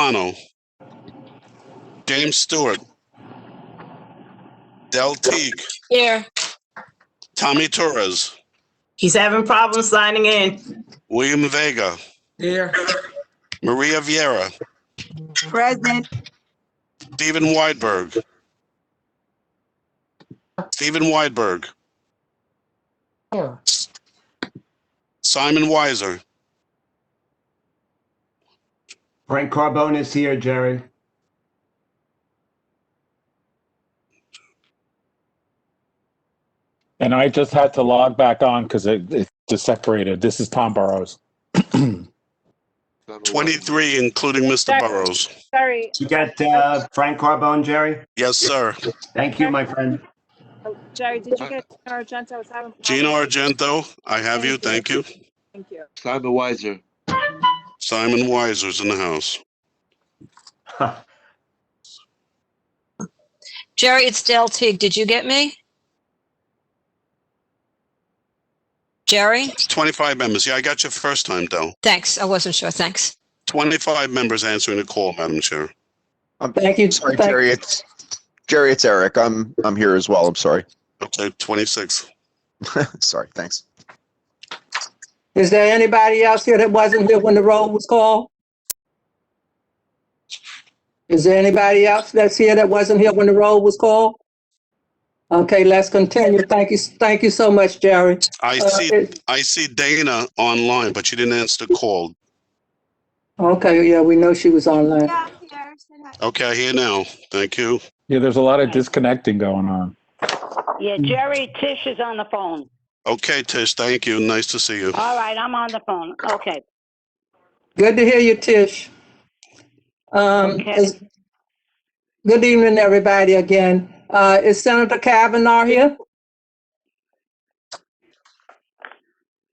Romano, James Stewart, Del Teague, Here. Tommy Torres, He's having problems signing in. William Vega, Here. Maria Vieira, Present. Stephen Weidberg, Here. Simon Weiser, Frank Carbone is here, Jerry. And I just had to log back on because it just separated. This is Tom Burrows. 23, including Mr. Burrows. Sorry. You got Frank Carbone, Jerry? Yes, sir. Thank you, my friend. Jerry, did you get Argento? I was having Gino Argento, I have you. Thank you. Thank you. Simon Weiser. Simon Weiser's in the house. Jerry, it's Del Teague. Did you get me? Jerry? 25 members. Yeah, I got you first time, Del. Thanks. I wasn't sure. Thanks. 25 members answering the call, Madam Chair. Thank you. Sorry, Jerry. It's Eric. I'm here as well. I'm sorry. Okay, 26. Sorry. Thanks. Is there anybody else here that wasn't here when the roll was called? Is there anybody else that's here that wasn't here when the roll was called? Okay, let's continue. Thank you so much, Jerry. I see Dana online, but she didn't answer the call. Okay, yeah, we know she was online. Yeah, here. Say hi. Okay, here now. Thank you. Yeah, there's a lot of disconnecting going on. Yeah, Jerry, Tish is on the phone. Okay, Tish, thank you. Nice to see you. All right, I'm on the phone. Okay. Good to hear you, Tish. Okay. Good evening, everybody, again. Is Senator Kavanaugh here?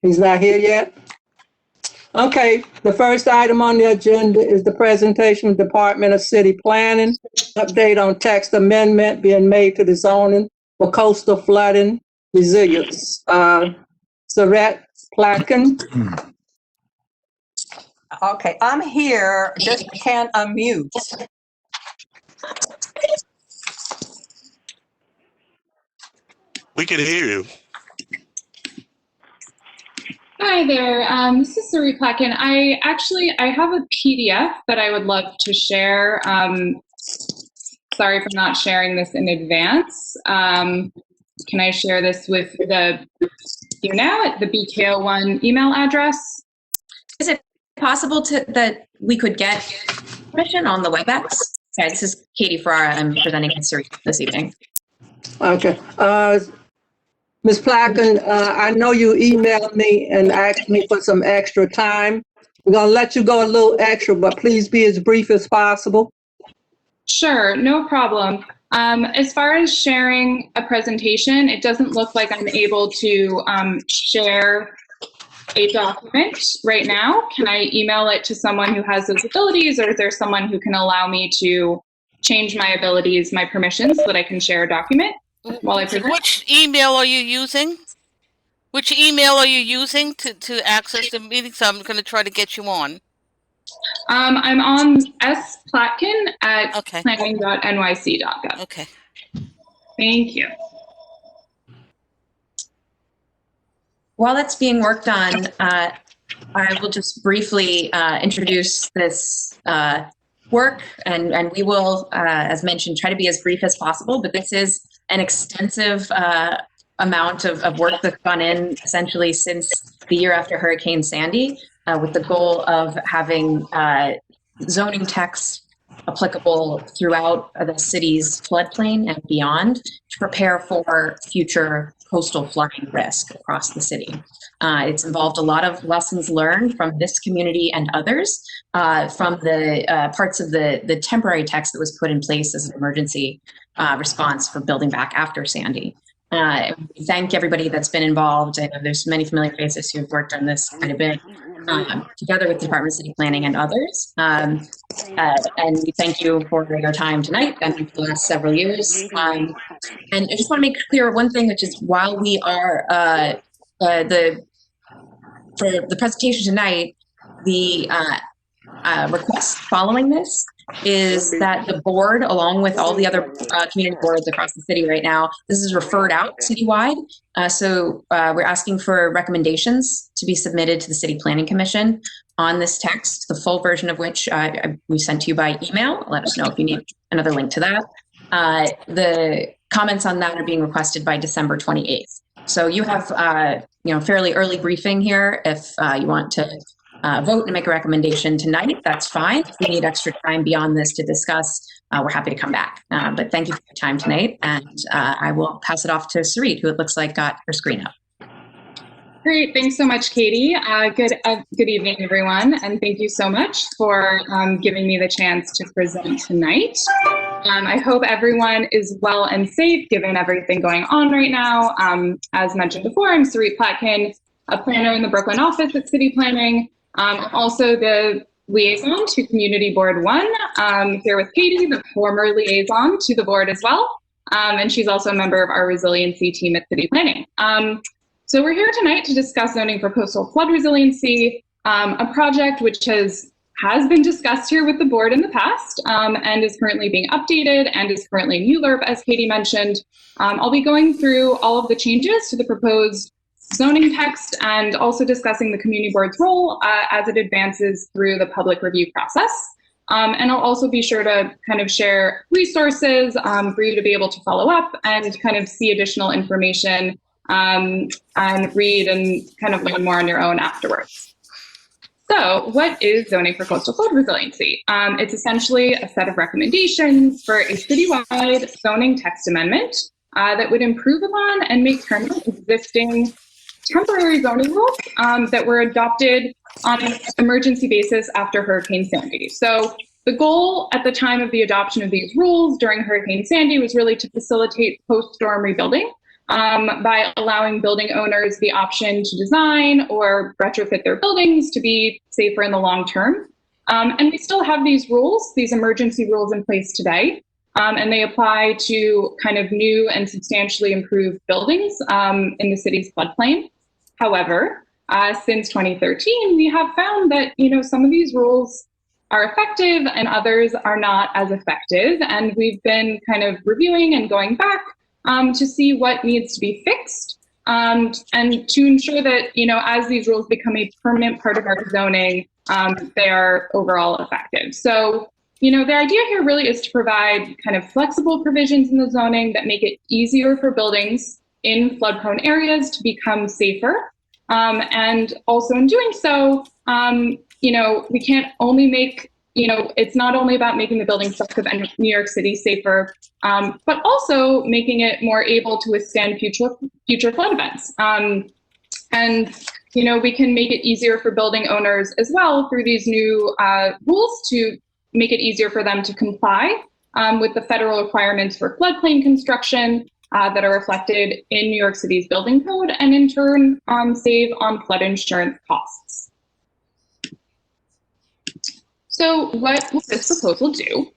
He's not here yet? Okay, the first item on the agenda is the presentation of Department of City Planning, update on text amendment being made to the zoning for coastal flooding resilience. Saret Placken. Okay, I'm here, just can't unmute. We can hear you. Hi there, this is Sari Placken. I have a PDF that I would love to share. Sorry for not sharing this in advance. Can I share this with you now at the BKO1 email address? Is it possible that we could get permission on the WebEx? Sorry, this is Katie Ferrara. I'm presenting with Sari this evening. Okay. Ms. Placken, I know you emailed me and asked me for some extra time. We're going to let you go a little extra, but please be as brief as possible. Sure, no problem. As far as sharing a presentation, it doesn't look like I'm able to share a document right now. Can I email it to someone who has those abilities, or is there someone who can allow me to change my abilities, my permissions, so that I can share a document while I present? Which email are you using? Which email are you using to access the meeting? So I'm going to try to get you on. I'm on splatkin at planning.nyc.gov. Okay. Thank you. While that's being worked on, I will just briefly introduce this work, and we will, as mentioned, try to be as brief as possible, but this is an extensive amount of work that's gone in essentially since the year after Hurricane Sandy, with the goal of having zoning text applicable throughout the city's floodplain and beyond to prepare for future coastal flooding risk across the city. It's involved a lot of lessons learned from this community and others from the parts of the temporary text that was put in place as an emergency response for building back after Sandy. We thank everybody that's been involved. I know there's many familiar faces who've worked on this quite a bit together with the Department of City Planning and others. And we thank you for your time tonight and for the last several years. And I just want to make clear one thing, which is while we are for the presentation tonight, the request following this is that the board, along with all the other community boards across the city right now, this is referred out citywide. So we're asking for recommendations to be submitted to the City Planning Commission on this text, the full version of which we sent to you by email. Let us know if you need another link to that. The comments on that are being requested by December 28th. So you have, fairly early briefing here. If you want to vote and make a recommendation tonight, that's fine. If we need extra time beyond this to discuss, we're happy to come back. But thank you for your time tonight. And I will pass it off to Sarit, who it looks like got her screen up. Great. Thanks so much, Katie. Good evening, everyone. And thank you so much for giving me the chance to present tonight. I hope everyone is well and safe given everything going on right now. As mentioned before, I'm Sarit Platkin, a planner in the Brooklyn office at City Planning. I'm also the liaison to Community Board 1, here with Katie, the former liaison to the board as well. And she's also a member of our resiliency team at City Planning. So we're here tonight to discuss zoning for coastal flood resiliency, a project which has been discussed here with the board in the past and is currently being updated and is currently in ULURP, as Katie mentioned. I'll be going through all of the changes to the proposed zoning text and also discussing the community board's role as it advances through the public review process. And I'll also be sure to kind of share resources for you to be able to follow up and kind of see additional information and read and kind of learn more on your own afterwards. So what is zoning for coastal flood resiliency? It's essentially a set of recommendations for a citywide zoning text amendment that would improve upon and make permanent existing temporary zoning rules that were adopted on an emergency basis after Hurricane Sandy. So the goal at the time of the adoption of these rules during Hurricane Sandy was really to facilitate post-storm rebuilding by allowing building owners the option to design or retrofit their buildings to be safer in the long term. And we still have these rules, these emergency rules in place today, and they apply to kind of new and substantially improved buildings in the city's floodplain. However, since 2013, we have found that, some of these rules are effective and others are not as effective. And we've been kind of reviewing and going back to see what needs to be fixed and to ensure that, as these rules become a permanent part of our zoning, they are overall effective. So, the idea here really is to provide kind of flexible provisions in the zoning that make it easier for buildings in flood-prone areas to become safer. And also in doing so, we can't only make, it's not only about making the building stock of New York City safer, but also making it more able to withstand future flood events. And we can make it easier for building owners as well through these new rules to make it easier for them to comply with the federal requirements for floodplain construction that are reflected in New York City's building code, and in turn save on flood insurance costs. So what will this proposal do?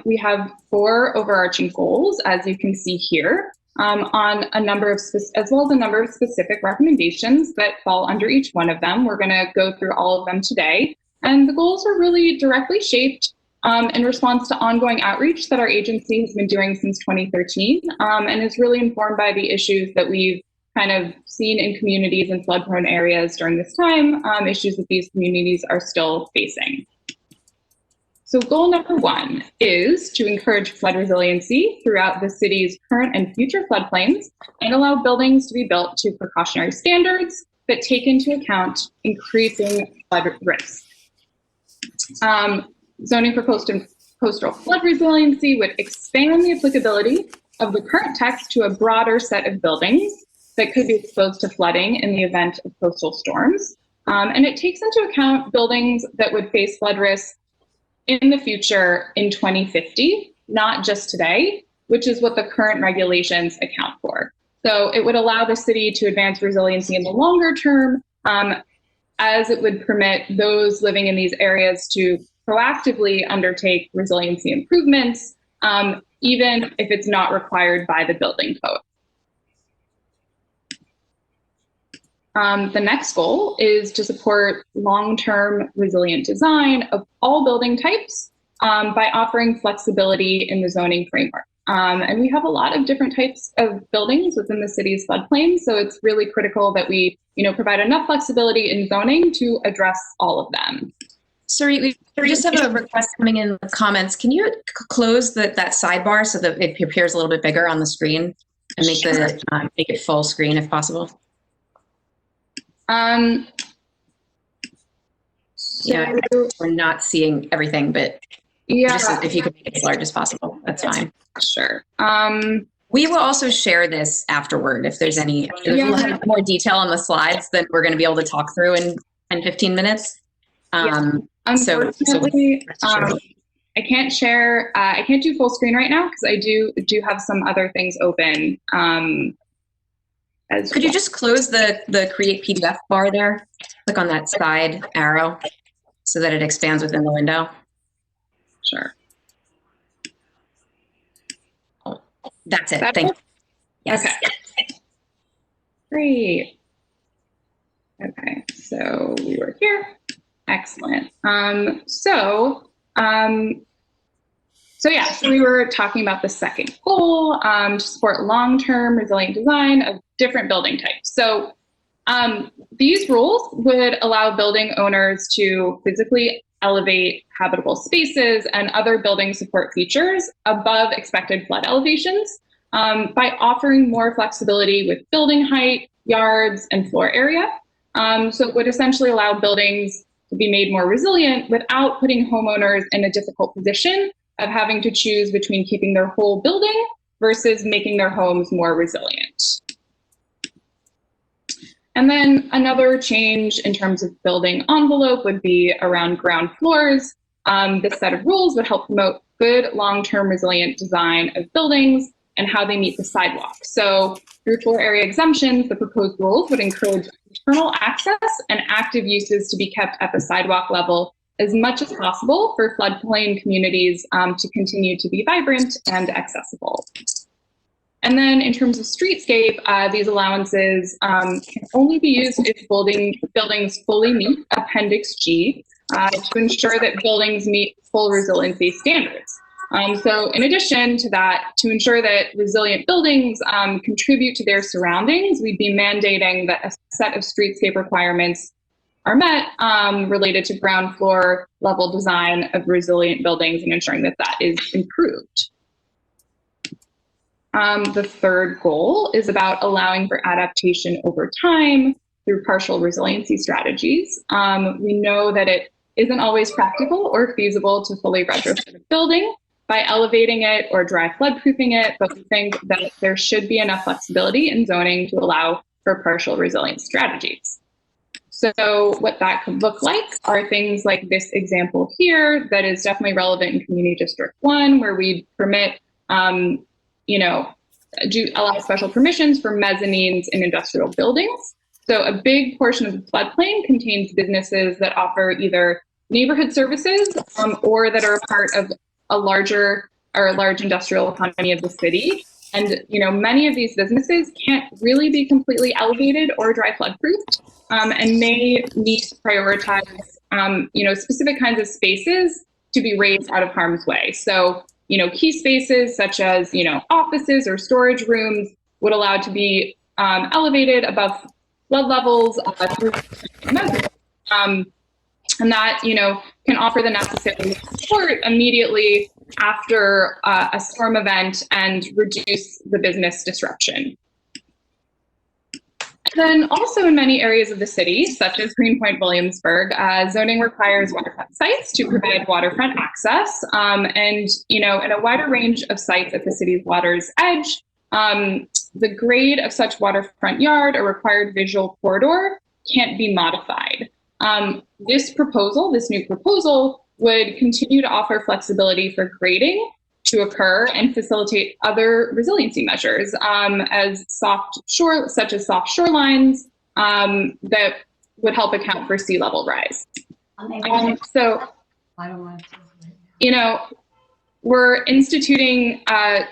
We have 4 overarching goals, as you can see here, on a number of, as well as a number of specific recommendations that fall under each one of them. We're going to go through all of them today. And the goals are really directly shaped in response to ongoing outreach that our agency has been doing since 2013, and is really informed by the issues that we've kind of seen in communities in flood-prone areas during this time, issues that these communities are still facing. So goal number 1 is to encourage flood resiliency throughout the city's current and future floodplains and allow buildings to be built to precautionary standards that take into account increasing flood risk. Zoning for coastal flood resiliency would expand the applicability of the current text to a broader set of buildings that could be exposed to flooding in the event of coastal storms. And it takes into account buildings that would face flood risk in the future in 2050, not just today, which is what the current regulations account for. So it would allow the city to advance resiliency in the longer term, as it would permit those living in these areas to proactively undertake resiliency improvements, even if it's not required by the building code. The next goal is to support long-term resilient design of all building types by offering flexibility in the zoning framework. And we have a lot of different types of buildings within the city's floodplain, so it's really critical that we, provide enough flexibility in zoning to address all of them. Sorry, we just have a request coming in the comments. Can you close that sidebar so that it appears a little bit bigger on the screen and make make it full screen if possible? Yeah, we're not seeing everything, but just if you could make it as large as possible, that's fine. Sure. We will also share this afterward if there's any more detail on the slides that we're going to be able to talk through in 15 minutes. Unfortunately, I can't share. I can't do full screen right now because I do have some other things open. Could you just close the create PDF bar there? Click on that side arrow so that it expands within the window. Sure. Oh, that's it. Thank you. Yes. Okay. Great. Okay, so we were here. Excellent. So we were talking about the second goal, to support long-term resilient design of different building types. So these rules would allow building owners to physically elevate habitable spaces and other building support features above expected flood elevations by offering more flexibility with building height, yards, and floor area. So it would essentially allow buildings to be made more resilient without putting homeowners in a difficult position of having to choose between keeping their whole building versus making their homes more resilient. And then another change in terms of building envelope would be around ground floors. This set of rules would help promote good long-term resilient design of buildings and how they meet the sidewalk. So through floor area exemptions, the proposed rules would encourage internal access and active uses to be kept at the sidewalk level as much as possible for floodplain communities to continue to be vibrant and accessible. And then in terms of streetscape, these allowances can only be used if buildings fully meet Appendix G to ensure that buildings meet full resiliency standards. So in addition to that, to ensure that resilient buildings contribute to their surroundings, we'd be mandating that a set of streetscape requirements are met related to ground floor level design of resilient buildings and ensuring that that is improved. The third goal is about allowing for adaptation over time through partial resiliency strategies. We know that it isn't always practical or feasible to fully retrofit a building by elevating it or dry floodproofing it, but we think that there should be enough flexibility in zoning to allow for partial resilience strategies. So what that could look like are things like this example here that is definitely relevant in Community District 1, where we permit, allow special permissions for mezzanines in industrial buildings. So a big portion of the floodplain contains businesses that offer either neighborhood services or that are a part of a large industrial economy of the city. And, many of these businesses can't really be completely elevated or dry flood proofed and may need to prioritize, specific kinds of spaces to be raised out of harm's way. So, key spaces such as, offices or storage rooms would allow to be elevated above flood levels through and that, can offer the necessary support immediately after a storm event and reduce the business disruption. And then also in many areas of the city, such as Greenpoint Williamsburg, zoning requires waterfront sites to provide waterfront access. And, in a wider range of sites at the city's water's edge, the grade of such waterfront yard or required visual corridor can't be modified. This new proposal, would continue to offer flexibility for grading to occur and facilitate other resiliency measures such as soft shorelines that would help account for sea level rise. we're instituting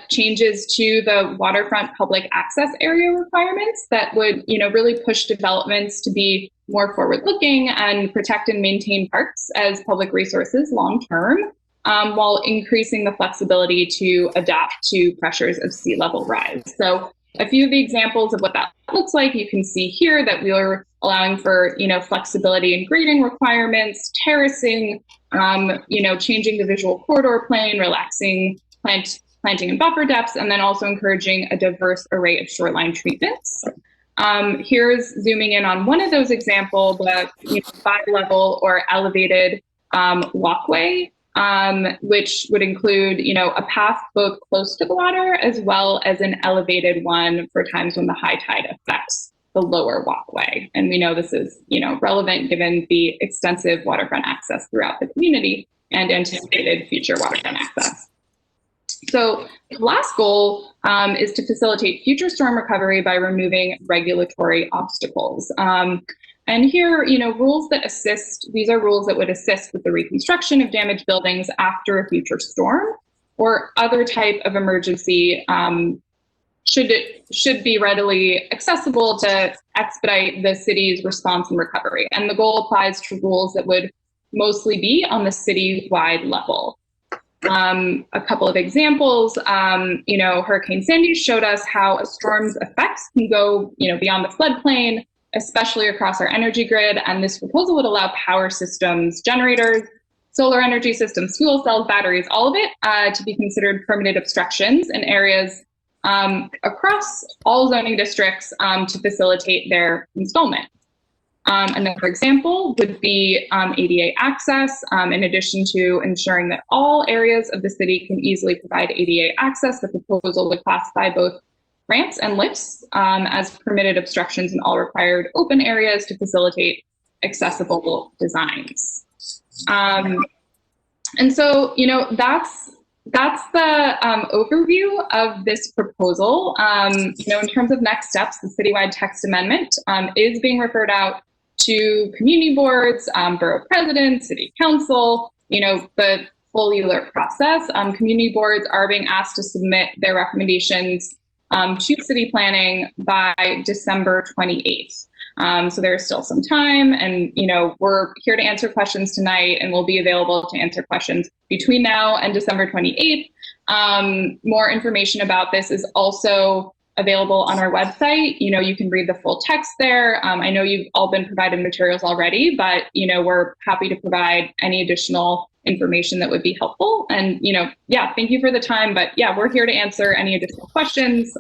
changes to the waterfront public access area requirements that would, really push developments to be more forward-looking and protect and maintain parks as public resources long-term, while increasing the flexibility to adapt to pressures of sea level rise. So a few of the examples of what that looks like, you can see here that we are allowing for, flexibility in grading requirements, terracing, changing the visual corridor plane, relaxing planting and buffer depths, and then also encouraging a diverse array of shoreline treatments. Here's zooming in on one of those examples, the 5-level or elevated walkway, which would include, a path both close to the water as well as an elevated one for times when the high tide affects the lower walkway. And we know this is, relevant given the extensive waterfront access throughout the community and anticipated future waterfront access. So the last goal is to facilitate future storm recovery by removing regulatory obstacles. And here, rules that assist, these are rules that would assist with the reconstruction of damaged buildings after a future storm or other type of emergency should be readily accessible to expedite the city's response and recovery. And the goal applies to rules that would mostly be on the city-wide level. A couple of examples, Hurricane Sandy showed us how a storm's effects can go, beyond the floodplain, especially across our energy grid. And this proposal would allow power systems, generators, solar energy systems, fuel cells, batteries, all of it to be considered permitted obstructions in areas across all zoning districts to facilitate their installment. Another example would be ADA access. In addition to ensuring that all areas of the city can easily provide ADA access, the proposal would classify both ramps and lifts as permitted obstructions in all required open areas to facilitate accessible designs. And so, that's the overview of this proposal. In terms of next steps, the citywide text amendment is being referred out to community boards, borough presidents, city council, the full ULERT process. Community boards are being asked to submit their recommendations to city planning by December 28th. So there's still some time, and we're here to answer questions tonight, and we'll be available to answer questions between now and December 28th. More information about this is also available on our website. You can read the full text there. I know you've all been provided materials already, but we're happy to provide any additional information that would be helpful. And thank you for the time. But we're here to answer any additional questions.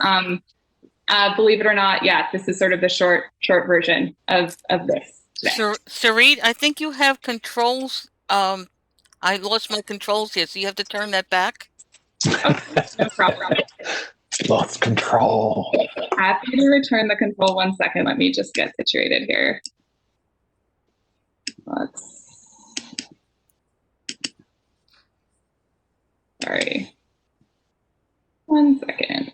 Believe it or not, this is sort of the short version of this. Sarit, I think you have controls. I lost my controls here, so you have to turn that back. Okay, no problem. Lost control. Happy to return the control. 1 second. Let me just get situated here. Sorry. 1 second.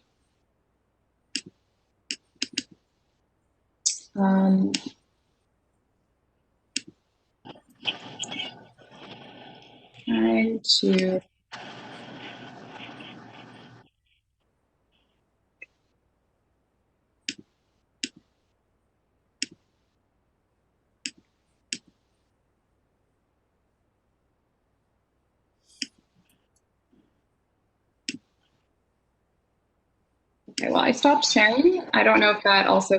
Trying to. Okay, well, I stopped sharing. I don't know if that also.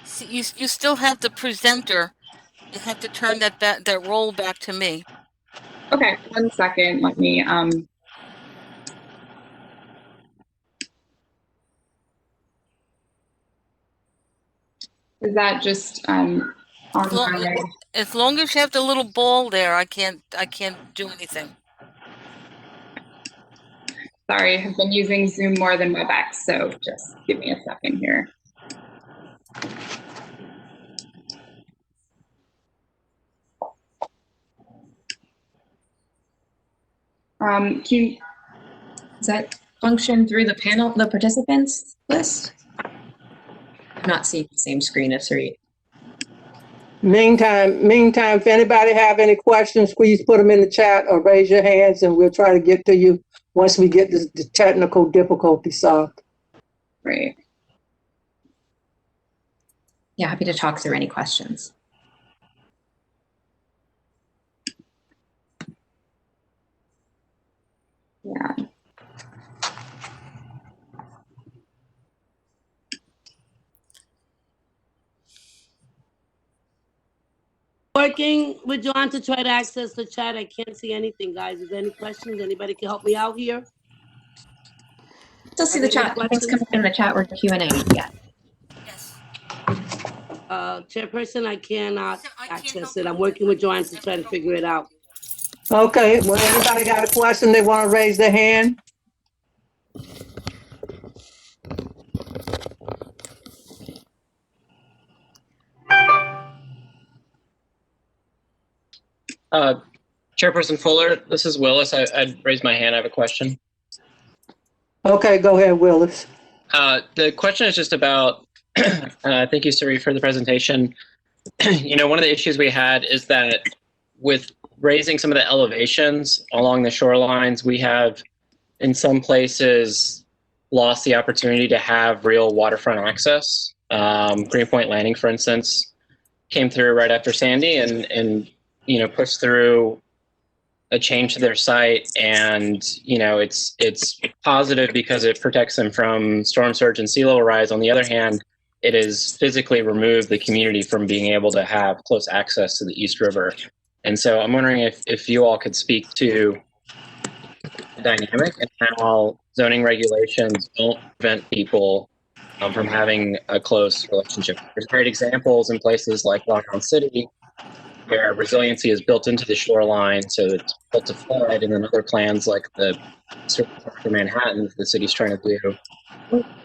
See, you still have the presenter. You have to turn that roll back to me. Okay, 1 second. Let me Is that just on as long as you have the little ball there, I can't do anything. Sorry, I've been using Zoom more than WebEx, so just give me a second here. function through the panel, the participants list? I'm not seeing the same screen as Sarit. Meantime, if anybody have any questions, please put them in the chat or raise your hands and we'll try to get to you once we get the technical difficulty solved. Great. Yeah, happy to talk through any questions. Yeah. Working with John to try to access the chat. I can't see anything, guys. Is there any questions? Anybody can help me out here? Still see the chat. Things coming in the chat or Q&A. Yeah. Chairperson, I cannot access it. I'm working with Joanne to try to figure it out. Okay, well, anybody got a question they want to raise their hand? Chairperson Fuller, this is Willis. I'd raise my hand. I have a question. Okay, go ahead, Willis. The question is just about, thank you, Sarit, for the presentation. You know, one of the issues we had is that with raising some of the elevations along the shorelines, we have in some places lost the opportunity to have real waterfront access. Greenpoint Landing, for instance, came through right after Sandy and you know, pushed through a change to their site, and you know, it's positive because it protects them from storm surge and sea level rise. On the other hand, it has physically removed the community from being able to have close access to the East River. And so I'm wondering if you all could speak to the dynamic and how zoning regulations don't prevent people from having a close relationship. There's great examples in places like Long Island City, where resiliency is built into the shoreline, so it's built to flood, and then other plans like the for Manhattan, the city's trying to do,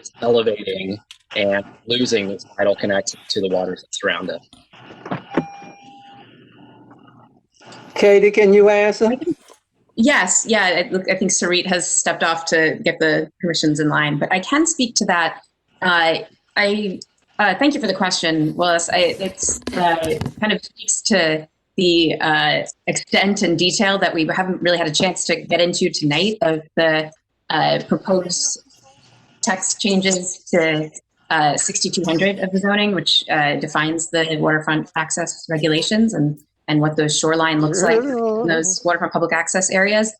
is elevating and losing this tidal connection to the waters that surround it. Katie, can you answer? Yes, yeah, I think Sarit has stepped off to get the permissions in line, but I can speak to that. Thank you for the question, Willis. It's kind of speaks to the extent and detail that we haven't really had a chance to get into tonight of the proposed text changes to 6200 of the zoning, which defines the waterfront access regulations and what those shoreline looks like in those waterfront public access areas.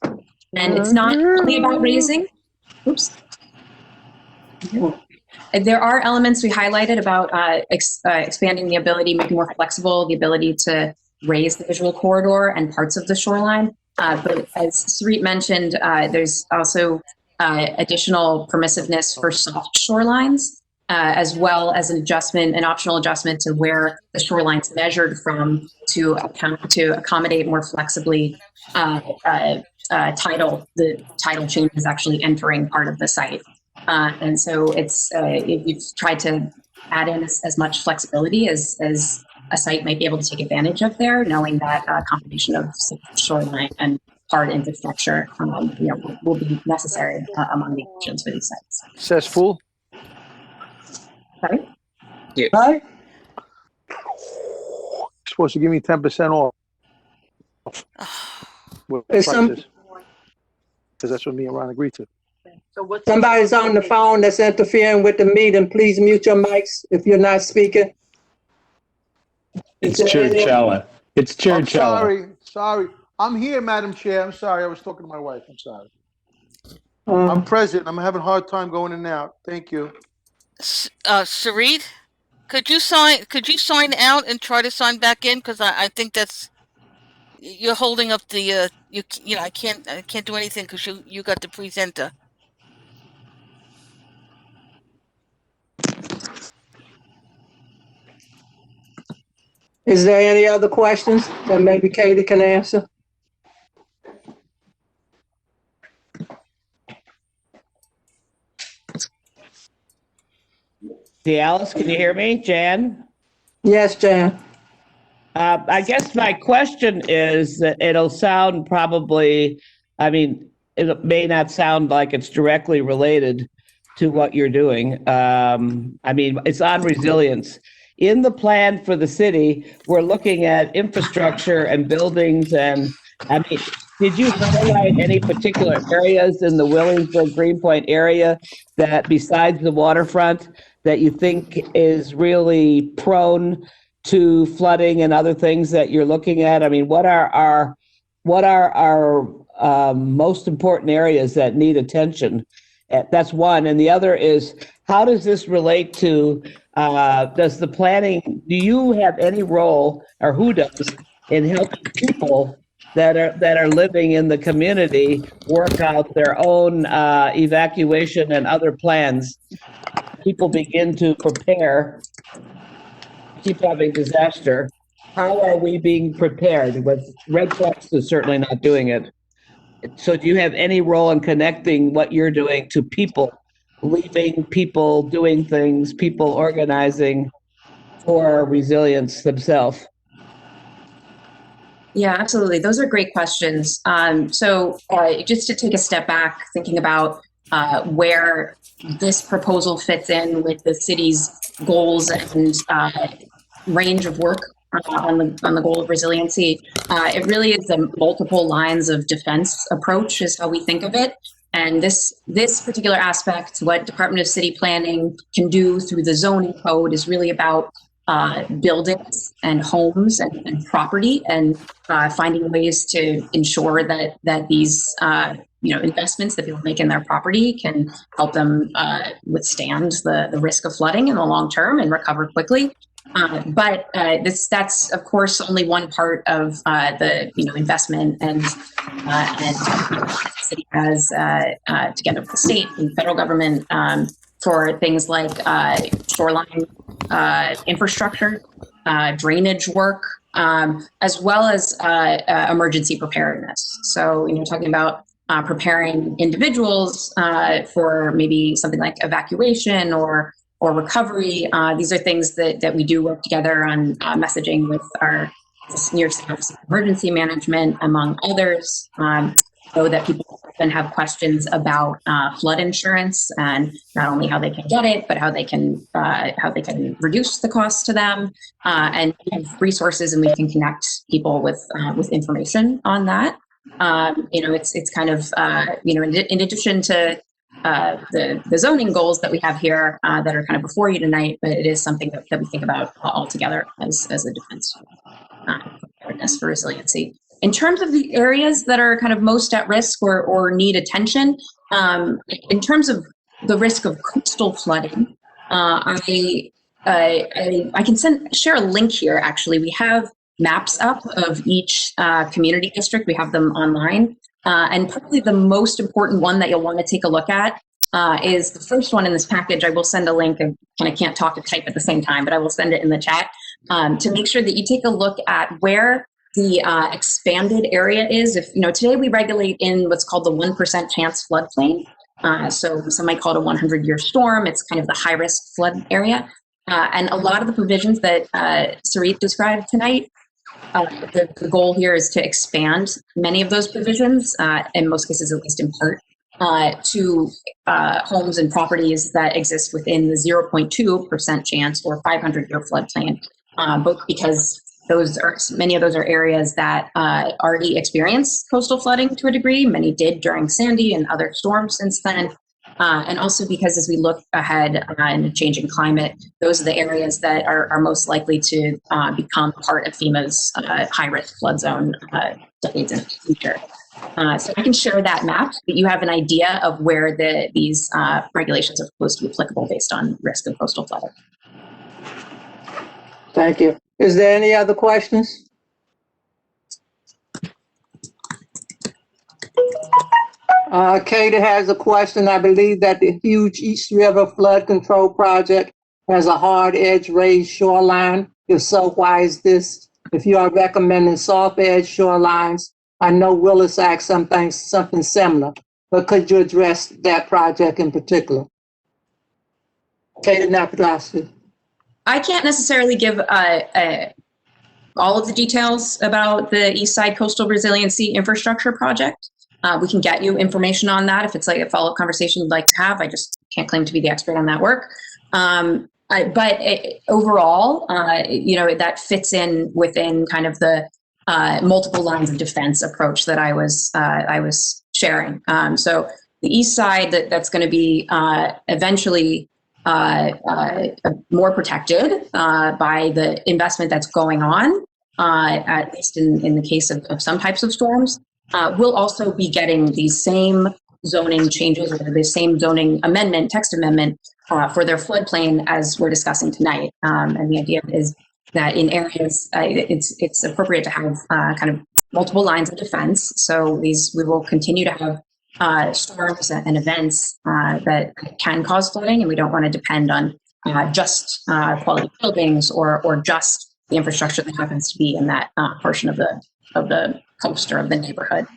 And it's not only about raising. Oops. There are elements we highlighted about expanding the ability, making more flexible the ability to raise the visual corridor and parts of the shoreline. But as Sarit mentioned, there's also additional permissiveness for soft shorelines, as well as an optional adjustment to where the shoreline's measured from to accommodate more flexibly the tidal changes actually entering part of the site. And so we've tried to add in as much flexibility as a site might be able to take advantage of there, knowing that a combination of shoreline and hard infrastructure will be necessary among the options for these sites. Successful. Sorry? Yeah. Hi. Supposed to give me 10% off. Is some- Because that's what me and Ron agreed to. So Somebody's on the phone that's interfering with the meeting. Please mute your mics if you're not speaking. It's Chair Chella. It's Chair I'm Chella. sorry. I'm here, Madam Chair. I'm sorry. I was talking to my wife. I'm sorry. I'm present. I'm having a hard time going in and out. Thank you. Sarit, could you sign out and try to sign back in? Because I think you're holding up the I can't do anything because you got the presenter. Is there any other questions that maybe Katie can answer? Hey, Alice, can you hear me? Jan? Yes, Jan. I guess my question is that it'll sound probably, I mean, it may not sound like it's directly related to what you're doing. I mean, it's on resilience. In the plan for the city, we're looking at infrastructure and buildings and, I mean, did you highlight any particular areas in the Williamsburg Greenpoint area that besides the waterfront that you think is really prone to flooding and other things that you're looking at? I mean, what are our most important areas that need attention? That's one. And the other is, how does this relate to, does the planning, do you have any role, or who does, in helping people that are living in the community work out their own evacuation and other plans? People begin to prepare, keep having disaster. How are we being prepared? With Red Cross is certainly not doing it. So do you have any role in connecting what you're doing to people, leaving people doing things, people organizing for resilience themselves? Yeah, absolutely. Those are great questions. So just to take a step back, thinking about where this proposal fits in with the city's goals and range of work on the goal of resiliency, it really is a multiple lines of defense approach is how we think of it. And this particular aspect, what Department of City Planning can do through the zoning code, is really about buildings and homes and property, and finding ways to ensure that these investments that people make in their property can help them withstand the risk of flooding in the long term and recover quickly. But that's of course only one part of the investment and the city has together with the state and federal government for things like shoreline infrastructure, drainage work, as well as emergency preparedness. So talking about preparing individuals for maybe something like evacuation or recovery. These are things that we do work together on messaging with our New York State Office of Emergency Management, among others, so that people often have questions about flood insurance and not only how they can get it, but how they can reduce the cost to them, and we have resources and we can connect people with information on that. It's kind of in addition to the zoning goals that we have here that are kind of before you tonight, but it is something that we think about all together as a defense preparedness for resiliency. In terms of the areas that are kind of most at risk or need attention, in terms of the risk of coastal flooding, I can share a link here. Actually, we have maps up of each community district. We have them online. And probably the most important one that you'll want to take a look at is the first one in this package. I will send a link. I kind of can't talk and type at the same time, but I will send it in the chat to make sure that you take a look at where the expanded area is. If today we regulate in what's called the 1% chance floodplain. So some might call it a 100-year storm. It's kind of the high-risk flood area. And a lot of the provisions that Sarit described tonight, the goal here is to expand many of those provisions, in most cases, at least in part, to homes and properties that exist within the 0.2% chance or 500-year floodplain, both because many of those are areas that already experience coastal flooding to a degree. Many did during Sandy and other storms since then. And also because as we look ahead in a changing climate, those are the areas that are most likely to become part of FEMA's high-risk flood zone decades in the future. So I can share that map, but you have an idea of where these regulations are supposed to be applicable based on risk of coastal flooding. Thank you. Is there any other questions? Katie has a question. I believe that the huge East River Flood Control Project has a hard edge raised shoreline. If so, why is this? If you are recommending soft edge shorelines, I know Willis asked something similar, but could you address that project in particular? Katie Napodowski. I can't necessarily give all of the details about the East Side Coastal Resiliency Infrastructure Project. We can get you information on that if it's like a follow-up conversation you'd like to have. I just can't claim to be the expert on that work. Overall, that fits in within kind of the multiple lines of defense approach that I was sharing. So the east side, that's going to be eventually more protected by the investment that's going on, at least in the case of some types of storms. We'll also be getting these same zoning changes or the same zoning amendment, text amendment for their floodplain as we're discussing tonight. And the idea is that in areas, it's appropriate to have kind of multiple lines of defense. So we will continue to have storms and events that can cause flooding, and we don't want to depend on just quality buildings or just the infrastructure that happens to be in that portion of the coast or of the neighborhood.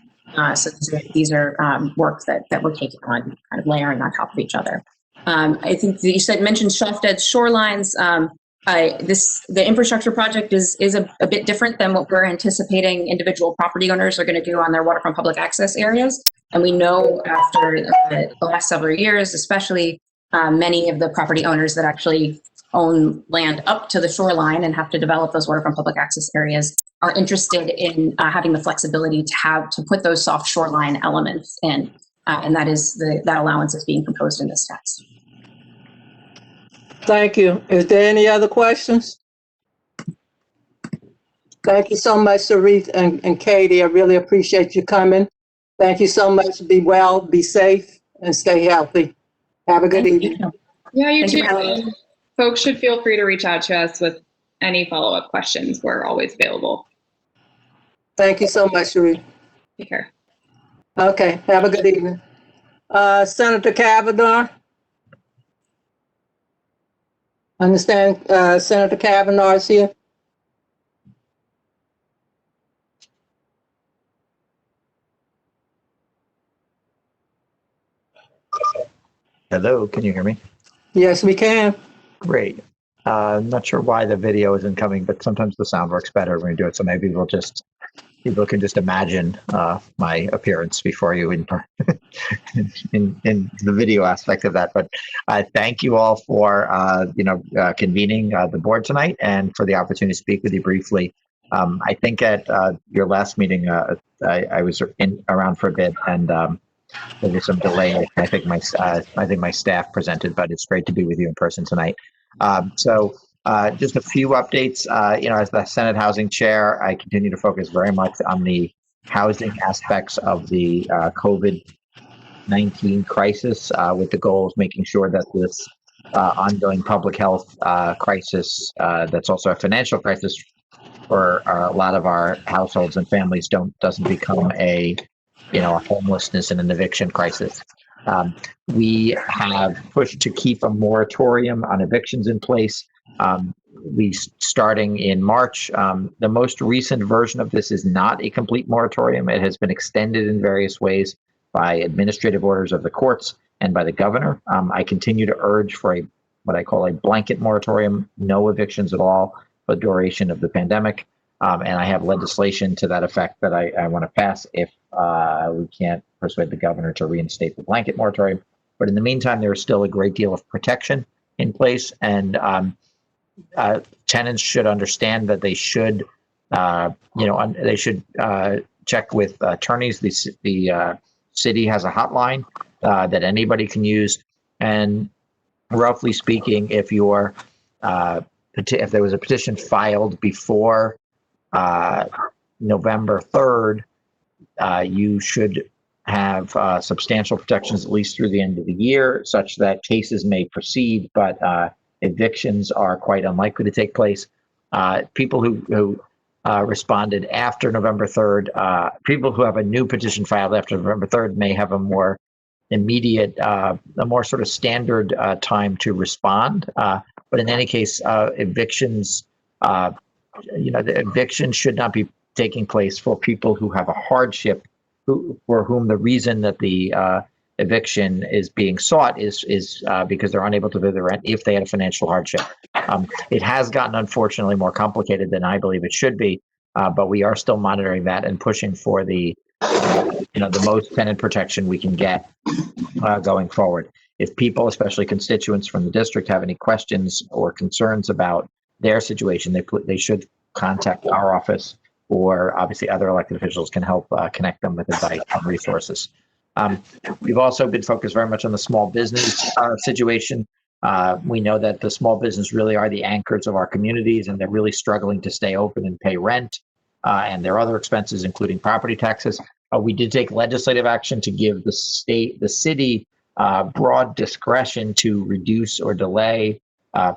So these are work that we're taking on, kind of layering on top of each other. I think that you mentioned shelf edge shorelines. The infrastructure project is a bit different than what we're anticipating individual property owners are going to do on their waterfront public access areas. And we know after the last several years, especially many of the property owners that actually own land up to the shoreline and have to develop those waterfront public access areas are interested in having the flexibility to put those soft shoreline elements in. And that allowance is being proposed in this text. Thank you. Is there any other questions? Thank you so much, Sarith and Katie. I really appreciate you coming. Thank you so much. Be well, be safe, and stay healthy. Have a good evening. Yeah, you too. Folks should feel free to reach out to us with any follow-up questions. We're always available. Thank you so much, Sarith. Take care. Okay, have a good evening. Senator Kavanaugh. Understand Senator Kavanaugh is here. Hello, can you hear me? Yes, we can. Great. I'm not sure why the video isn't coming, but sometimes the sound works better when we do it. So maybe people can just imagine my appearance before you in the video aspect of that. But thank you all for convening the board tonight and for the opportunity to speak with you briefly. I think at your last meeting, I was around for a bit, and there was some delay. I think my staff presented, but it's great to be with you in person tonight. So just a few updates. As the Senate Housing Chair, I continue to focus very much on the housing aspects of the COVID-19 crisis, with the goal of making sure that this ongoing public health crisis, that's also a financial crisis for a lot of our households and families, doesn't become a homelessness and an eviction crisis. We have pushed to keep a moratorium on evictions in place. Starting in March. The most recent version of this is not a complete moratorium. It has been extended in various ways by administrative orders of the courts and by the governor. I continue to urge for what I call a blanket moratorium, no evictions at all for the duration of the pandemic. And I have legislation to that effect that I want to pass if we can't persuade the governor to reinstate the blanket moratorium. But in the meantime, there is still a great deal of protection in place, and tenants should understand that they should, check with attorneys. The city has a hotline that anybody can use, and roughly speaking, if there was a petition filed before November 3rd, you should have substantial protections at least through the end of the year, such that cases may proceed, but evictions are quite unlikely to take place. People who responded after November 3rd, people who have a new petition filed after November 3rd may have a more immediate, a more sort of standard time to respond. But in any case, evictions, the eviction should not be taking place for people who have a hardship, for whom the reason that the eviction is being sought is because they're unable to pay the rent if they had a financial hardship. It has gotten, unfortunately, more complicated than I believe it should be, but we are still monitoring that and pushing for the the most tenant protection we can get going forward. If people, especially constituents from the district, have any questions or concerns about their situation, they should contact our office, or obviously other elected officials can help connect them with advice and resources. We've also been focused very much on the small business situation. We know that the small business really are the anchors of our communities, and they're really struggling to stay open and pay rent and their other expenses, including property taxes. We did take legislative action to give the city broad discretion to reduce or delay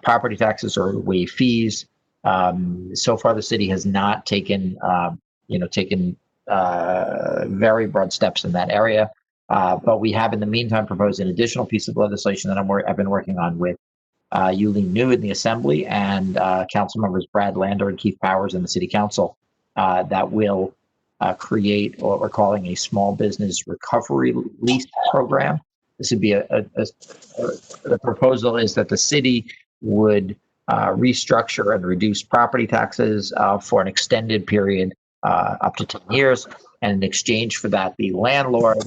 property taxes or waive fees. So far, the city has not taken very broad steps in that area. But we have, in the meantime, proposed an additional piece of legislation that I've been working on with Yuleen New in the Assembly and Council members Brad Lander and Keith Powers in the City Council that will create what we're calling a small business recovery lease program. This would be the proposal is that the city would restructure and reduce property taxes for an extended period up to 10 years. And in exchange for that, the landlord,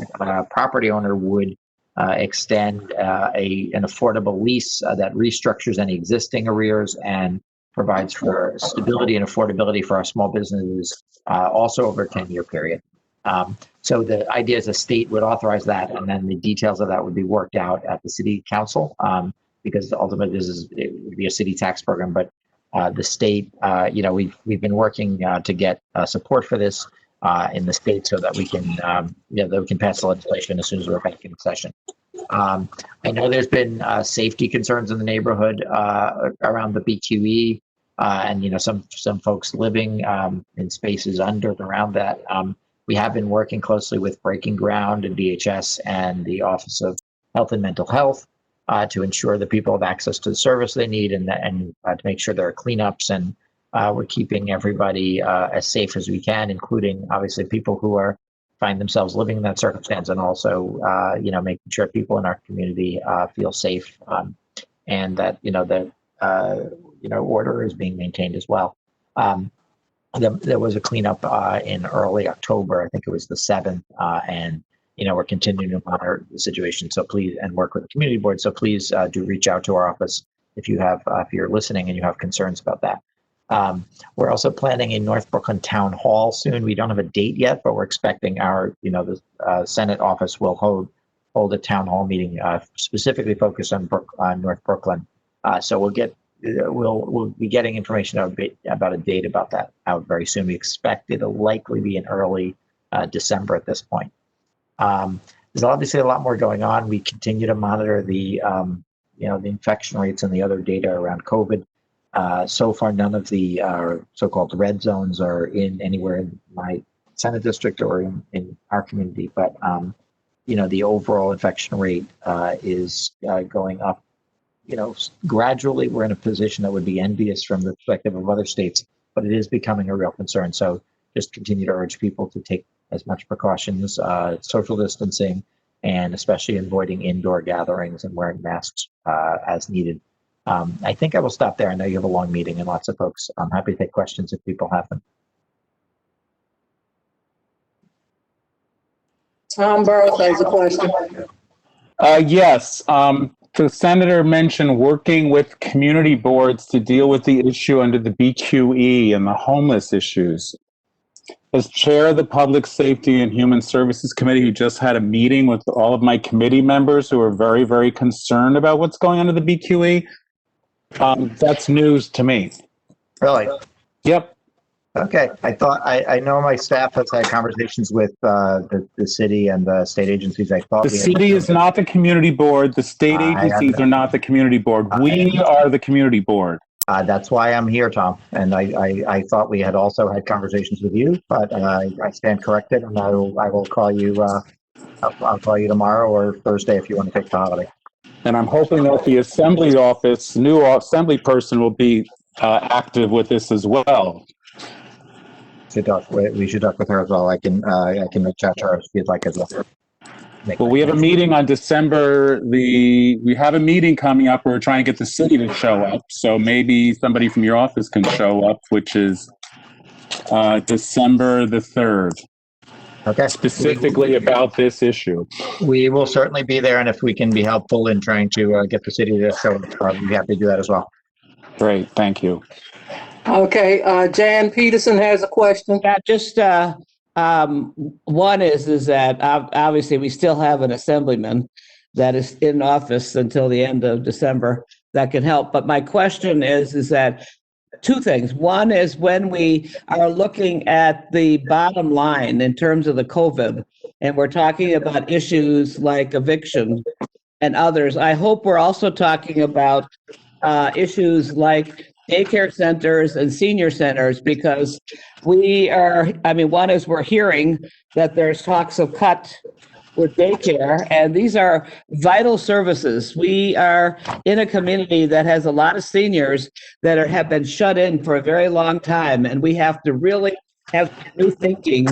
property owner would extend an affordable lease that restructures any existing arrears and provides for stability and affordability for our small businesses, also over a 10-year period. So the idea is the state would authorize that, and then the details of that would be worked out at the city council, because ultimately it would be a city tax program. But the state, we've been working to get support for this in the state so that we can, pass the legislation as soon as we're back in session. I know there's been safety concerns in the neighborhood around the BQE, and some folks living in spaces under and around that. We have been working closely with Breaking Ground and DHS and the Office of Health and Mental Health to ensure that people have access to the service they need, and to make sure there are cleanups, and we're keeping everybody as safe as we can, including obviously people who find themselves living in that circumstance, and also making sure people in our community feel safe, and that order is being maintained as well. There was a cleanup in early October. I think it was the 7th, and we're continuing to monitor the situation. So please, and work with the community board. So please do reach out to our office if you're listening and you have concerns about that. We're also planning a North Brooklyn Town Hall soon. We don't have a date yet, but we're expecting the Senate office will hold a town hall meeting specifically focused on North Brooklyn. So we'll be getting information about a date about that out very soon. We expect it'll likely be in early December at this point. There's obviously a lot more going on. We continue to monitor the infection rates and the other data around COVID. So far, none of the so-called red zones are anywhere in my Senate district or in our community, but the overall infection rate is going up. Gradually, we're in a position that would be envious from the perspective of other states, but it is becoming a real concern. So just continue to urge people to take as much precautions, social distancing, and especially avoiding indoor gatherings and wearing masks as needed. I think I will stop there. I know you have a long meeting and lots of folks. I'm happy to take questions if people have them. Tom Burrows has a question. Yes. The senator mentioned working with community boards to deal with the issue under the BQE and the homeless issues. As chair of the Public Safety and Human Services Committee, who just had a meeting with all of my committee members who are very, very concerned about what's going on in the BQE, that's news to me. Really? Yep. Okay. I know my staff has had conversations with the city and the state agencies. I thought the city is not the community board. The state agencies are not the community board. We are the community board. That's why I'm here, Tom. And I thought we had also had conversations with you, but I stand corrected, and I will call you. I'll call you tomorrow or Thursday if you want to take the holiday. And I'm hoping that the assembly office, new assembly person, will be active with this as well. We should talk with her as well. I can reach out to her if you'd like as well. Well, we have a meeting on December. We have a meeting coming up where we're trying to get the city to show up. So maybe somebody from your office can show up, which is December the 3rd. Okay. specifically about this issue. We will certainly be there, and if we can be helpful in trying to get the city to show, we'd be happy to do that as well. Great, thank you. Okay, Jan Peterson has a question. Yeah, just one is that obviously we still have an assemblyman that is in office until the end of December that can help. But my question is that two things. One is when we are looking at the bottom line in terms of the COVID, and we're talking about issues like eviction and others, I hope we're also talking about issues like daycare centers and senior centers, because one is we're hearing that there's talks of cut with daycare, and these are vital services. We are in a community that has a lot of seniors that have been shut in for a very long time, and we have to really have new thinking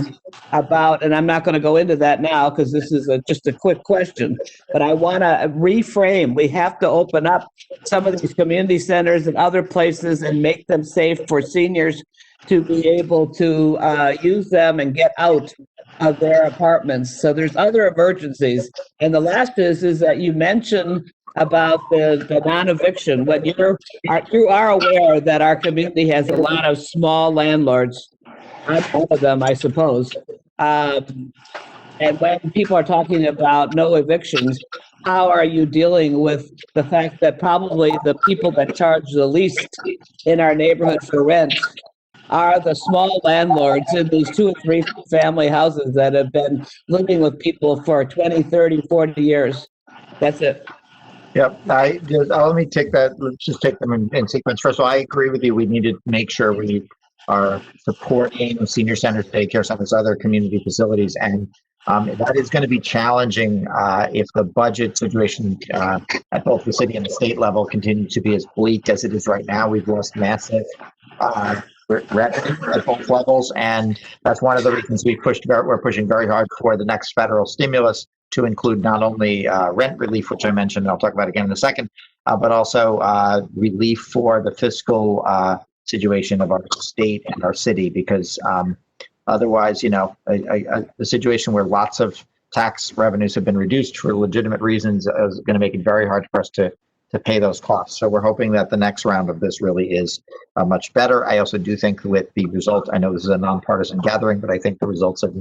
about, and I'm not going to go into that now because this is just a quick question, but I want to reframe. We have to open up some of these community centers and other places and make them safe for seniors to be able to use them and get out of their apartments. So there's other emergencies. And the last is that you mentioned about the non-eviction. When you are aware that our community has a lot of small landlords. I'm one of them, I suppose. And when people are talking about no evictions, how are you dealing with the fact that probably the people that charge the least in our neighborhood for rent are the small landlords in these 2 or 3 family houses that have been living with people for 20, 30, 40 years? That's it. Yep. Let me take that. Let's just take them in sequence. First of all, I agree with you. We need to make sure we are supporting senior centers, daycare centers, other community facilities. And that is going to be challenging if the budget situation at both the city and the state level continues to be as bleak as it is right now. We've lost massive revenue at both levels, and that's one of the reasons we're pushing very hard for the next federal stimulus to include not only rent relief, which I mentioned, and I'll talk about again in a second, but also relief for the fiscal situation of our state and our city, because otherwise, the situation where lots of tax revenues have been reduced for legitimate reasons is going to make it very hard for us to pay those costs. So we're hoping that the next round of this really is much better. I also do think with the result, I know this is a nonpartisan gathering, but I think the results of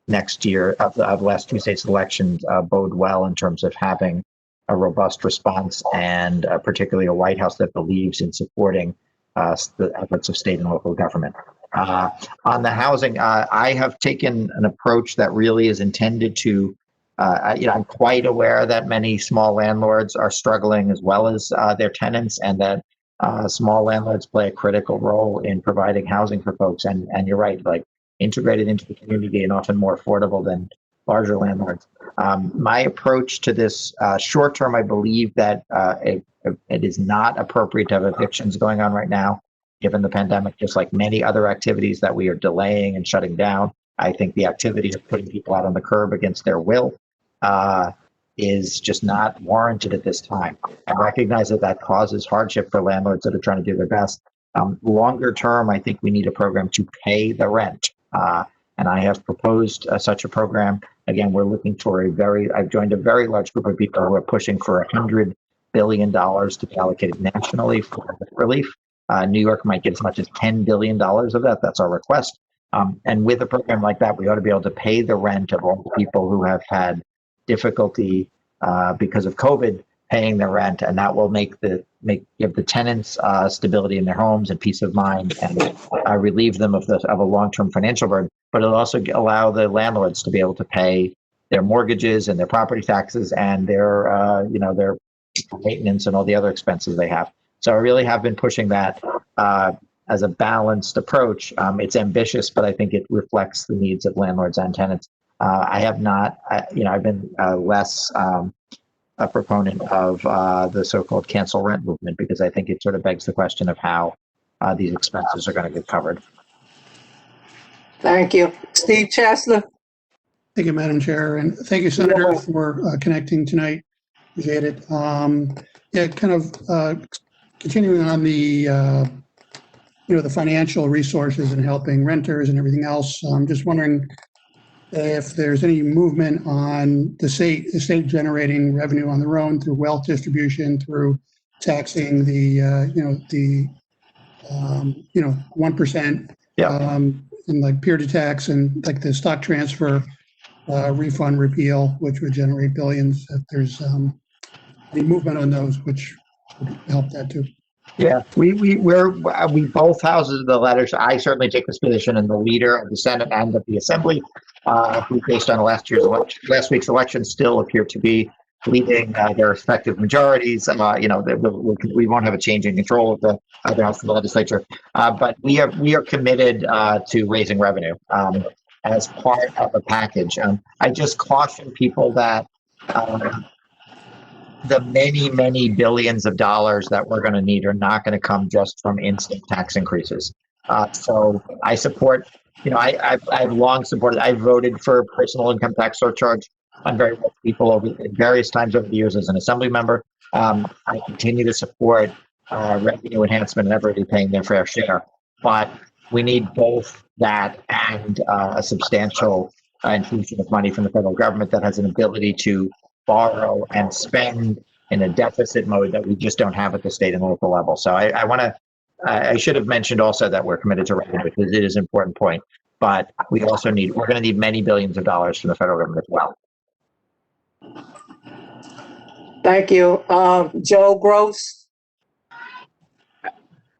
next year of last Tuesday's elections bode well in terms of having a robust response, and particularly a White House that believes in supporting the efforts of state and local government. On the housing, I have taken an approach that really is intended to, I'm quite aware that many small landlords are struggling as well as their tenants, and that small landlords play a critical role in providing housing for folks. And you're right, like integrated into the community and often more affordable than larger landlords. My approach to this short term, I believe that it is not appropriate to have evictions going on right now, given the pandemic, just like many other activities that we are delaying and shutting down. I think the activity of putting people out on the curb against their will is just not warranted at this time. I recognize that causes hardship for landlords that are trying to do their best. Longer term, I think we need a program to pay the rent. And I have proposed such a program. Again, we're looking for I've joined a very large group of people who are pushing for $100 billion to be allocated nationally for relief. New York might get as much as $10 billion of that. That's our request. And with a program like that, we ought to be able to pay the rent of all the people who have had difficulty because of COVID paying their rent, and that will give the tenants stability in their homes and peace of mind, and relieve them of a long-term financial burden. But it'll also allow the landlords to be able to pay their mortgages and their property taxes and their maintenance and all the other expenses they have. So I really have been pushing that as a balanced approach. It's ambitious, but I think it reflects the needs of landlords and tenants. I've been less a proponent of the so-called cancel rent movement, because I think it sort of begs the question of how these expenses are going to get covered. Thank you. Steve Chesler. Thank you, Madam Chair, and thank you, Senator, for connecting tonight. Appreciate it. Continuing on the the financial resources and helping renters and everything else. I'm just wondering, if there's any movement on the state generating revenue on their own through wealth distribution, through taxing the 1%, and like peer to tax and like the stock transfer refund repeal, which would generate billions. If there's any movement on those, which would help that too. Yeah, we both houses of the letters. I certainly take this position, and the leader of the Senate and of the Assembly, who based on last week's election, still appear to be leading their respective majorities. We won't have a change in control of the House of the Legislature, but we are committed to raising revenue as part of a package. I just caution people that the many billions of dollars that we're going to need are not going to come just from instant tax increases. So I support, I've long supported, I voted for personal income tax surcharge on very rich people at various times over the years as an Assembly member. I continue to support revenue enhancement and everybody paying their fair share. But we need both that and a substantial infusion of money from the federal government that has an ability to borrow and spend in a deficit mode that we just don't have at the state and local level. So I should have mentioned also that we're committed to revenue because it is an important point, but we're going to need many billions of dollars from the federal government as well. Thank you. Joe Gross.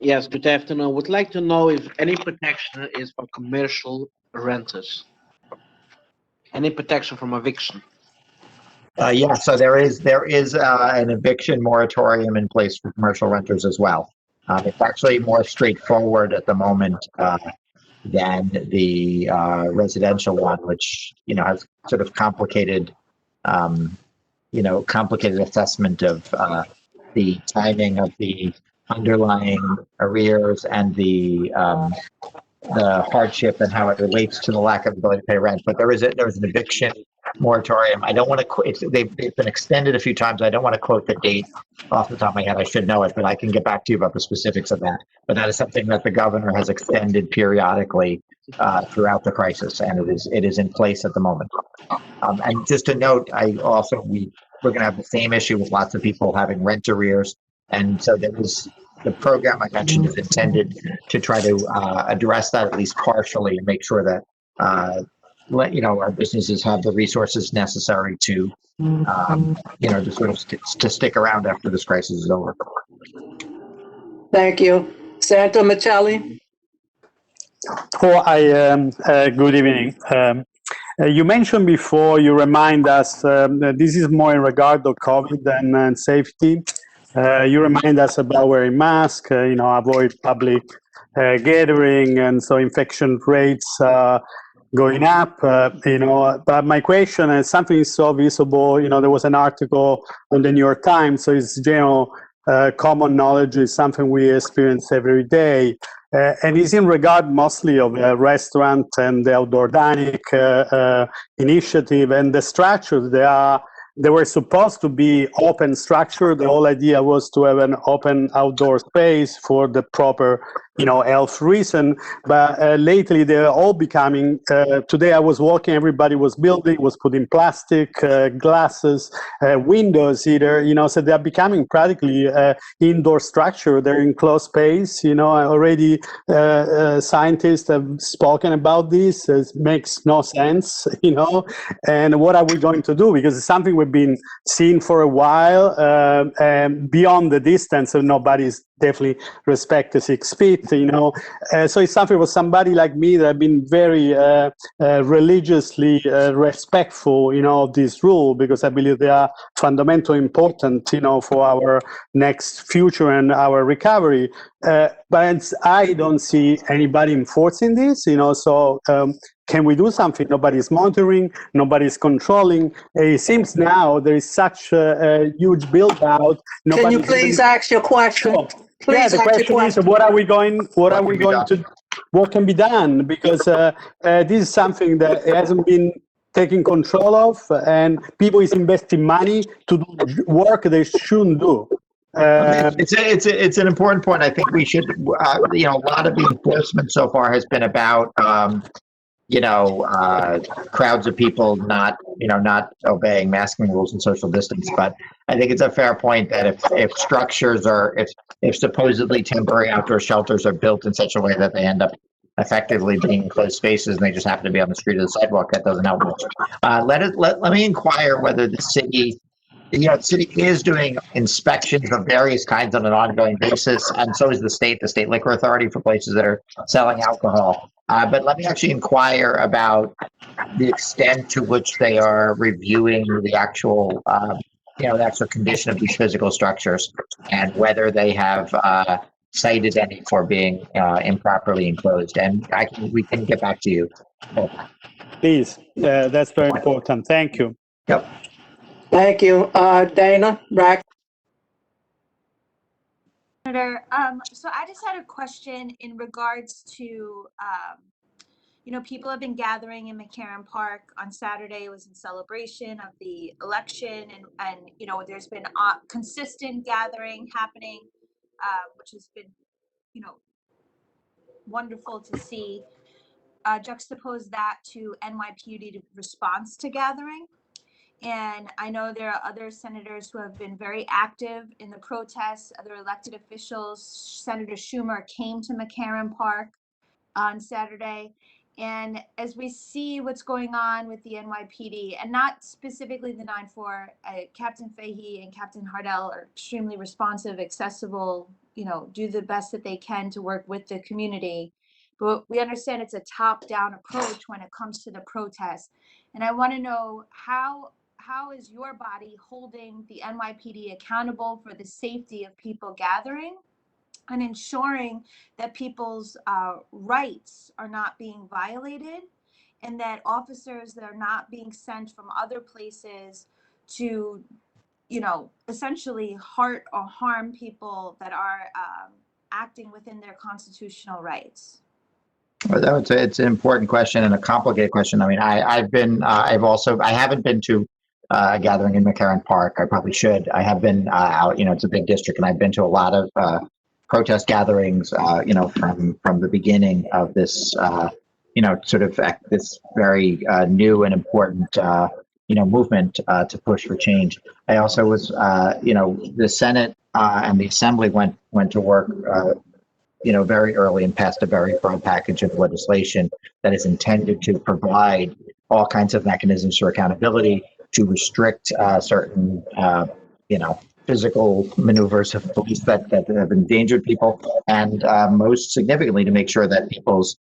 Yes, good afternoon. Would like to know if any protection is for commercial renters. Any protection from eviction? Yeah, so there is an eviction moratorium in place for commercial renters as well. It's actually more straightforward at the moment than the residential one, which has sort of complicated assessment of the timing of the underlying arrears and the hardship and how it relates to the lack of ability to pay rent. But there is an eviction moratorium. I don't want to. They've been extended a few times. I don't want to quote the date off the top of my head. I should know it, but I can get back to you about the specifics of that. But that is something that the governor has extended periodically throughout the crisis, and it is in place at the moment. And just to note, we're going to have the same issue with lots of people having rent arrears, and so the program I mentioned is intended to try to address that at least partially and make sure that our businesses have the resources necessary to to sort of to stick around after this crisis is over. Thank you. Santa Michelli. Good evening. You mentioned before, you remind us, this is more in regard to COVID and safety. You remind us about wearing masks, avoid public gathering, and so infection rates going up, but my question is something so visible, there was an article on the New York Times, so it's general common knowledge, is something we experience every day. And it's in regard mostly of a restaurant and the outdoor dining initiative and the structures. They were supposed to be open structure. The whole idea was to have an open outdoor space for the proper, health reason. But lately they're all becoming, today I was walking, everybody was building, was putting plastic, glasses, windows either, so they're becoming practically indoor structure. They're in closed space, already scientists have spoken about this. It makes no sense, and what are we going to do? Because it's something we've been seeing for a while, and beyond the distance, so nobody's definitely respect the 6 feet, so it's something for somebody like me that I've been very religiously respectful, of this rule, because I believe they are fundamentally important, for our next future and our recovery. But I don't see anybody enforcing this, so can we do something? Nobody's monitoring, nobody's controlling. It seems now there is such a huge build out. Can you please ask your question? Please, the question is, what can be done? Because this is something that hasn't been taken control of, and people is investing money to do work they shouldn't do. It's an important point. I think we should, a lot of the enforcement so far has been about crowds of people not obeying masking rules and social distance. But I think it's a fair point that if structures are, if supposedly temporary outdoor shelters are built in such a way that they end up effectively being enclosed spaces and they just happen to be on the street or the sidewalk, that doesn't help much. Let me inquire whether the city is doing inspections of various kinds on an ongoing basis, and so is the state liquor authority for places that are selling alcohol. But let me actually inquire about the extent to which they are reviewing the actual, the actual condition of these physical structures, and whether they have cited any for being improperly enclosed. And we can get back to you. Please, that's very important. Thank you. Yep. Thank you. Dana, Rack. Senator, so I just had a question in regards to, people have been gathering in McCarran Park on Saturday. It was in celebration of the election, and there's been consistent gathering happening, which has been, wonderful to see. Juxtapose that to NYPD response to gathering. And I know there are other senators who have been very active in the protests, other elected officials. Senator Schumer came to McCarran Park on Saturday. And as we see what's going on with the NYPD, and not specifically the 9-4, Captain Fahey and Captain Hardell are extremely responsive, accessible, do the best that they can to work with the community. But we understand it's a top-down approach when it comes to the protests. And I want to know how is your body holding the NYPD accountable for the safety of people gathering and ensuring that people's rights are not being violated, and that officers that are not being sent from other places to, essentially hurt or harm people that are acting within their constitutional rights? Well, it's an important question and a complicated question. I mean, I haven't been to a gathering in McCarran Park. I probably should. I have been out. It's a big district, and I've been to a lot of protest gatherings. From the beginning of this, this very new and important, movement to push for change. I also was, the Senate and the Assembly went to work. Very early and passed a very broad package of legislation that is intended to provide all kinds of mechanisms for accountability, to restrict certain, physical maneuvers of police that have endangered people, and most significantly, to make sure that people's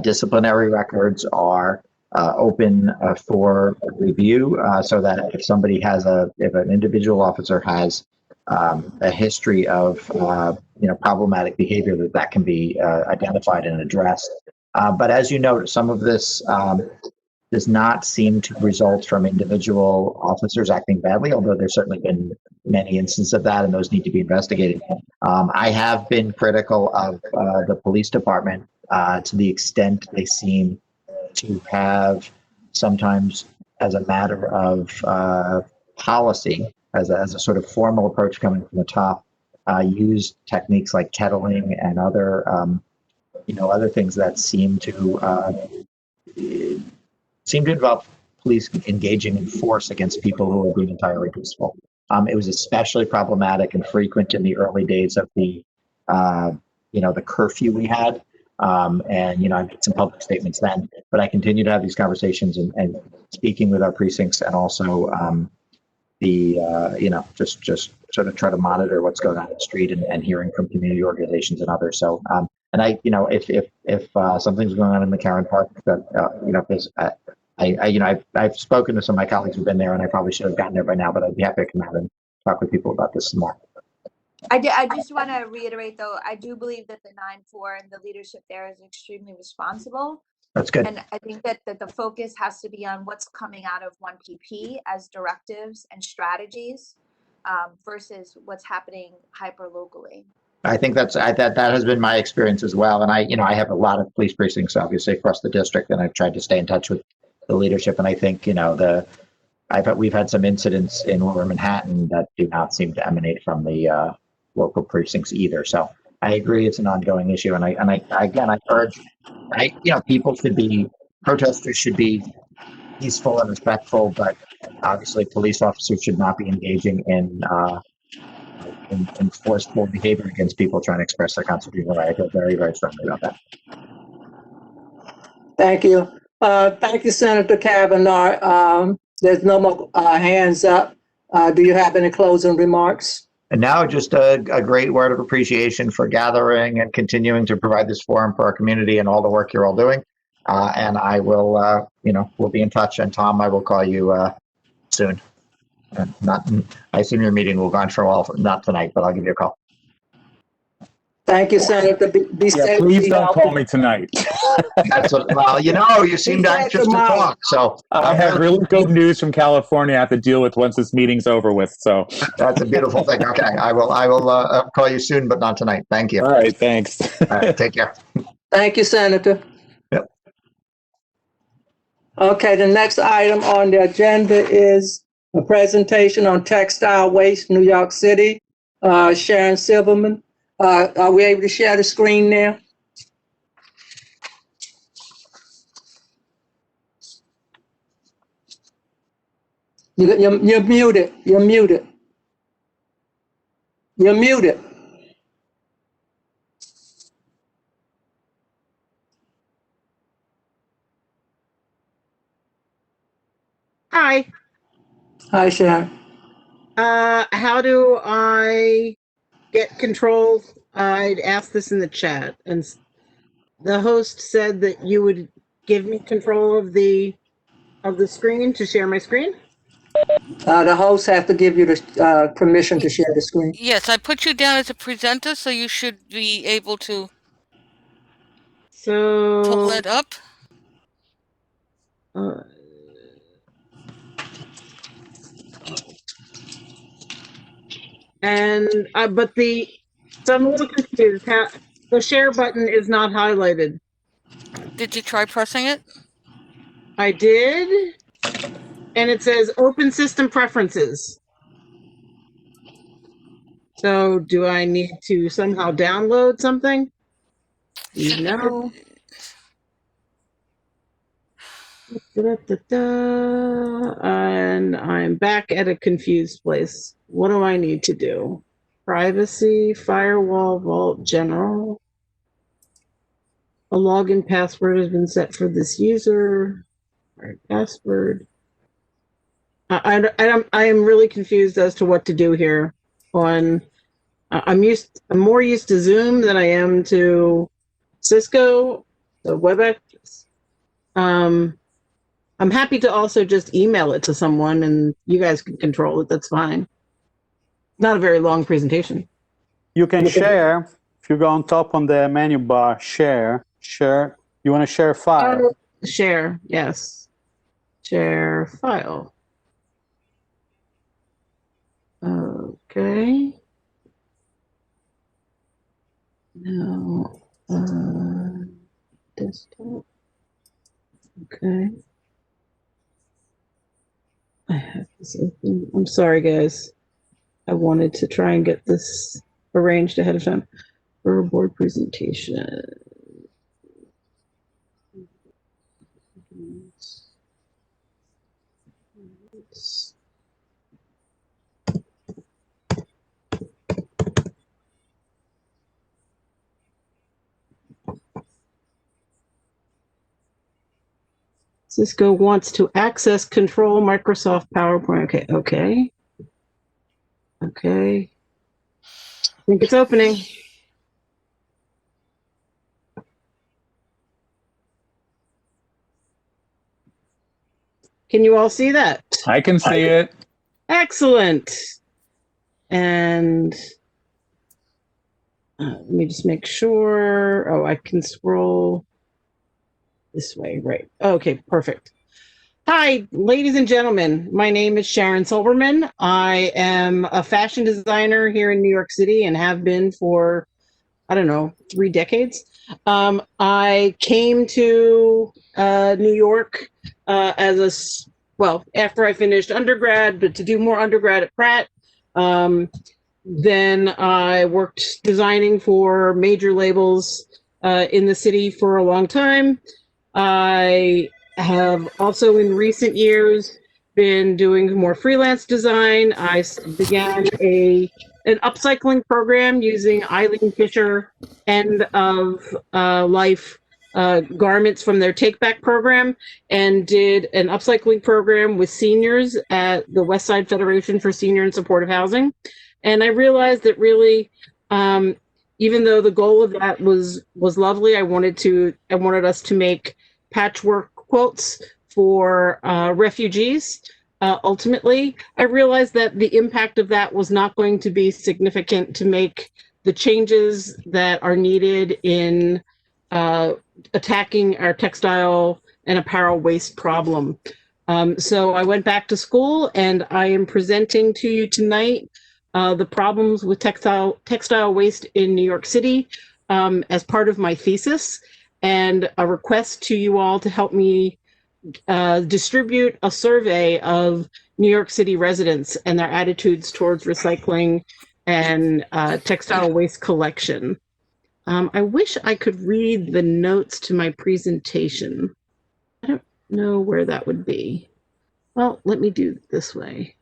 disciplinary records are open for review, so that if an individual officer has a history of problematic behavior, that can be identified and addressed. But as you note, some of this does not seem to result from individual officers acting badly, although there's certainly been many instances of that, and those need to be investigated. I have been critical of the police department to the extent they seem to have, sometimes as a matter of policy, as a sort of formal approach coming from the top, use techniques like kettling and other things that seem to involve police engaging in force against people who are being entirely peaceful. It was especially problematic and frequent in the early days of the curfew we had. I made some public statements then, but I continue to have these conversations and speaking with our precincts, and also just sort of try to monitor what's going on in the street and hearing from community organizations and others. So, if something's going on in McCarran Park, that I've spoken to some of my colleagues who've been there, and I probably should have gotten there by now, but I'd be happy to come out and talk with people about this some more. I just want to reiterate, though, I do believe that the 9-4 and the leadership there is extremely responsible. That's good. And I think that the focus has to be on what's coming out of 1PP as directives and strategies versus what's happening hyper locally. I think that has been my experience as well. And I have a lot of police precincts, obviously, across the district, and I've tried to stay in touch with the leadership. And I think, we've had some incidents in Lower Manhattan that do not seem to emanate from the local precincts either. So I agree, it's an ongoing issue. And I urge, people should be protesters should be peaceful and respectful, but obviously police officers should not be engaging in forceful behavior against people trying to express their constitutional right. I feel very, very strongly about that. Thank you. Thank you, Senator Kavanaugh. There's no more hands up. Do you have any closing remarks? And now just a great word of appreciation for gathering and continuing to provide this forum for our community and all the work you're all doing. And I will, we'll be in touch. And Tom, I will call you soon. I assume your meeting will go on for a while, not tonight, but I'll give you a call. Thank you, Senator. Be safe. Please don't call me tonight. That's what, you seemed anxious to talk. So I have really good news from California I have to deal with once this meeting's over with. So that's a beautiful thing. Okay, I will call you soon, but not tonight. Thank you. All right, thanks. All right, take care. Thank you, Senator. Yep. Okay, the next item on the agenda is a presentation on textile waste, New York City. Sharon Silverman. Are we able to share the screen now? You're muted. You're muted. You're muted. Hi. Hi, Sharon. How do I get control? I'd asked this in the chat, and the host said that you would give me control of the screen to share my screen. The host has to give you the permission to share the screen. Yes, I put you down as a presenter, so you should be able to pull it up. So I'm a little confused. The share button is not highlighted. Did you try pressing it? I did, and it says Open System Preferences. So do I need to somehow download something? No. And I'm back at a confused place. What do I need to do? Privacy, firewall, vault, general. A login password has been set for this user. Right, password. I am really confused as to what to do here. I'm more used to Zoom than I am to Cisco, the WebEx. I'm happy to also just email it to someone and you guys can control it. That's fine. Not a very long presentation. You can share, if you go on top on the menu bar, share. You want to share a file? Share, yes. Share file. Okay. Now, desktop. Okay. I have this open. I'm sorry, guys. I wanted to try and get this arranged ahead of time for a board presentation. Cisco wants to access control Microsoft PowerPoint. Okay. I think it's opening. Can you all see that? I can see it. Excellent. And let me just make sure. Oh, I can scroll this way, right? Okay, perfect. Hi, ladies and gentlemen. My name is Sharon Silverman. I am a fashion designer here in New York City and have been for, 3 decades. I came to New York after I finished undergrad, but to do more undergrad at Pratt. Then I worked designing for major labels in the city for a long time. I have also in recent years been doing more freelance design. I began an upcycling program using Eileen Fisher end of life garments from their take back program, and did an upcycling program with seniors at the West Side Federation for Senior and Supportive Housing. And I realized that really, even though the goal of that was lovely, I wanted us to make patchwork quilts for refugees. Ultimately, I realized that the impact of that was not going to be significant to make the changes that are needed in attacking our textile and apparel waste problem. So I went back to school, and I am presenting to you tonight the problems with textile waste in New York City as part of my thesis, and a request to you all to help me distribute a survey of New York City residents and their attitudes towards recycling and textile waste collection. I wish I could read the notes to my presentation. I don't know where that would be. Well, let me do it this way.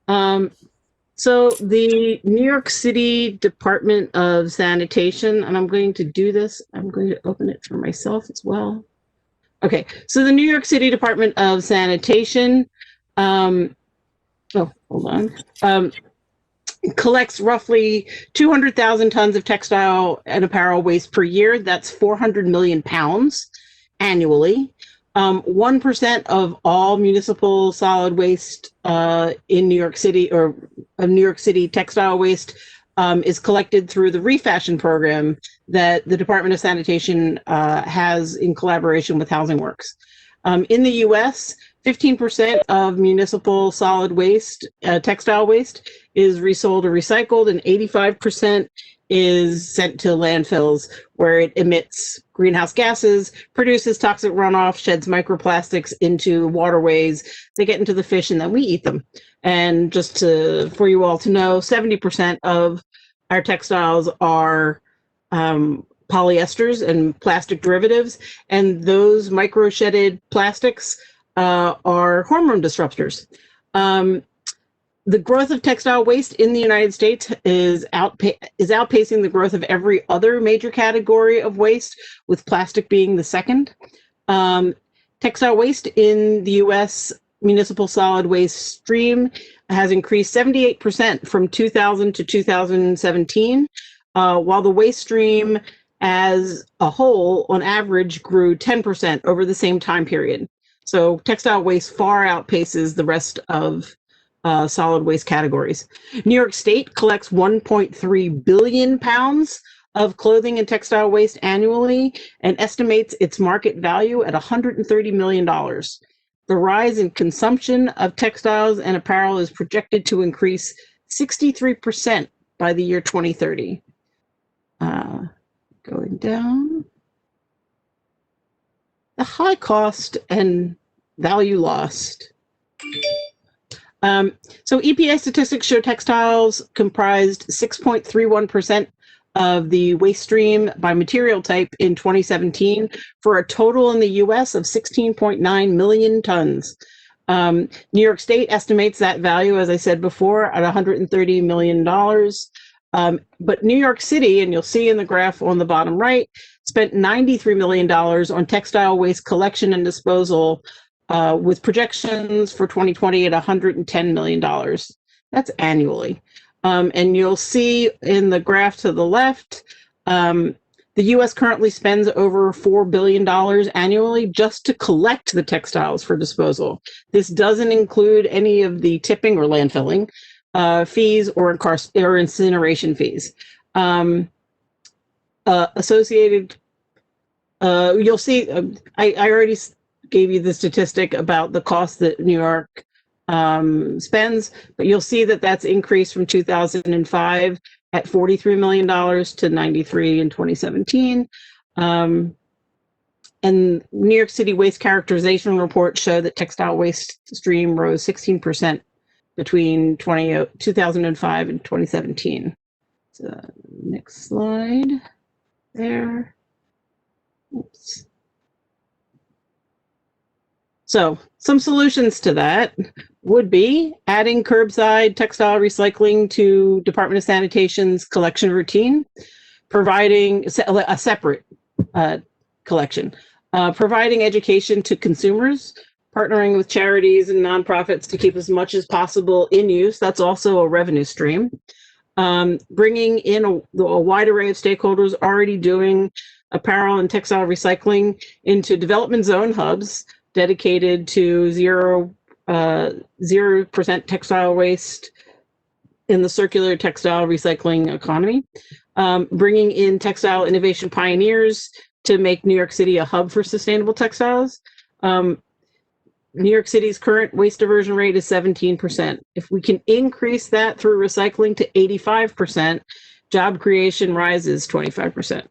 So the New York City Department of Sanitation, and I'm going to do this, I'm going to open it for myself as well. Okay, so the New York City Department of Sanitation, collects roughly 200,000 tons of textile and apparel waste per year. That's 400 million pounds annually. 1% of all municipal solid waste in New York City, or New York City textile waste, is collected through the Refashion program that the Department of Sanitation has in collaboration with Housing Works. In the US, 15% of municipal solid waste, textile waste, is resold or recycled, and 85% is sent to landfills, where it emits greenhouse gases, produces toxic runoff, sheds microplastics into waterways. They get into the fish, and then we eat them. And just for you all to know, 70% of our textiles are polyesters and plastic derivatives, and those micro-shedded plastics are hormone disruptors. The growth of textile waste in the United States is outpacing the growth of every other major category of waste, with plastic being the second. Textile waste in the U.S. municipal solid waste stream has increased 78% from 2000 to 2017, while the waste stream as a whole, on average, grew 10% over the same time period. So textile waste far outpaces the rest of solid waste categories. New York State collects 1.3 billion pounds of clothing and textile waste annually and estimates its market value at $130 million. The rise in consumption of textiles and apparel is projected to increase 63% by the year 2030. Going down. The high cost and value lost. So EPA statistics show textiles comprised 6.31% of the waste stream by material type in 2017, for a total in the US of 16.9 million tons. New York State estimates that value, as I said before, at $130 million. But New York City, and you'll see in the graph on the bottom right, spent $93 million on textile waste collection and disposal, with projections for 2020 at $110 million. That's annually. And you'll see in the graph to the left, the US currently spends over $4 billion annually just to collect the textiles for disposal. This doesn't include any of the tipping or landfilling fees or incineration fees. Associated, you'll see, I already gave you the statistic about the cost that New York spends, but you'll see that that's increased from 2005 at $43 million to $93 in 2017. And New York City waste characterization reports show that textile waste stream rose 16% between 2005 and 2017. So next slide there. Oops. So some solutions to that would be adding curbside textile recycling to Department of Sanitation's collection routine, providing a separate collection, providing education to consumers, partnering with charities and nonprofits to keep as much as possible in use. That's also a revenue stream. Bringing in a wide array of stakeholders already doing apparel and textile recycling into development zone hubs dedicated to 0% textile waste in the circular textile recycling economy. Bringing in textile innovation pioneers to make New York City a hub for sustainable textiles. New York City's current waste diversion rate is 17%. If we can increase that through recycling to 85%, job creation rises 25%.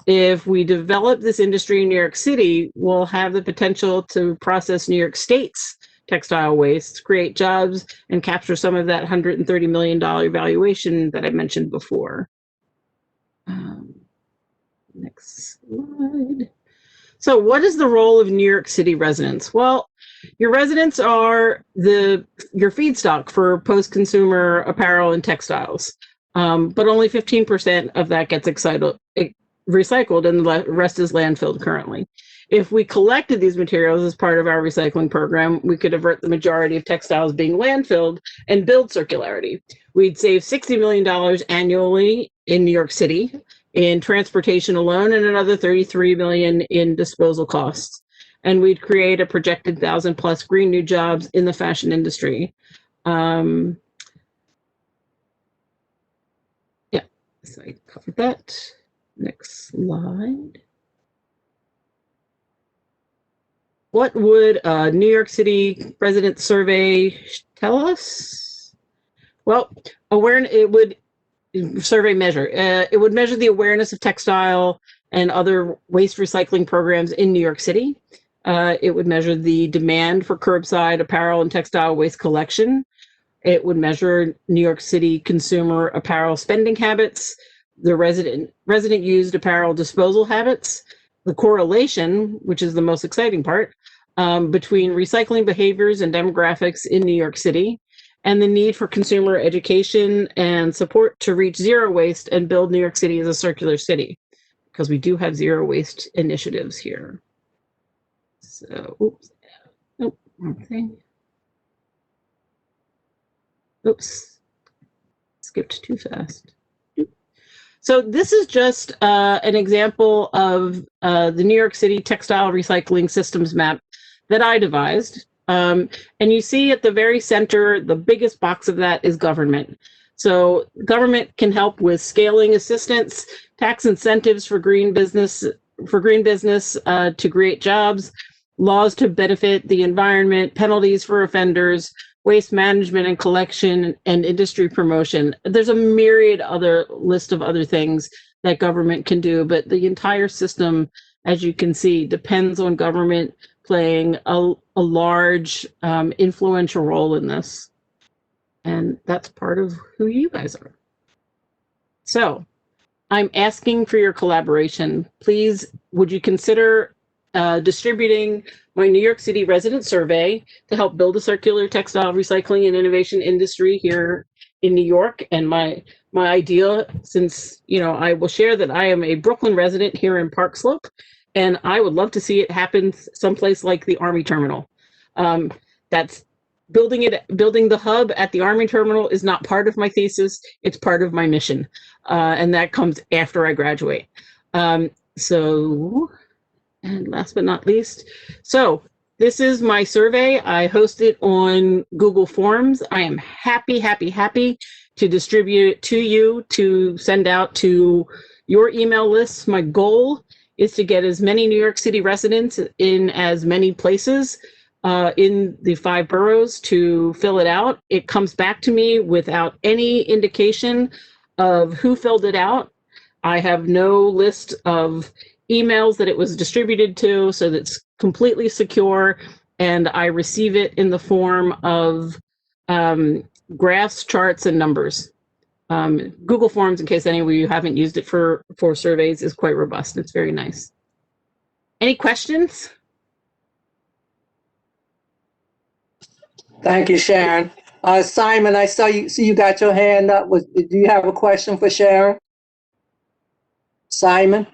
If we develop this industry in New York City, we'll have the potential to process New York State's textile waste, create jobs, and capture some of that $130 million valuation that I mentioned before. Next slide. So what is the role of New York City residents? Well, your residents are your feedstock for post-consumer apparel and textiles, but only 15% of that gets recycled and the rest is landfilled currently. If we collected these materials as part of our recycling program, we could avert the majority of textiles being landfilled and build circularity. We'd save $60 million annually in New York City in transportation alone and another $33 million in disposal costs. And we'd create a projected 1,000+ green new jobs in the fashion industry. Yeah, so I covered that. Next slide. What would a New York City resident survey tell us? Well, it would measure the awareness of textile and other waste recycling programs in New York City. It would measure the demand for curbside apparel and textile waste collection. It would measure New York City consumer apparel spending habits, the resident used apparel disposal habits, the correlation, which is the most exciting part, between recycling behaviors and demographics in New York City, and the need for consumer education and support to reach zero waste and build New York City as a circular city, because we do have zero waste initiatives here. So, oops, nope, wrong thing. Oops, skipped too fast. So this is just an example of the New York City textile recycling systems map that I devised. And you see at the very center, the biggest box of that is government. So government can help with scaling assistance, tax incentives for green business to create jobs, laws to benefit the environment, penalties for offenders, waste management and collection, and industry promotion. There's a myriad list of other things that government can do, but the entire system, as you can see, depends on government playing a large influential role in this. And that's part of who you guys are. So I'm asking for your collaboration. Please, would you consider distributing my New York City resident survey to help build a circular textile recycling and innovation industry here in New York? And my idea, since I will share that I am a Brooklyn resident here in Park Slope, and I would love to see it happen someplace like the Army Terminal. That's building the hub at the Army Terminal is not part of my thesis; it's part of my mission, and that comes after I graduate. And last but not least, so this is my survey. I host it on Google Forms. I am happy to distribute it to you to send out to your email lists. My goal is to get as many New York City residents in as many places in the 5 boroughs to fill it out. It comes back to me without any indication of who filled it out. I have no list of emails that it was distributed to, so that's completely secure, and I receive it in the form of graphs, charts, and numbers. Google Forms, in case any of you haven't used it for surveys, is quite robust. It's very nice. Any questions? Thank you, Sharon. Simon, I see you got your hand up. Do you have a question for Sharon? Simon?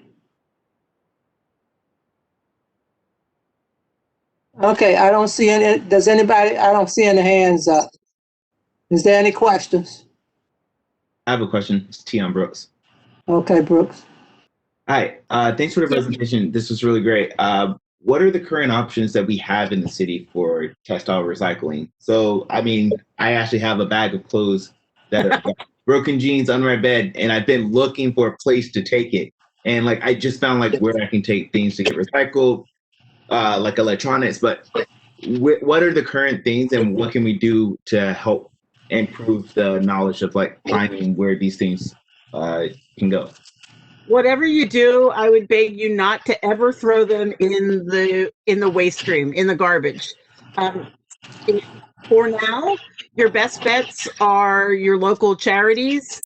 Okay, I don't see any, I don't see any hands up. Is there any questions? I have a question. It's Tion Brooks. Okay, Brooks. Hi. Thanks for the presentation. This was really great. What are the current options that we have in the city for textile recycling? So, I mean, I actually have a bag of clothes that are broken jeans, unread bed, and I've been looking for a place to take it. And like, I just found like where I can take things to get recycled, like electronics, but what are the current things and what can we do to help improve the knowledge of like finding where these things can go? Whatever you do, I would beg you not to ever throw them in the waste stream, in the garbage. For now, your best bets are your local charities,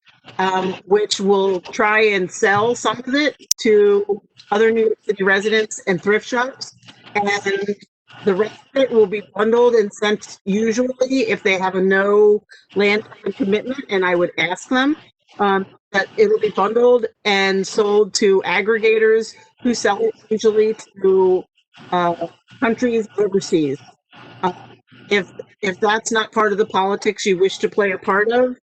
which will try and sell some of it to other New York City residents and thrift shops. And the rest of it will be bundled and sent, usually if they have a no landfill commitment, and I would ask them, that it'll be bundled and sold to aggregators who sell it usually to countries overseas. If that's not part of the politics you wish to play a part of,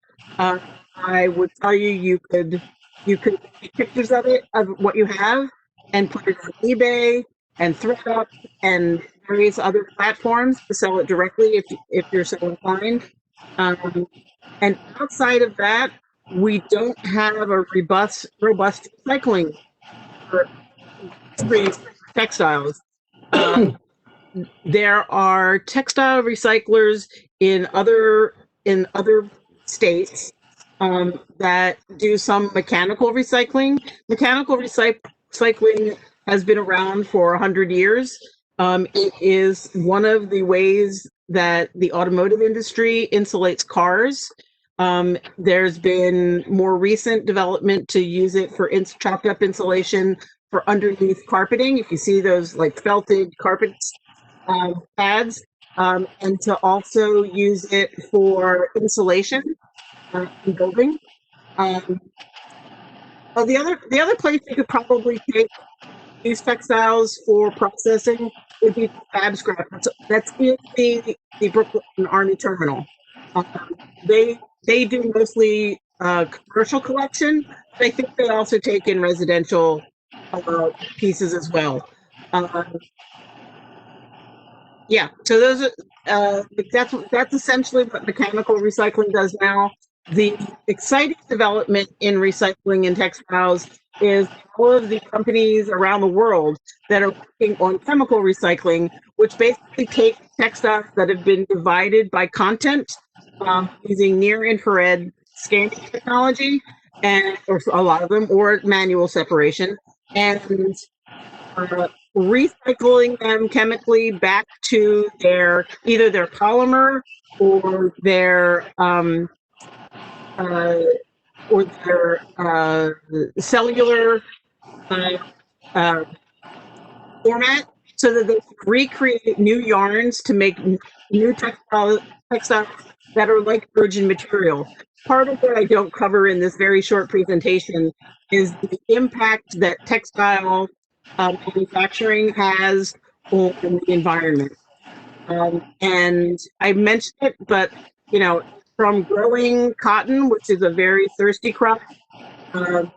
I would tell you you could take pictures of it, of what you have, and put it on eBay and ThredUp and various other platforms to sell it directly if you're so inclined. And outside of that, we don't have a robust recycling for textiles. There are textile recyclers in other states that do some mechanical recycling. Mechanical recycling has been around for 100 years. It is one of the ways that the automotive industry insulates cars. There's been more recent development to use it for chopped up insulation for underneath carpeting. If you see those like felted carpet pads, and to also use it for insulation in building. The other place you could probably take these textiles for processing would be fab scrap. That's in the Brooklyn Army Terminal. They do mostly commercial collection, but I think they also take in residential pieces as well. Yeah, so those are that's essentially what mechanical recycling does now. The exciting development in recycling and textiles is all of the companies around the world that are working on chemical recycling, which basically take textiles that have been divided by content using near-infrared scanning technology, or a lot of them, or manual separation, and recycling them chemically back to either their polymer or their cellular format, so that they can recreate new yarns to make new textiles that are like virgin material. Part of what I don't cover in this very short presentation is the impact that textile manufacturing has on the environment. And I mentioned it, but from growing cotton, which is a very thirsty crop, and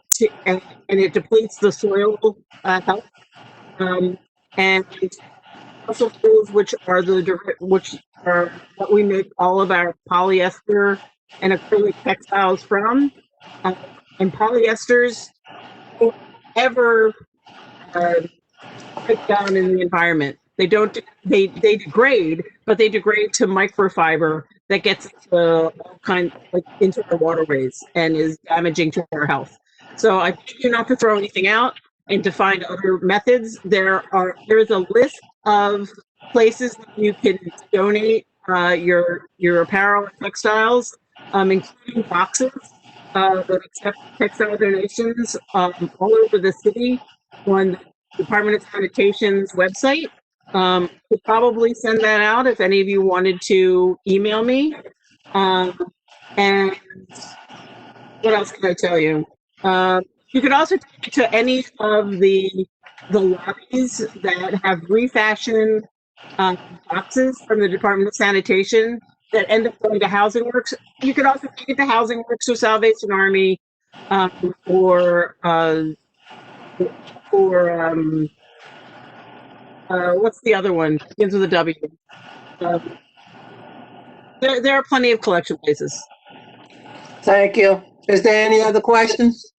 it depletes the soil health, and fossil fuels, which are what we make all of our polyester and acrylic textiles from, and polyesters don't ever break down in the environment. They don't. They degrade, but they degrade to microfiber that gets into our waterways and is damaging to our health. So I beg you not to throw anything out and to find other methods. There is a list of places that you can donate your apparel and textiles, including boxes that accept textile donations all over the city on the Department of Sanitation's website. Could probably send that out if any of you wanted to email me. And what else can I tell you? You could also take it to any of the lobbies that have refashioned boxes from the Department of Sanitation that end up going to Housing Works. You could also take it to Housing Works or Salvation Army, or what's the other one? Begins with a W. There are plenty of collection places. Thank you. Is there any other questions?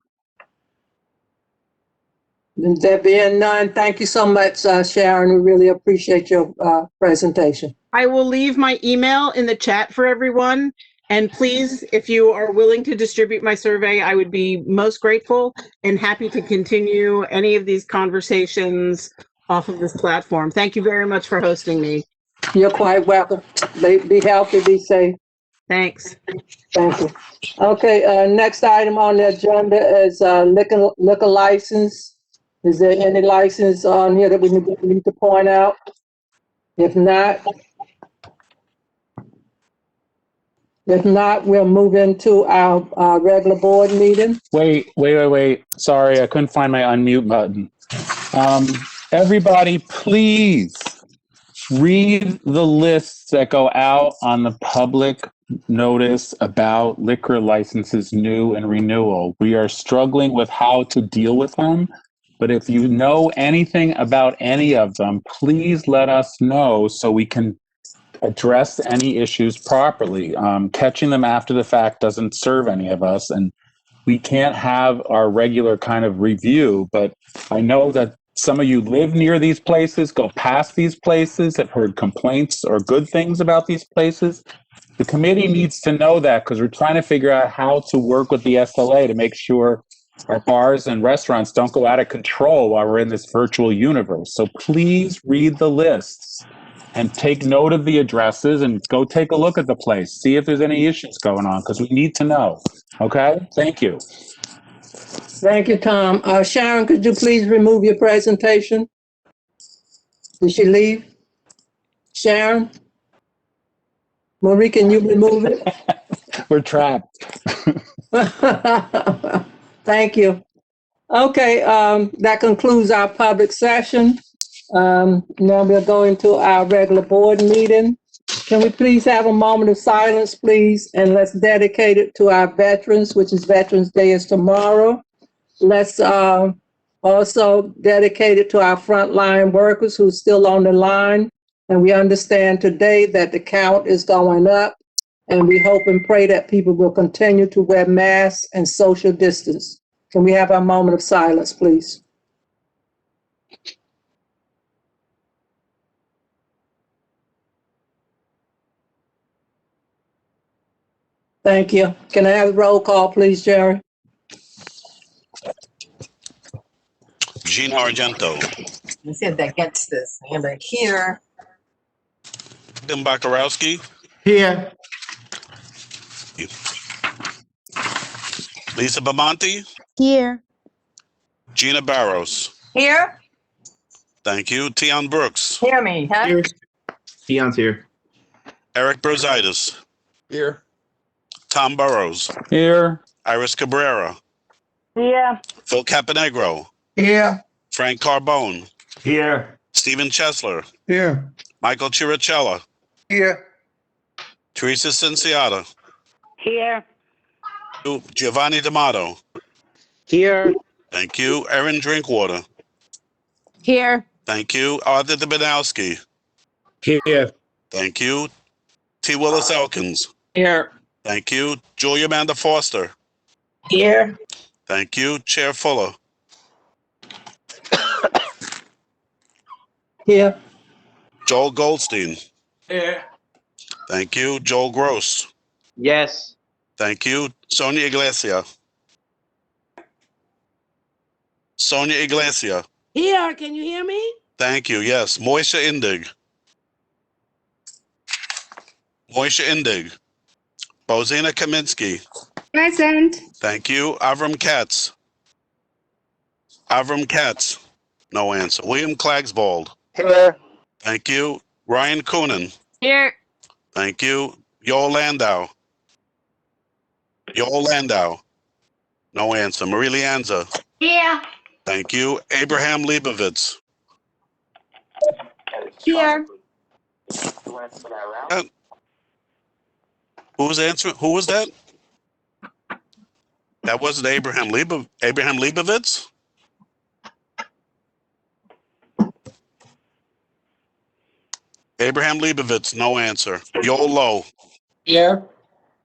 There being none, thank you so much, Sharon. We really appreciate your presentation. I will leave my email in the chat for everyone. And please, if you are willing to distribute my survey, I would be most grateful and happy to continue any of these conversations off of this platform. Thank you very much for hosting me. You're quite welcome. Be healthy, be safe. Thanks. Thank you. Okay, next item on the agenda is liquor license. Is there any license on here that we need to point out? If not, we'll move into our regular board meeting. Wait. Sorry, I couldn't find my unmute button. Everybody, please read the lists that go out on the public notice about liquor licenses, new and renewal. We are struggling with how to deal with them. But if you know anything about any of them, please let us know so we can address any issues properly. Catching them after the fact doesn't serve any of us, and we can't have our regular kind of review. But I know that some of you live near these places, go past these places, have heard complaints or good things about these places. The committee needs to know that because we're trying to figure out how to work with the SLA to make sure our bars and restaurants don't go out of control while we're in this virtual universe. So please read the lists and take note of the addresses and go take a look at the place. See if there's any issues going on because we need to know. Okay? Thank you. Thank you, Tom. Sharon, could you please remove your presentation? Did she leave? Sharon? Marie, can you remove it? We're trapped. Thank you. Okay, that concludes our public session. Now we're going to our regular board meeting. Can we please have a moment of silence, please? And let's dedicate it to our veterans, which is Veterans Day is tomorrow. Let's also dedicate it to our frontline workers who's still on the line. And we understand today that the count is going up. And we hope and pray that people will continue to wear masks and social distance. Can we have a moment of silence, please? Thank you. Can I have a roll call, please, Jerry? Gene Argento. You said that gets this. Amber here. Tim Bakarowski. Here. Lisa Bamonte. Here. Gina Barros. Here? Thank you. Tion Brooks. Hear me, huh? Here. Tion's here. Eric Berzaitis. Here. Tom Burrows. Here. Iris Cabrera. Yeah. Phil Caponegro. Here. Frank Carbone. Here. Stephen Chesler. Here. Michael Chiricella. Here. Teresa Cinciata. Here. Giovanni D'Amato. Here. Thank you. Erin Drinkwater. Here. Thank you. Arthur Dubinowski. Here. Thank you. T. Willis Elkins. Here. Thank you. Julia Amanda Foster. Here. Thank you. Chair Fuller. Here. Joel Goldstein. Here. Thank you. Joel Gross. Yes. Thank you. Sonia Iglesia. Sonia Iglesia. Here, can you hear me? Thank you. Yes. Moisha Indig. Moisha Indig. Bozina Kaminsky. Present. Thank you. Avram Katz. Avram Katz. No answer. William Klagsbald. Here. Thank you. Ryan Coonan. Here. Thank you. Yoel Landau. Yoel Landau. No answer. Marie Lianza. Here. Thank you. Abraham Leibovitz. Here. Who was answering? Who was that? That wasn't Abraham Leibovitz? Abraham Leibovitz, no answer. Yoel Lowe. Here.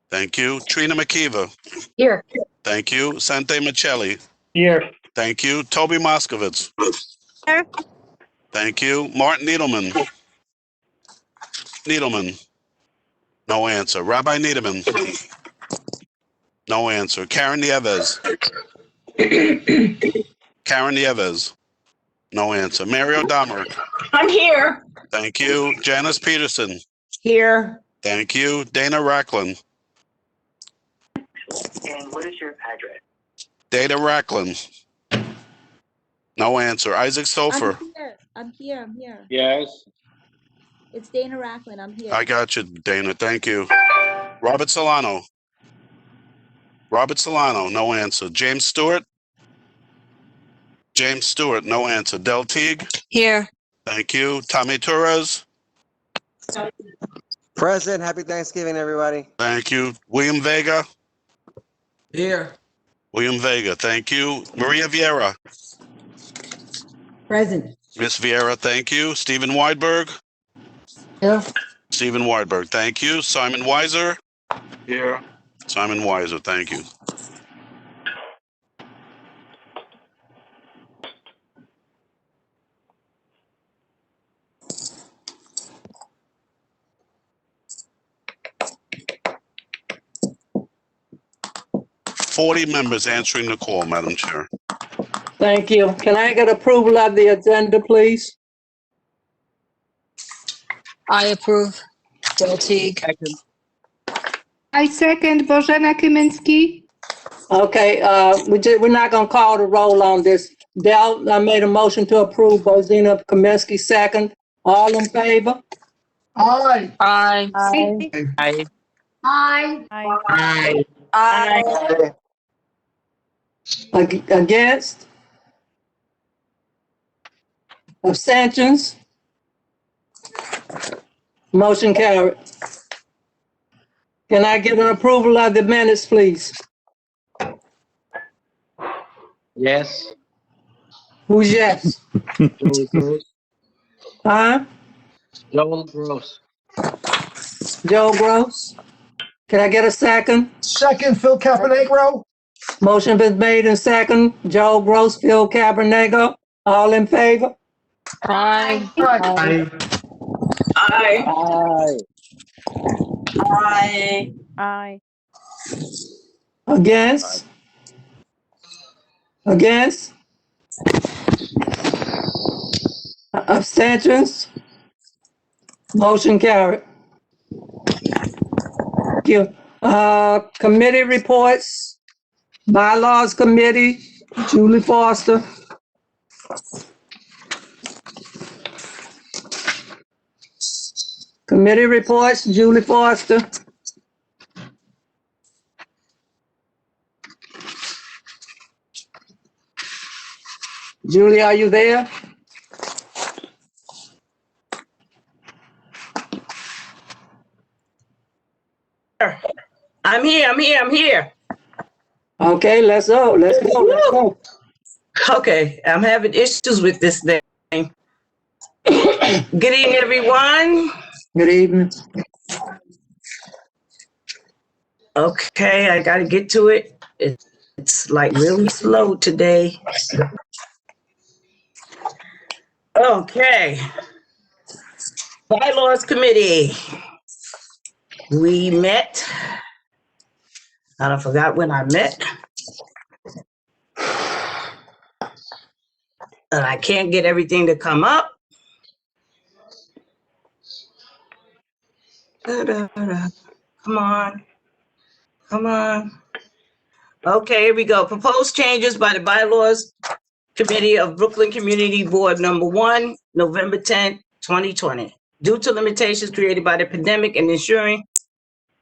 Thank you. Trina McKeever. Here. Thank you. Sante Michelli. Here. Thank you. Toby Moskovitz. Here. Thank you. Martin Needleman. Needleman. No answer. Rabbi Needleman. No answer. Karen Nieves. Karen Nieves. No answer. Mario Dahmer. I'm here. Thank you. Janice Peterson. Here. Thank you. Dana Racklin. And what is your address? Dana Racklin. No answer. Isaac Sofer. I'm here. Yes. It's Dana Racklin. I'm here. I got you, Dana. Thank you. Robert Solano. Robert Solano. No answer. James Stewart. James Stewart. No answer. Del Teague. Here. Thank you. Tommy Torres. Present. Happy Thanksgiving, everybody. Thank you. William Vega. Here. William Vega. Thank you. Maria Vieira. Present. Miss Vieira. Thank you. Stephen Weidberg. Here. Stephen Weidberg. Thank you. Simon Weiser. Here. Simon Weiser. Thank you. Forty members answering the call, Madam Chair. Thank you. Can I get approval of the agenda, please? I approve. Del Teague. I second Bożena Kaminsky. Okay, we're not gonna call the roll on this. Del, I made a motion to approve. Bozina Kaminsky, second. All in favor? Aye. Aye. Aye. Aye. Aye. Aye. Against? Abstentions? Motion carried. Can I get an approval of the minutes, please? Yes. Who's yes? Joel Gross. Huh? Joel Gross. Joe Gross? Can I get a second? Second, Phil Caponegro. Motion been made and second. Joe Gross, Phil Cabernego. All in favor? Aye. Aye. Aye. Aye. Aye. Against? Against? Abstentions? Motion carried. Thank you. Committee reports. Bylaws Committee, Julie Foster. Committee reports, Julie Foster. Julie, are you there? I'm here. Okay, let's go. Okay, I'm having issues with this thing. Good evening, everyone. Good evening. Okay, I gotta get to it. It's like really slow today. Okay. Bylaws Committee. We met. I forgot when I met. And I can't get everything to come up. Come on. Come on. Okay, here we go. Proposed changes by the Bylaws Committee of Brooklyn Community Board, number 1, November 10th, 2020. Due to limitations created by the pandemic and ensuring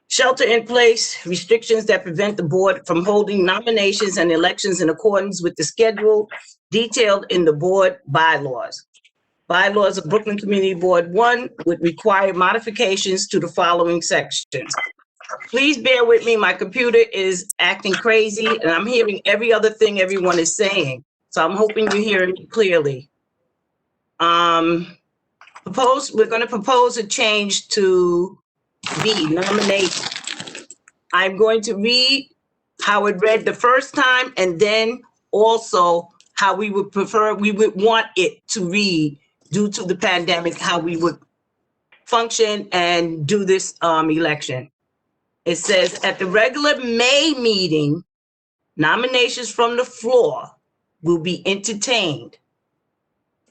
shelter in place restrictions that prevent the board from holding nominations and elections in accordance with the schedule detailed in the board bylaws. Bylaws of Brooklyn Community Board 1 would require modifications to the following sections. Please bear with me. My computer is acting crazy and I'm hearing every other thing everyone is saying. So I'm hoping you're hearing me clearly. We're going to propose a change to B, nomination. I'm going to read how it read the first time and then also how we would want it to read due to the pandemic, how we would function and do this election. It says, at the regular May meeting, nominations from the floor will be entertained.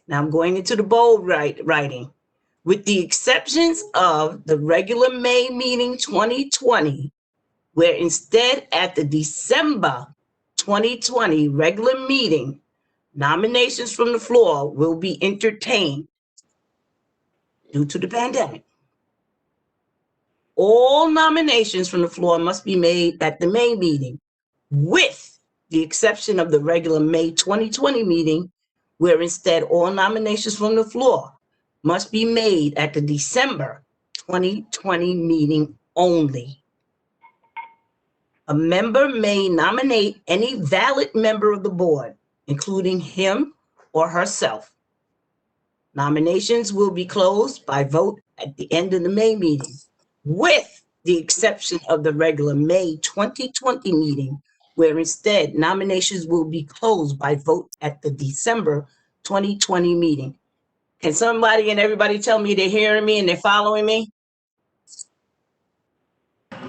Now I'm going into the bold writing. With the exceptions of the regular May meeting 2020, where instead at the December 2020 regular meeting, nominations from the floor will be entertained due to the pandemic. All nominations from the floor must be made at the May meeting, with the exception of the regular May 2020 meeting, where instead all nominations from the floor must be made at the December 2020 meeting only. A member may nominate any valid member of the board, including him or herself. Nominations will be closed by vote at the end of the May meeting, with the exception of the regular May 2020 meeting, where instead nominations will be closed by vote at the December 2020 meeting. Can somebody and everybody tell me they're hearing me and they're following me?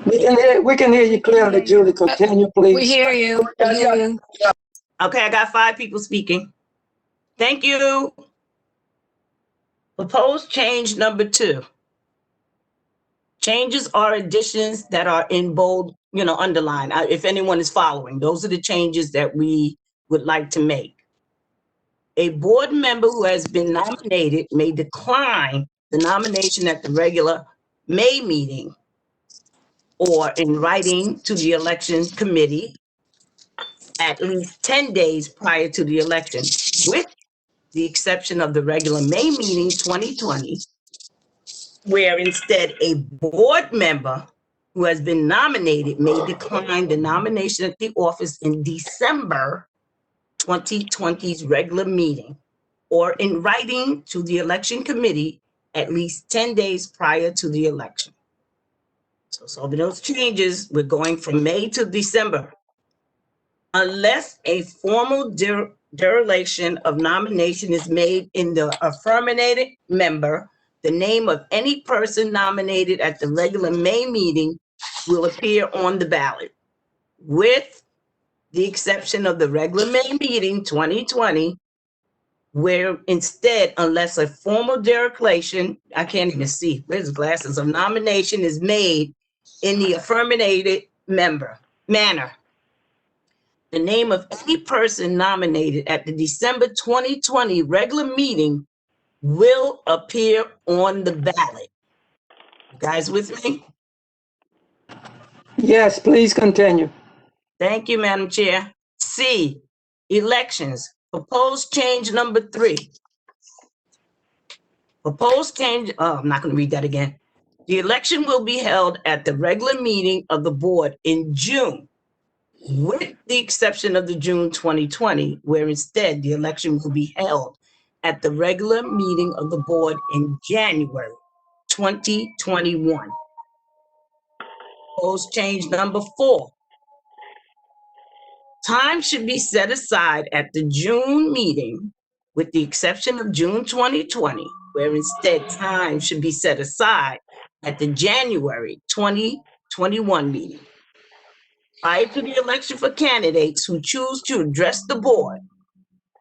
We can hear you clearly, Julie. Continue, please. We hear you. We hear you. Okay, I got 5 people speaking. Thank you. Proposed change number 2. Changes are additions that are in bold, underline. If anyone is following, those are the changes that we would like to make. A board member who has been nominated may decline the nomination at the regular May meeting or in writing to the elections committee at least 10 days prior to the election, with the exception of the regular May meeting 2020, where instead a board member who has been nominated may decline the nomination at the office in December 2020's regular meeting or in writing to the election committee at least 10 days prior to the election. So solving those changes, we're going from May to December. Unless a formal dereliction of nomination is made in the affirmative member, the name of any person nominated at the regular May meeting will appear on the ballot, with the exception of the regular May meeting 2020, where instead, unless a formal dereliction, I can't even see, where's the glasses, of nomination is made in the affirmative manner, the name of any person nominated at the December 2020 regular meeting will appear on the ballot. You guys with me? Yes, please continue. Thank you, Madam Chair. C, elections. Proposed change number 3. Proposed change, I'm not going to read that again. The election will be held at the regular meeting of the board in June, with the exception of the June 2020, where instead the election will be held at the regular meeting of the board in January 2021. Proposed change number 4. Time should be set aside at the June meeting, with the exception of June 2020, where instead time should be set aside at the January 2021 meeting. Prior to the election for candidates who choose to address the board,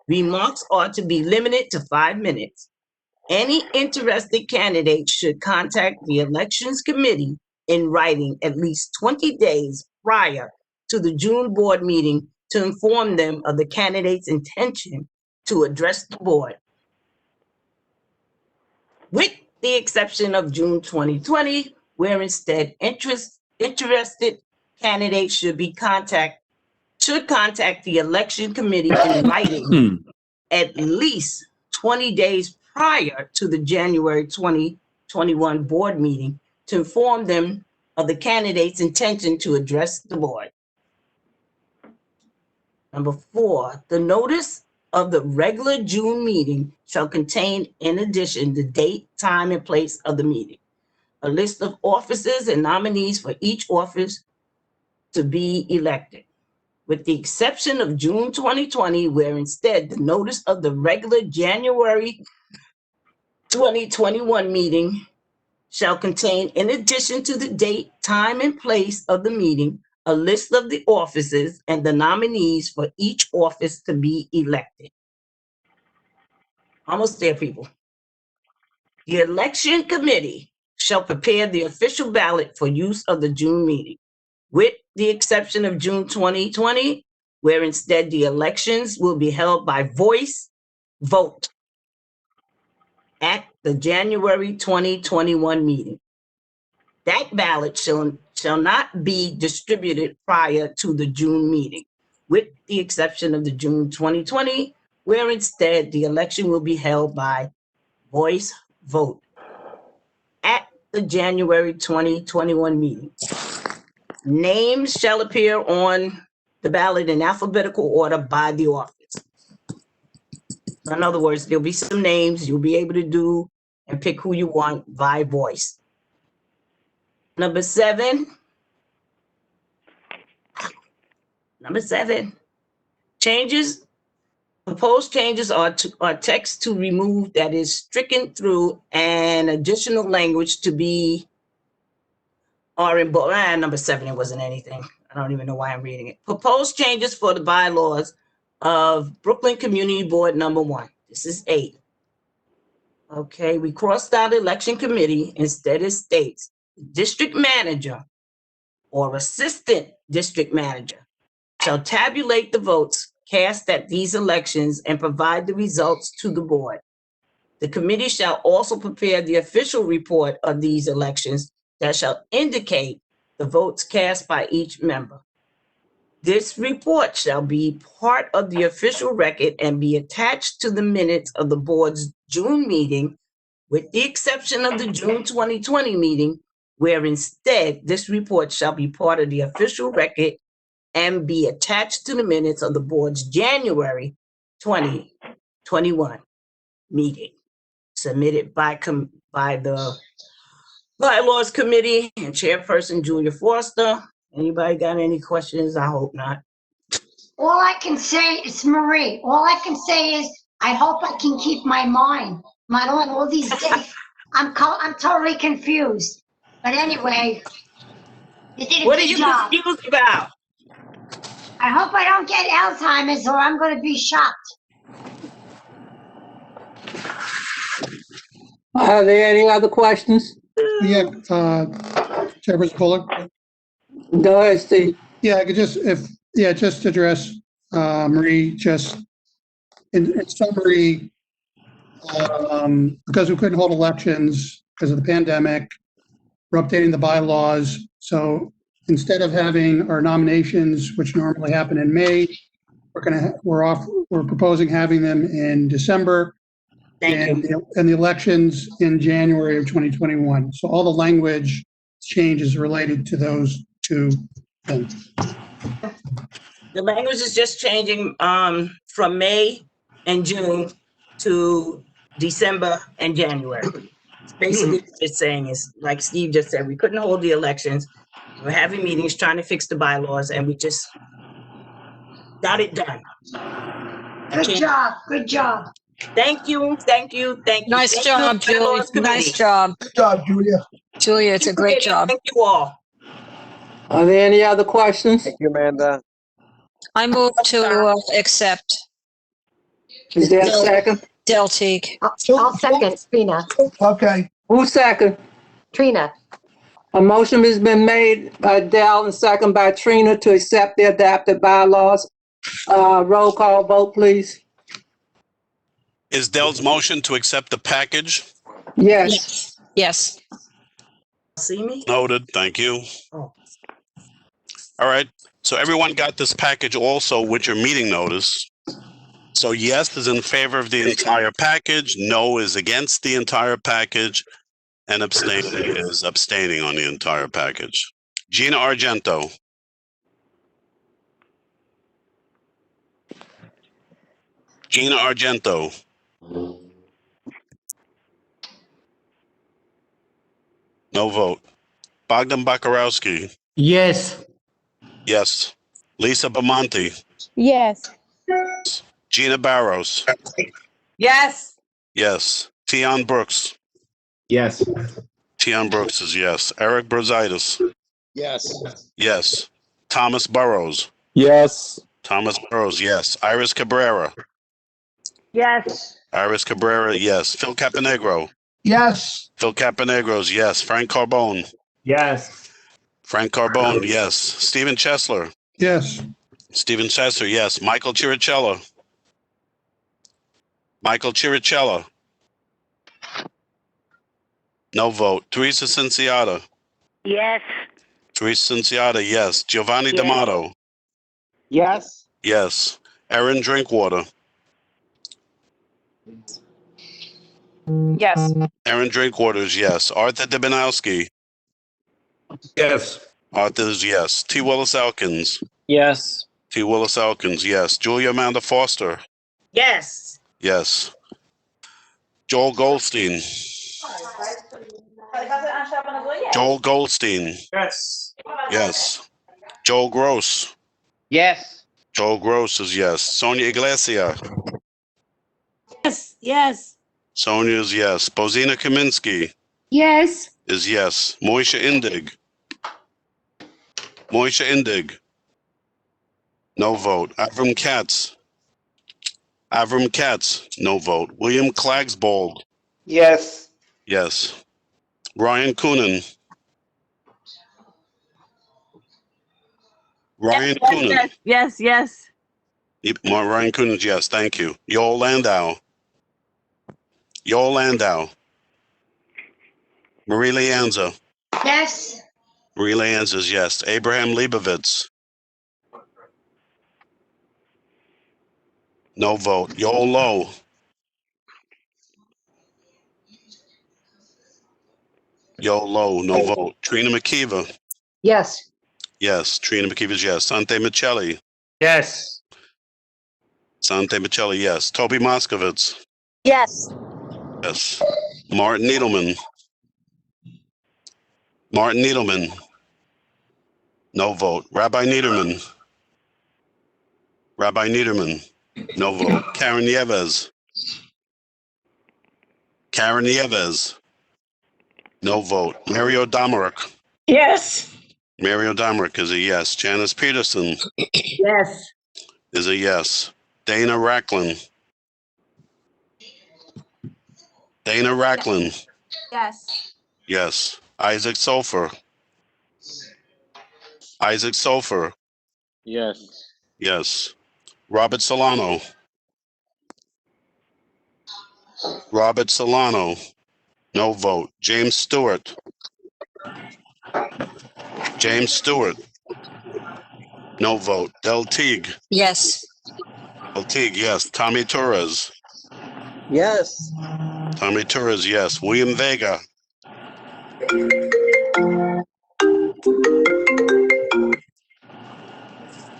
remarks are to be limited to 5 minutes. Any interested candidate should contact the elections committee in writing at least 20 days prior to the June board meeting to inform them of the candidate's intention to address the board. with the exception of June 2020, where instead interested candidates should contact the election committee in writing at least 20 days prior to the January 2021 board meeting to inform them of the candidate's intention to address the board. Number 4, the notice of the regular June meeting shall contain, in addition, the date, time, and place of the meeting, a list of officers and nominees for each office to be elected, with the exception of June 2020, where instead the notice of the regular January 2021 meeting shall contain, in addition to the date, time, and place of the meeting, a list of the offices and the nominees for each office to be elected. Almost there, people. The election committee shall prepare the official ballot for use of the June meeting, with the exception of June 2020, where instead the elections will be held by voice vote at the January 2021 meeting. That ballot shall not be distributed prior to the June meeting, with the exception of the June 2020, where instead the election will be held by voice vote at the January 2021 meeting. Names shall appear on the ballot in alphabetical order by the office. In other words, there'll be some names you'll be able to do and pick who you want by voice. Number 7, proposed changes are text to remove that is stricken through and additional language to be are in bold. Number 7, it wasn't anything. I don't even know why I'm reading it. Proposed changes for the bylaws of Brooklyn Community Board number 1. This is 8. Okay, we crossed out election committee. Instead it states district manager or assistant district manager shall tabulate the votes cast at these elections and provide the results to the board. The committee shall also prepare the official report of these elections that shall indicate the votes cast by each member. This report shall be part of the official record and be attached to the minutes of the board's June meeting, with the exception of the June 2020 meeting, where instead this report shall be part of the official record and be attached to the minutes of the board's January 2021 meeting, submitted by the Bylaws Committee and Chairperson Julia Foster. Anybody got any questions? I hope not. All I can say is, Marie, all I can say is, I hope I can keep my mind. All these days, I'm totally confused. But anyway, you did a What good are you job. confused about? I hope I don't get Alzheimer's or I'm going to be shocked. Are there any other questions? Yeah, Chairperson Fuller? Go ahead, Steve. Yeah, I could just address, Marie, just in summary, because we couldn't hold elections because of the pandemic, we're updating the bylaws. So instead of having our nominations, which normally happen in May, we're proposing having them in December. And the elections in January of 2021. So all the language changes related to those two things. The language is just changing from May and June to December and January. Basically, what it's saying is, like Steve just said, we couldn't hold the elections. We're having meetings trying to fix the bylaws, and we just got it done. Good job. Good job. Thank you. Nice job, Julie. Nice job. Good job, Julia. Julia, it's a great job. Thank you all. Are there any other questions? Thank you, Amanda. I move to accept. Is there a second? Del Teague. I'll second, Trina. Okay. Who's second? Trina. A motion has been made by Dell and second by Trina to accept the adapted bylaws. Roll call vote, please. Is Dell's motion to accept the package? Yes. Yes. See me? Noted. Thank you. Oh. All right. So everyone got this package also with your meeting notice. So yes is in favor of the entire package, no is against the entire package, and abstaining is abstaining on the entire package. Gina Argento. Gina Argento. No vote. Bogdan Bakarowski. Yes. Yes. Lisa Bamonte. Yes. Gina Barros. Yes. Yes. Tion Brooks. Yes. Tion Brooks is yes. Eric Brusitis. Yes. Yes. Thomas Burrows. Yes. Thomas Burrows, yes. Iris Cabrera. Yes. Iris Cabrera, yes. Phil Caponegro. Yes. Phil Caponegros, yes. Frank Carbone. Yes. Frank Carbone, yes. Stephen Chesler. Yes. Stephen Chesler, yes. Michael Chirichella. Michael Chirichella. No vote. Teresa Cinciata. Yes. Teresa Cinciata, yes. Giovanni Yes. D'Amato. Yes. Yes. Erin Drinkwater. Yes. Erin Drinkwater is yes. Arthur Dibinowski. Yes. Arthur is yes. T. Willis Elkins. Yes. T. Willis Elkins, yes. Julia Amanda Foster. Yes. Yes. Joel Goldstein. Joel Goldstein. Yes. Yes. Joel Gross. Yes. Joel Gross is yes. Sonia Iglesias. Yes. Yes. Sonia is yes. Bozina Kaminsky Yes. is yes. Moisha Indig. Moisha Indig. No vote. Avram Katz. Avram Katz. No vote. William Klagsbold. Yes. Yes. Ryan Coonan. Ryan Coonan. Yes. Yes. Ryan Coonan, yes, thank you. Yoel Landau. Yoel Landau. Marie Leanza. Yes. Marie Leanza is yes. Abraham Leibovitz. No vote. Yoel Lowe. Yoel Lowe, no vote. Trina McKeever. Yes. Yes. Trina McKeever is yes. Sante Michelli. Yes. Sante Michelli, yes. Toby Moskovitz. Yes. Yes. Martin Needleman. Martin Needleman. No vote. Rabbi Niederman. Rabbi Niederman. No vote. Karen Nieves. Karen Nieves. No vote. Mario Domerick. Yes. Mario Domerick is a yes. Janice Peterson Yes. is a yes. Dana Racklin. Dana Racklin. Yes. Yes. Isaac Sofer. Isaac Sofer. Yes. Yes. Robert Solano. Robert Solano. No vote. James Stewart. James Stewart. No vote. Del Teague. Yes. Del Teague, yes. Tommy Torres. Yes. Tommy Torres, yes. William Vega.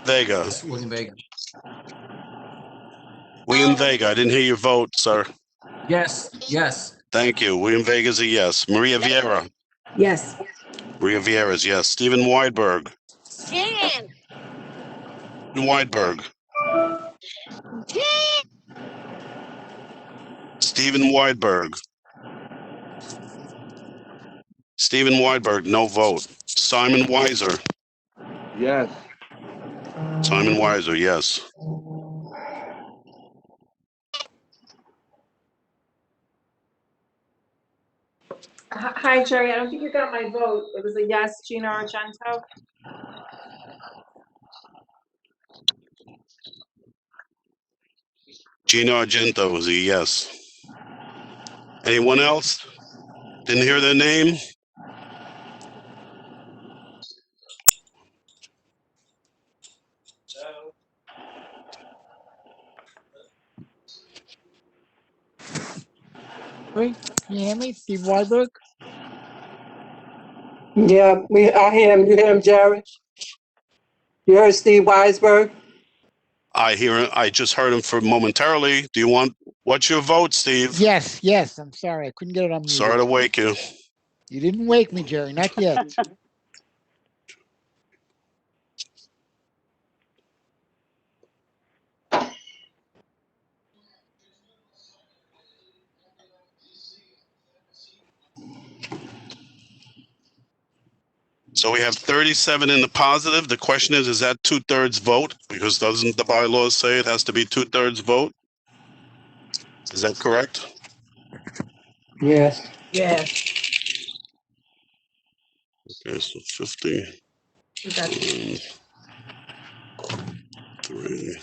Vega. William Vega. William Vega. I didn't hear your vote, sir. Yes. Yes. Thank you. William Vega is a yes. Maria Vieira. Yes. Maria Vieira is yes. Stephen Weidberg. Jan. Weidberg. Stephen Weidberg. Stephen Weidberg, no vote. Simon Weiser. Yes. Simon Weiser, yes. Hi, Jerry. I don't think you got my vote. It was a yes, Gina Argento. Gina Argento is a yes. Anyone else? Didn't hear their name. Can you hear me? Steve Weiberg? Yeah, I hear him. You hear him, Jerry? You heard Steve Weisberg? I just heard him for momentarily. What's your vote, Steve? Yes, yes. I'm sorry. I couldn't get it on mute. Sorry to wake you. You didn't wake me, Jerry. Not yet. So we have 37 in the positive. The question is that 2/3 vote? Because doesn't the bylaws say it has to be 2/3 vote? Is that correct? Yes. Yes. Okay, so 50. Three. Three.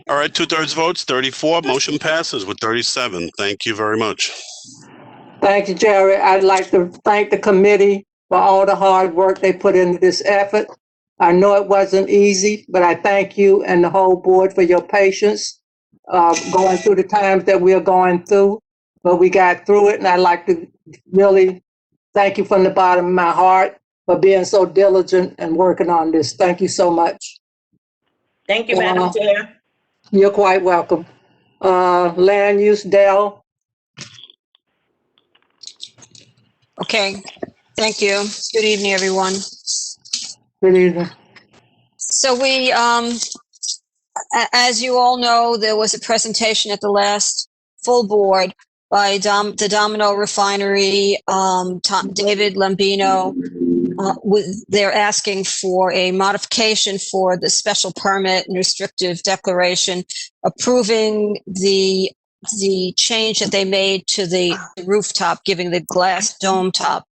All right, 2/3 votes, 34. Motion passes with 37. Thank you very much. Thank you, Jerry. I'd like to thank the committee for all the hard work they put into this effort. I know it wasn't easy, but I thank you and the whole board for your patience going through the times that we are going through. But we got through it, and I'd like to really thank you from the bottom of my heart for being so diligent and working on this. Thank you so much. Thank you, Madam Chair. You're quite welcome. Land use, Dell. Okay, thank you. Good evening, everyone. Good evening. So we, as you all know, there was a presentation at the last full board by the Domino Refinery, David Lambino. They're asking for a modification for the special permit and restrictive declaration, approving the change that they made to the rooftop, giving the glass dome top.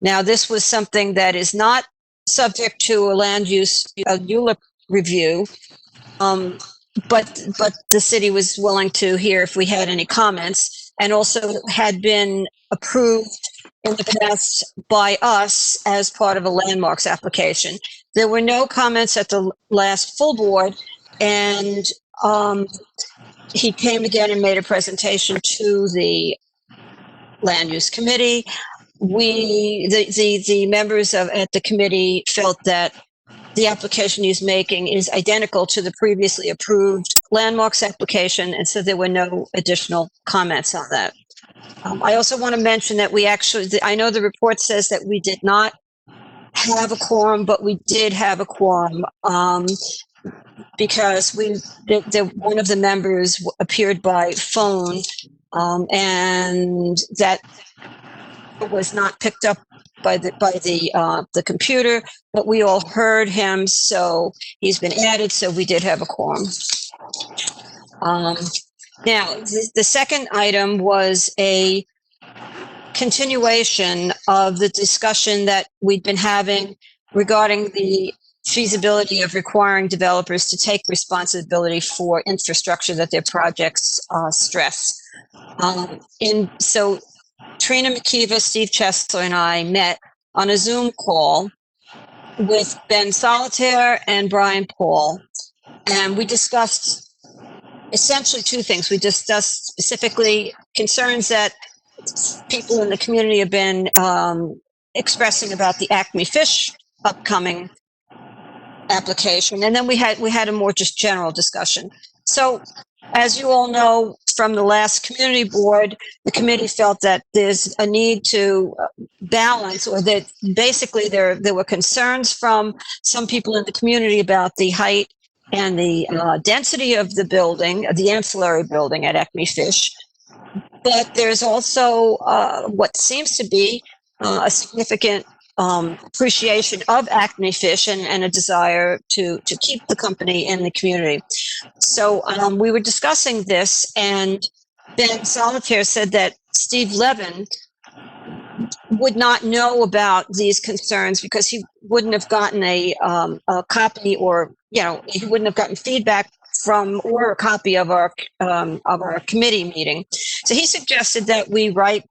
Now, this was something that is not subject to a land use ULIP review, but the city was willing to hear if we had any comments, and also had been approved in the past by us as part of a landmarks application. There were no comments at the last full board, and he came again and made a presentation to the land use committee. The members at the committee felt that the application he's making is identical to the previously approved landmarks application, and so there were no additional comments on that. I also want to mention that I know the report says that we did not have a quorum, but we did have a quorum because one of the members appeared by phone, and that was not picked up by the computer, but we all heard him, so he's been added, so we did have a quorum. Now, the second item was a continuation of the discussion that we'd been having regarding the feasibility of requiring developers to take responsibility for infrastructure that their projects stress. So Trina McKeever, Steve Chesler, and I met on a Zoom call with Ben Solitaire and Brian Paul, and we discussed essentially two things. We discussed specifically concerns that people in the community have been expressing about the Acme Fish upcoming application, and then we had a more just general discussion. So, as you all know from the last community board, the committee felt that there's a need to balance, or that basically there were concerns from some people in the community about the height and the density of the building, the ancillary building at Acme Fish. But there's also what seems to be a significant appreciation of Acme Fish and a desire to keep the company in the community. So we were discussing this, and Ben Solitaire said that Steve Levin would not know about these concerns because he wouldn't have gotten a copy, or he wouldn't have gotten feedback from or a copy of our committee meeting. So he suggested that we write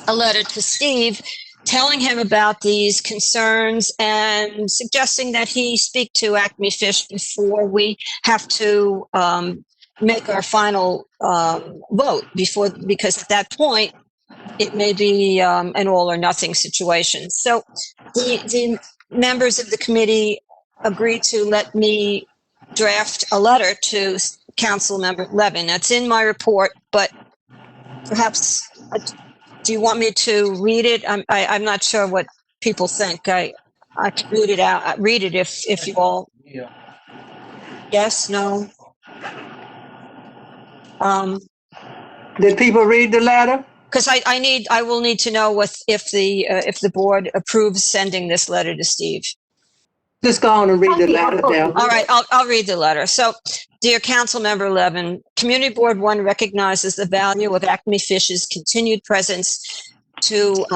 a letter to Steve telling him about these concerns and suggesting that he speak to Acme Fish before we have to make our final vote, because at that point it may be an all or nothing situation. So the members of the committee agreed to let me draft a letter to Council Member Levin. That's in my report, but perhaps, do you want me to read it? I'm not sure what people think. I can read it out. Read it if you all. Yeah. Yes. No. Did people read the letter? Because I will need to know if the board approves sending this letter to Steve. Just go on and read the letter down. All right, I'll read the letter. So, dear Councilmember Levin, Community Board 1 recognizes the value of Acme Fish's continued presence to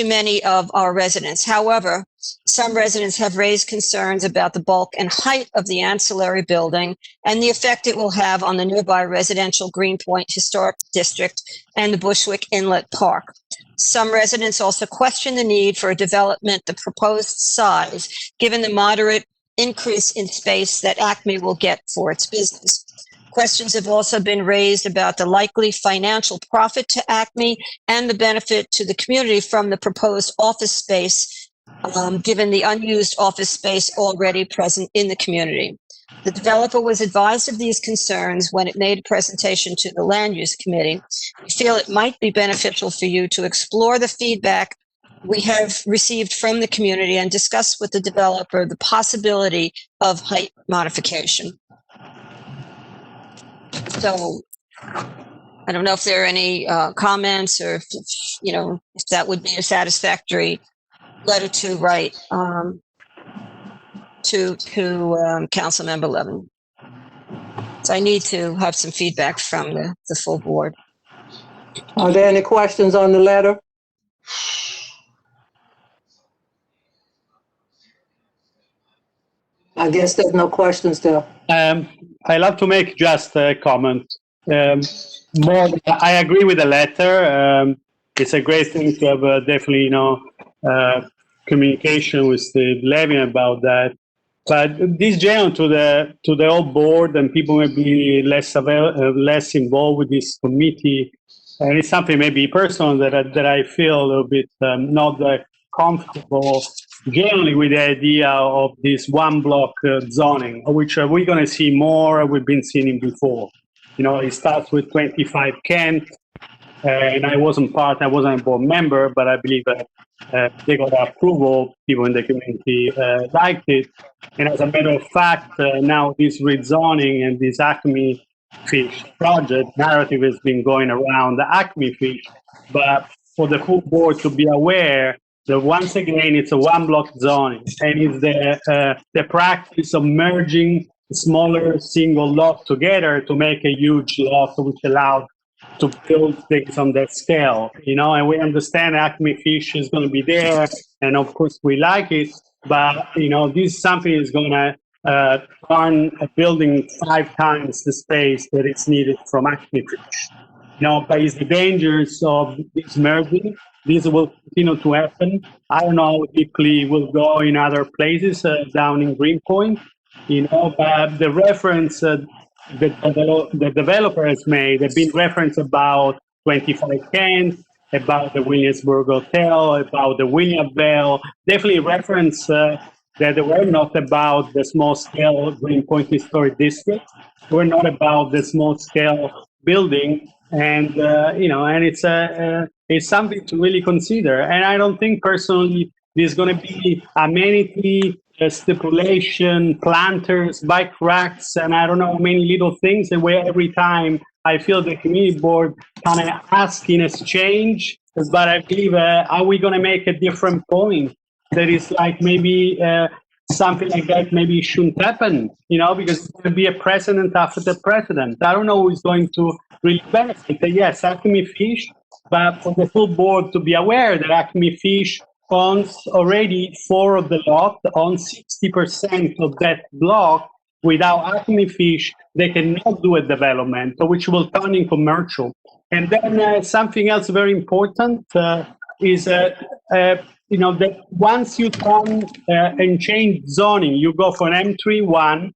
many of our residents. However, some residents have raised concerns about the bulk and height of the ancillary building and the effect it will have on the nearby residential Greenpoint Historic District and the Bushwick Inlet Park. Some residents also question the need for a development the proposed size, given the moderate increase in space that Acme will get for its business. Questions have also been raised about the likely financial profit to Acme and the benefit to the community from the proposed office space, given the unused office space already present in the community. The developer was advised of these concerns when it made a presentation to the Land Use Committee. We feel it might be beneficial for you to explore the feedback we have received from the community and discuss with the developer the possibility of height modification. So I don't know if there are any comments, or if that would be a satisfactory letter to write to Councilmember Levin. So I need to have some feedback from the full board. Are there any questions on the letter? I guess there's no questions there. I love to make just a comment. I agree with the letter. It's a great thing to have definitely, communication with Steve Levin about that. But this general to the whole board, and people may be less involved with this committee, and it's something maybe personal that I feel a little bit not that comfortable generally with the idea of this one block zoning, which we're going to see more. We've been seeing it before. It starts with 25 Kent, and I wasn't a board member, but I believe that they got approval. People in the community liked it. And as a matter of fact, now this rezoning and this Acme Fish project narrative has been going around the Acme Fish. But for the full board to be aware that once again, it's a one block zoning, and it's the practice of merging smaller single lots together to make a huge lot, which allowed to build things on that scale, and we understand Acme Fish is going to be there, and of course we like it, but this is something is going to turn a building 5 times the space that is needed from Acme Fish. But it's the dangers of this merging. This will continue to happen. I don't know how deeply it will go in other places down in Greenpoint, but the reference the developer has made, have been reference about 25 Kent, about the Williamsburg Hotel, about the William Bell, definitely reference that they were not about the small-scale Greenpoint Historic District. We're not about the small-scale building, and and it's something to really consider. And I don't think personally there's going to be amenity stipulation, planters, bike racks, and I don't know, many little things. And where every time I feel the community board kind of ask in exchange but I believe, are we going to make a different point? That is like maybe something like that maybe shouldn't happen, because it will be a precedent after the precedent. I don't know who is going to really benefit. Yes, Acme Fish, but for the full board to be aware that Acme Fish owns already 4 of the lot, owns 60% of that block. Without Acme Fish, they cannot do a development, which will turn in commercial. And then something else very important is that once you turn and change zoning, you go for an M3-1,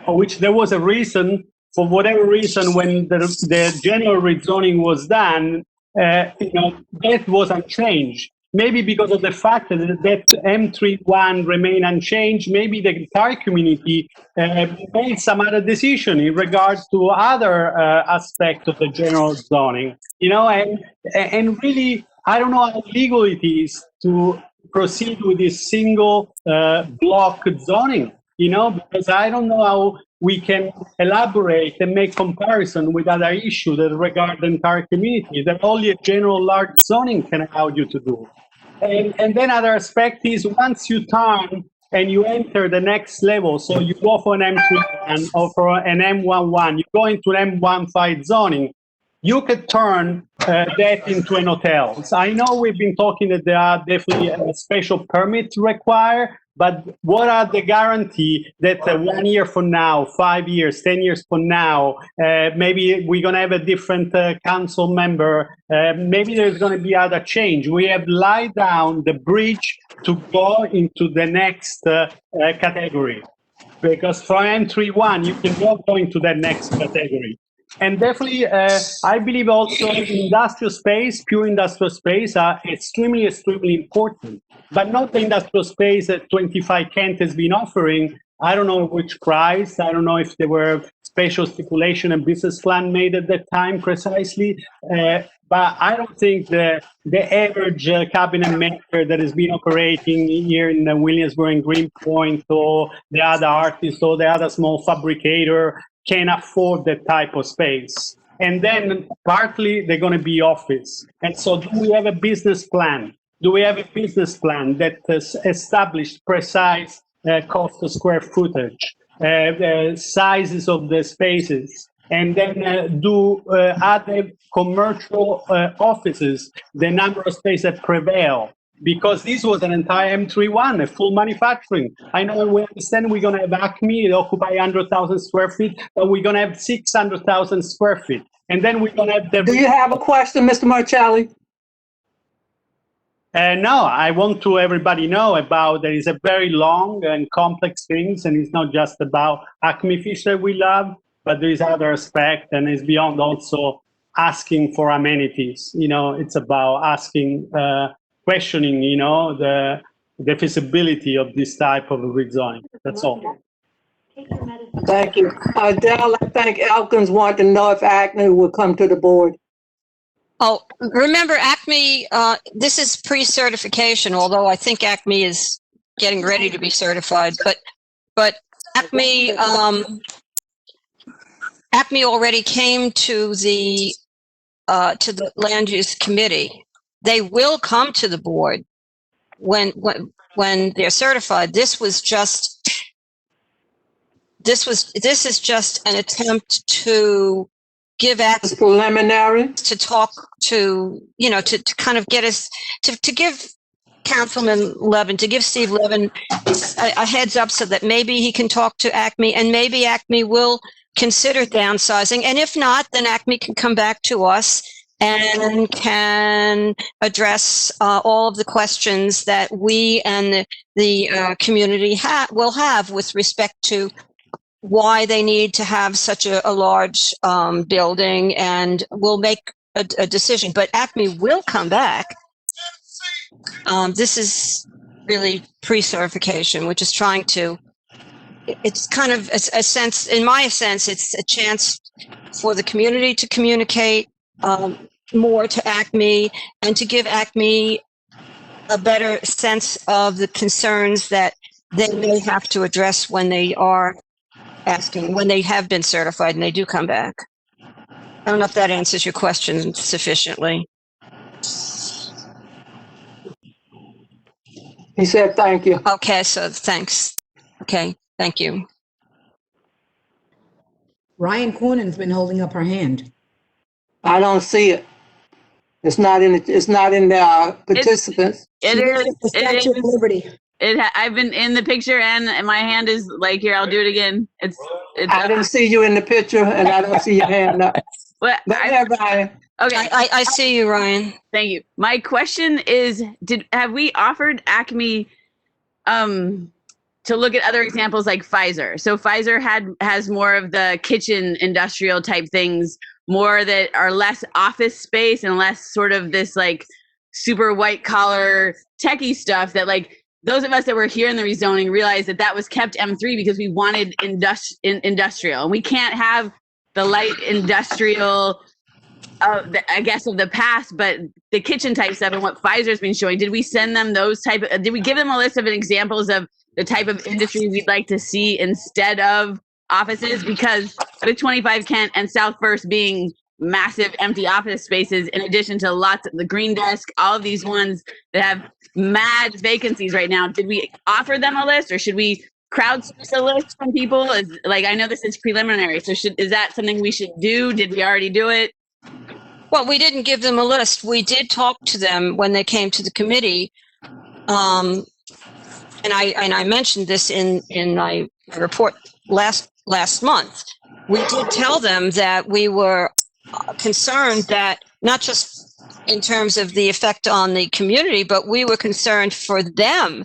which there was a reason, for whatever reason, when the general rezoning was done, that was unchanged. Maybe because of the fact that M3-1 remained unchanged, maybe the entire community made some other decision in regards to other aspects of the general zoning, and really, I don't know how legal it is to proceed with this single block zoning, because I don't know how we can elaborate and make comparison with other issues that regard the entire community that only a general large zoning can allow you to do. And then other aspect is once you turn and you enter the next level, so you go for an M3 or for an M11, you go into an M15 zoning, you could turn that into an hotel. So I know we've been talking that there are definitely a special permit required, but what are the guarantee that 1 year from now, 5 years, 10 years from now, maybe we're going to have a different council member, maybe there's going to be other change. We have laid down the bridge to go into the next category. Because from M3-1, you can go into the next category. And definitely, I believe also industrial space, pure industrial space are extremely, extremely important, but not the industrial space that 25 Kent has been offering. I don't know which price. I don't know if there were special stipulation and business plan made at that time precisely. But I don't think the average cabinet maker that has been operating here in Williamsburg and Greenpoint, or the other artist or the other small fabricator can afford that type of space. And then partly they're going to be office. And so do we have a business plan? Do we have a business plan that has established precise cost of square footage, sizes of the spaces, and then do other commercial offices, the number of spaces that prevail? Because this was an entire M3-1, a full manufacturing. I know we understand we're going to have Acme, it occupy 100,000 square feet, but we're going to have 600,000 square feet. And then we're going to have the... Do you have a question, Mr. Marcelli? No, I want to everybody know about there is a very long and complex things, and it's not just about Acme Fish that we love, but there is other aspect, and it's beyond also asking for amenities. It's about asking... questioning, the feasibility of this type of rezoning. That's all. Thank you. Dell, I think Elkins wanted to know if Acme would come to the board. Oh, remember Acme, this is pre-certification, although I think Acme is getting ready to be certified, but Acme, Acme already came to the land use committee. They will come to the board when they're certified. This is just an attempt to give access, preliminary, to talk to, to kind of get us to give Councilman Levin, to give Steve Levin a heads up so that maybe he can talk to Acme, and maybe Acme will consider downsizing. And if not, then Acme can come back to us and can address all of the questions that we and the community will have with respect to why they need to have such a large building, and we'll make a decision. But Acme will come back. This is really pre-certification, which is trying to, it's kind of a sense, in my sense, it's a chance for the community to communicate more to Acme and to give Acme a better sense of the concerns that they may have to address when they are asking, when they have been certified and they do come back. I don't know if that answers your question sufficiently. He said, thank you. Okay, so thanks. Okay, thank you. Ryan Cornyn's been holding up her hand. I don't see it. It's not in the participants. She looks at the Statue of Liberty. I've been in the picture and my hand is like, here, I'll do it again. It's I didn't see you in the picture and I don't see your hand up. But Go ahead, Ryan. Okay. I see you, Ryan. Thank you. My question is, have we offered Acme to look at other examples like Pfizer? So Pfizer has more of the kitchen industrial type things, more that are less office space and less sort of this like super white collar techie stuff that like those of us that were here in the rezoning realized that was kept M3 because we wanted industrial. And we can't have the light industrial I guess of the past, but the kitchen type stuff and what Pfizer's been showing, did we send them those did we give them a list of examples of the type of industry we'd like to see instead of offices? Because the 25 Kent and South First being massive empty office spaces, in addition to lots of the Green Desk, all of these ones that have mad vacancies right now, did we offer them a list or should we crowdsource a list from people? I know this is preliminary, so is that something we should do? Did we already do it? Well, we didn't give them a list. We did talk to them when they came to the committee. And I mentioned this in my report last month. We did tell them that we were concerned that not just in terms of the effect on the community, but we were concerned for them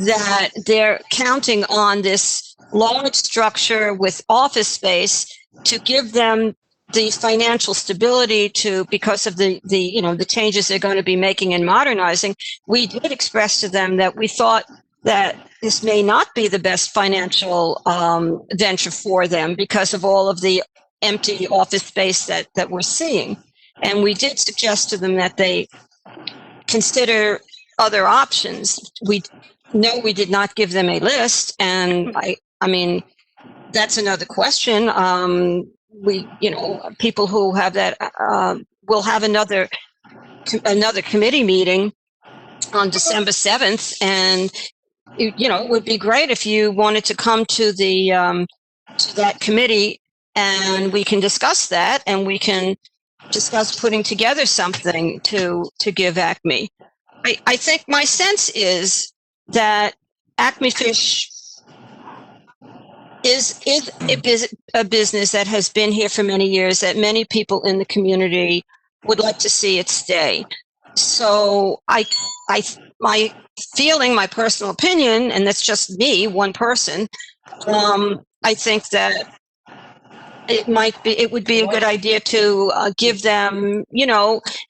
that they're counting on this large structure with office space to give them the financial stability because of the changes they're going to be making and modernizing. We did express to them that we thought that this may not be the best financial venture for them because of all of the empty office space that we're seeing. And we did suggest to them that they consider other options. We did not give them a list. And I mean, that's another question. People who have that will have another committee meeting on December 7th. And, it would be great if you wanted to come to to that committee and we can discuss that and we can discuss putting together something to give Acme. I think my sense is that Acme Fish is a business that has been here for many years, that many people in the community would like to see it stay. So my feeling, my personal opinion, and that's just me, one person, I think that it would be a good idea to give them,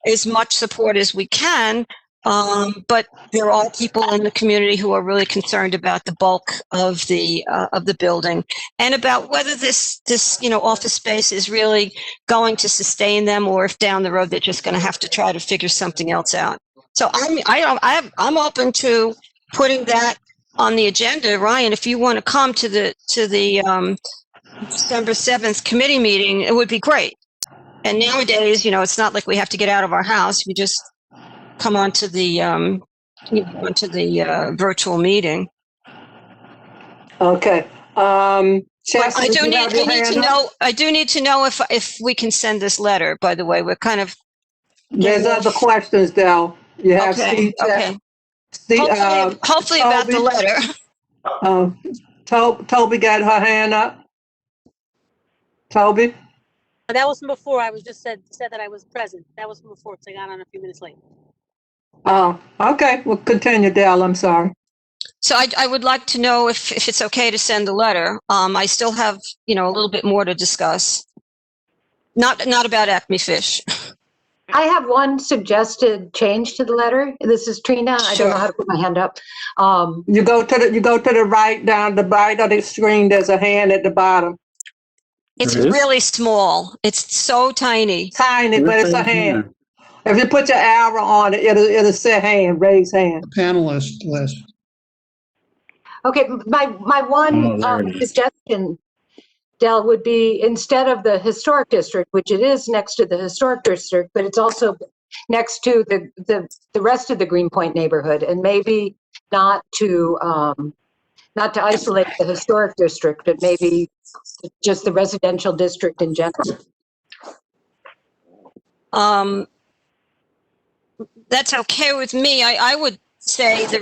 as much support as we can. But there are people in the community who are really concerned about the bulk of the building and about whether this office space is really going to sustain them, or if down the road they're just going to have to try to figure something else out. So I'm open to putting that on the agenda. Ryan, if you want to come to the December 7th committee meeting, it would be great. And nowadays, it's not like we have to get out of our house. We just come onto the virtual meeting. Okay. I do need to know if we can send this letter. By the way, we're kind of. There's other questions, Del. You have okay. Hopefully about the letter. Toby got her hand up. Toby. That was from before. I was just said that I was present. That was from before, because I got on a few minutes late. Oh, okay. We'll continue, Dale. I'm sorry. So I would like to know if it's okay to send the letter. I still have, a little bit more to discuss. Not about Acme Fish. I have one suggested change to the letter. This is Trina. I don't know how to put my hand up. You go to the right, down the right of the screen. There's a hand at the bottom. It's really small. It's so tiny. Tiny, but it's a hand. If you put your arrow on it, it'll say hand, raise hand. Panelist list. Okay, my one suggestion, Del, would be instead of the historic district, which it is next to the historic district, but it's also next to the rest of the Greenpoint neighborhood, and maybe not to isolate the historic district, but maybe just the residential district in general. That's okay with me. I would say the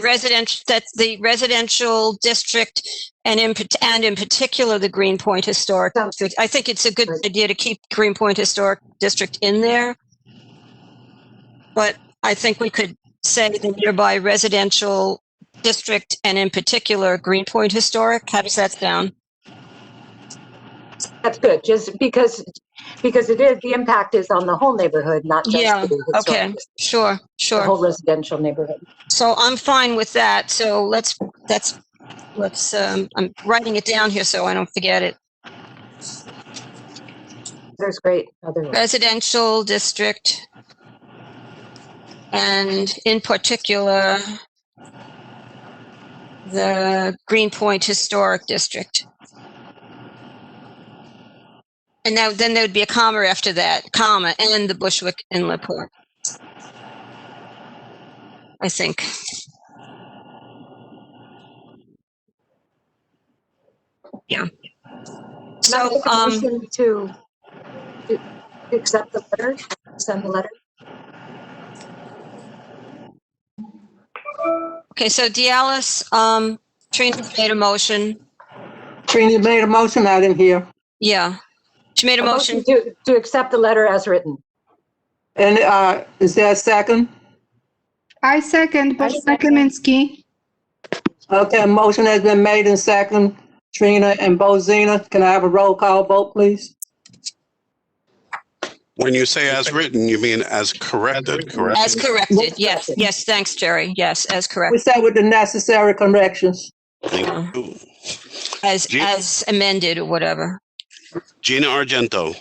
residential district and in particular the Greenpoint Historic District. I think it's a good idea to keep Greenpoint Historic District in there. But I think we could say the nearby residential district and in particular Greenpoint Historic. How does that sound? That's good, just because it is, the impact is on the whole neighborhood, not just Yeah, the historic okay, district, sure, the whole sure. residential neighborhood. So I'm fine with that. So let's, I'm writing it down here so I don't forget it. There's great otherwise. Residential district and in particular the Greenpoint Historic District. And now then there would be a comma after that, comma, and the Bushwick Inlet Port. I think. Yeah. So, motion to accept the letter, send the letter. Okay, so Dialis, Trina made a motion. Trina made a motion, I didn't hear. Yeah, she made a motion to accept the letter as written. And is there a second? I second, Bożena Kamiński. Okay, a motion has been made and second. Trina and Bożena, can I have a roll call vote, please? When you say as written, you mean as corrected, correct? as corrected. Yes, yes, thanks, Jerry. Yes, as We corrected, say with the necessary corrections. Thank you. as amended or whatever. Gina Argento.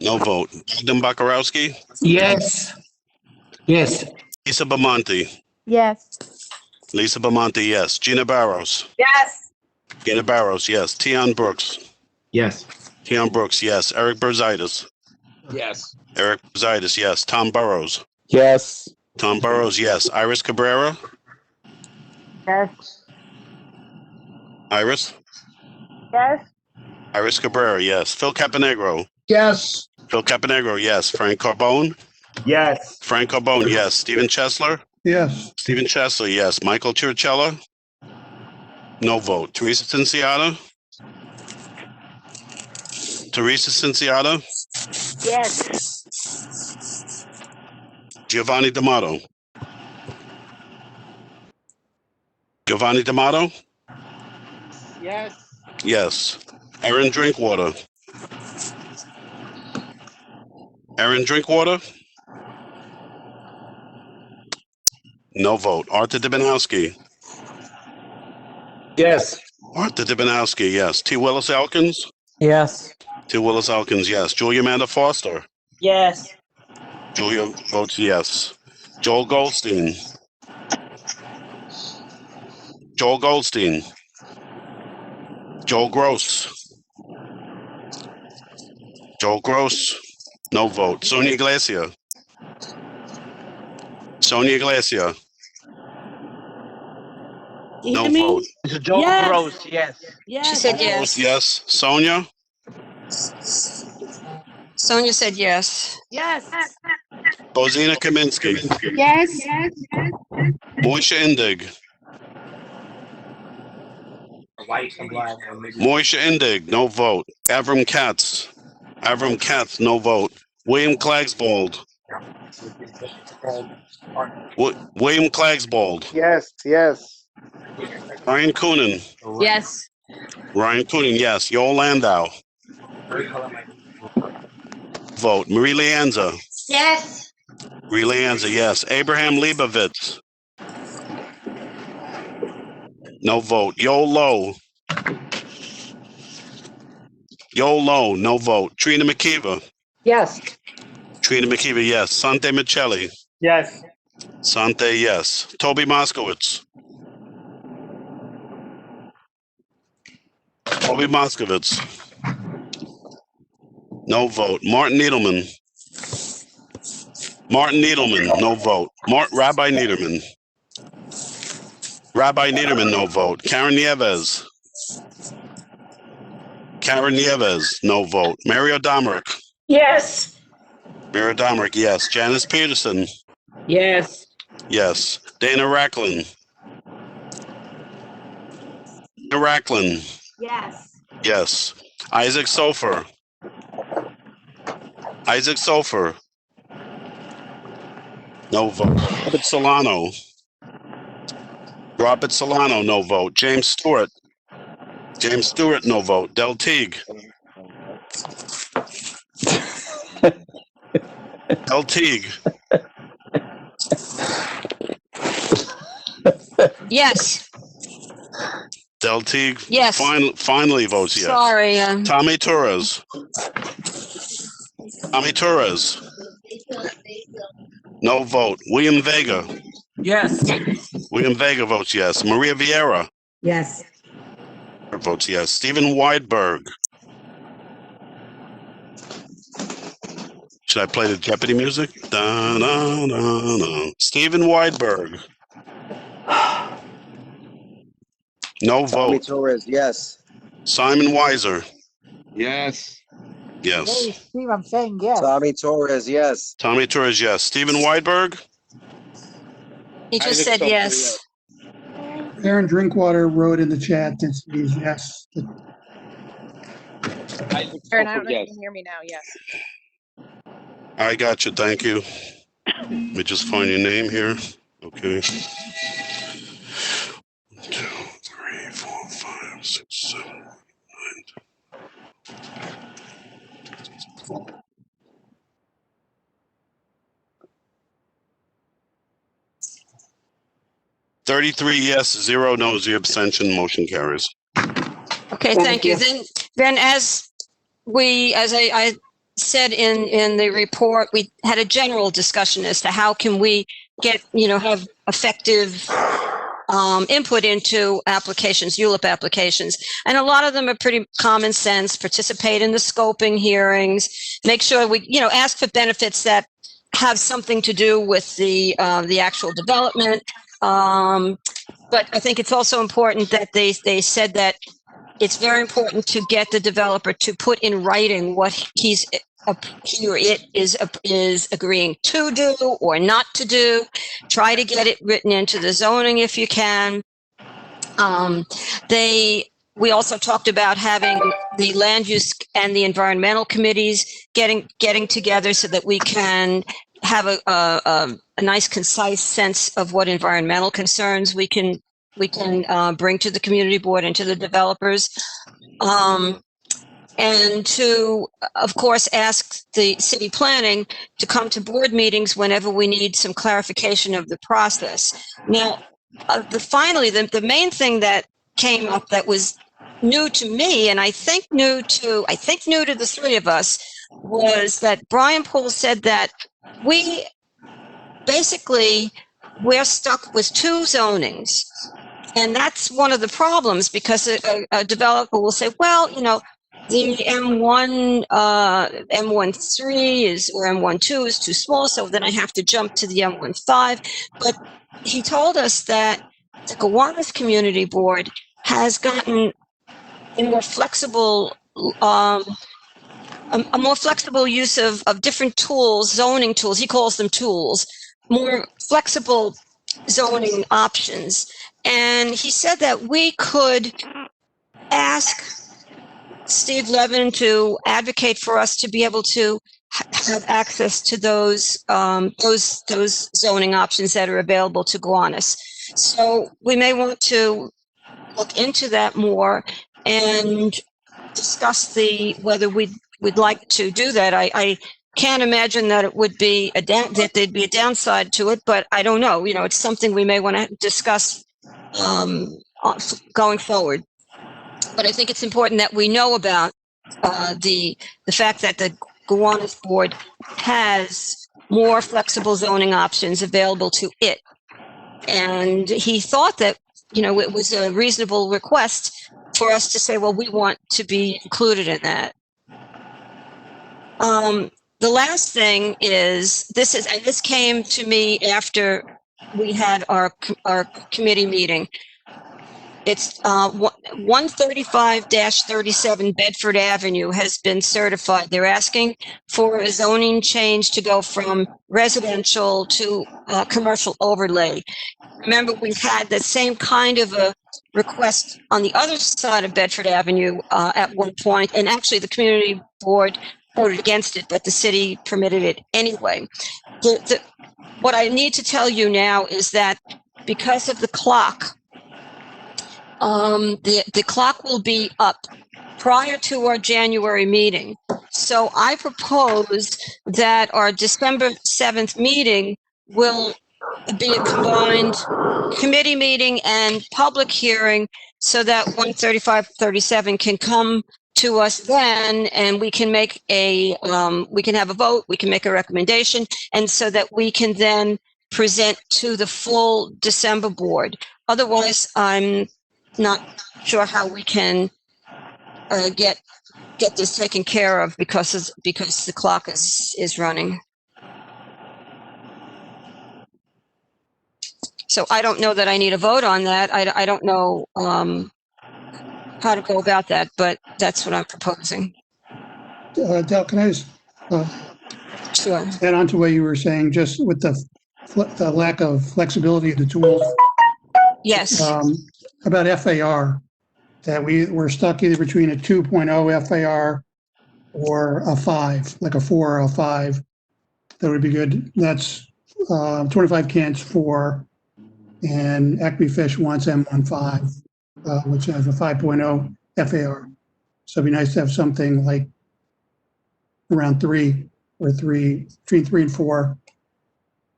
No vote. Bogdan Bakarowski. Yes. Yes. Lisa Bamonte. Yes. Lisa Bamonte, yes. Gina Barros. Yes. Gina Barros, yes. Tion Brooks. Yes. Tion Brooks, yes. Eric Berzaitis. Yes. Eric Berzaitis, yes. Tom Burrows. Yes. Tom Burrows, yes. Iris Cabrera. Yes. Iris. Yes. Iris Cabrera, yes. Phil Caponegro. Yes. Phil Caponegro, yes. Frank Carbone. Yes. Frank Carbone, yes. Stephen Chesler. Yes. Stephen Chesler, yes. Michael Chirchella. No vote. Teresa Cinciata. Teresa Cinciata. Yes. Giovanni D'Amato. Giovanni D'Amato. Yes. Yes. Aaron Drinkwater. Aaron Drinkwater. No vote. Arthur Dibinowski. Yes. Arthur Dibinowski, yes. T. Willis Elkins. Yes. T. Willis Elkins, yes. Julia Amanda Foster. Yes. Julia votes yes. Joel Goldstein. Joel Goldstein. Joel Gross. Joel Gross. No vote. Sonia Iglesia. Sonia Iglesia. You No hear me? vote. Joel Yes. Gross, yes. Yes. She said Joel yes. Gross, yes. Sonia. Sonia said yes. Yes. Bożena Kamiński. Yes. Moisha Indig. Moisha Indig, no vote. Avram Katz. Avram Katz, no vote. William Klagsbold. William Klagsbold. Yes. Yes. Ryan Coonan. Yes. Ryan Coonan, yes. Yoel Landau. Vote. Marie Leanza. Yes. Marie Leanza, yes. Abraham Leibovitz. No vote. Yoel Lowe. Yoel Lowe, no vote. Trina McKeever. Yes. Trina McKeever, yes. Sante Michelli. Yes. Sante, yes. Toby Moskowitz. Toby Moskowitz. No vote. Martin Needleman. Martin Needleman, no vote. Rabbi Niederman. Rabbi Niederman, no vote. Karen Nieves. Karen Nieves, no vote. Mario Domerick. Yes. Mario Domerick, yes. Janice Peterson. Yes. Yes. Dana Racklin. Dana Racklin. Yes. Yes. Isaac Sofer. Isaac Sofer. No vote. Robert Solano. Robert Solano, no vote. James Stewart. James Stewart, no vote. Del Teague. Del Teague. Yes. Del Teague. Yes. Finally votes yes. Sorry. Tommy Torres. Tommy Torres. No vote. William Vega. Yes. William Vega votes yes. Maria Vieira Yes. votes yes. Stephen Weidberg. Should I play the Jeopardy music? Da, da, da, da. Stephen Weidberg. No Tommy vote. Torres, yes. Simon Weiser. Yes. Hey, Yes. Steve, I'm saying yes. Tommy Torres, yes. Tommy Torres, yes. Stephen Weidberg. He just Isaac said Sofer, yes. Aaron Drinkwater wrote in the chat that he's yes. Isaac Aaron, I Sofer, don't know if you yes. can hear me now. Yes. I got you. Thank you. Let me just find your name here. Okay. 1, 2, 3, 4, 5, 6, 7, 8, 9. 33 yes, 0 no, 0 abstention. Motion carries. Okay, thank you. Then as I said in the report, we had a general discussion as to how can we get, have effective input into applications, ULIP applications. And a lot of them are pretty common sense. Participate in the scoping hearings, make sure we, ask for benefits that have something to do with the actual development. But I think it's also important that they said that it's very important to get the developer to put in writing what he or it is agreeing to do or not to do. Try to get it written into the zoning if you can. We also talked about having the land use and the environmental committees getting together so that we can have a nice, concise sense of what environmental concerns we can bring to the community board and to the developers. And to, of course, ask the city planning to come to board meetings whenever we need some clarification of the process. Now, the main thing that came up that was new to me, and I think new to the three of us, was that Brian Poole said that we're stuck with two zonings. And that's one of the problems, because a developer will say, well, the M1, M13 or M12 is too small, so then I have to jump to the M15. But he told us that the Gowanus Community Board has gotten a more flexible, a more flexible use of different tools, zoning tools. He calls them tools, more flexible zoning options. And he said that we could ask Steve Levin to advocate for us to be able to have access to those zoning options that are available to Gowanus. So we may want to look into that more and discuss whether we'd like to do that. I can't imagine that it would be that there'd be a downside to it, but I don't know. It's something we may want to discuss going forward. But I think it's important that we know about the fact that the Gowanus Board has more flexible zoning options available to it. And he thought that, it was a reasonable request for us to say, well, we want to be included in that. The last thing is, this came to me after we had our committee meeting. It's 135-37 Bedford Avenue has been certified. They're asking for a zoning change to go from residential to commercial overlay. Remember, we had the same kind of a request on the other side of Bedford Avenue at one point, and actually the community board voted against it, but the city permitted it anyway. What I need to tell you now is that because of the clock, the clock will be up prior to our January meeting. So I propose that our December 7th meeting will be a combined committee meeting and public hearing so that 135-37 can come to us then, and we can make we can have a vote, we can make a recommendation, and so that we can then present to the full December board. Otherwise, I'm not sure how we can get this taken care of because the clock is running. So I don't know that I need a vote on that. I don't know how to go about that, but that's what I'm proposing. Del, can I just Sure. add on to what you were saying, just with the lack of flexibility of the tools? Yes. About FAR, that we're stuck either between a 2.0 FAR or a 5, like a 4 or a 5. That would be good. That's 25 cans for, and Acme Fish wants M15, which has a 5.0 FAR. So it'd be nice to have something like around 3 or between 3 and 4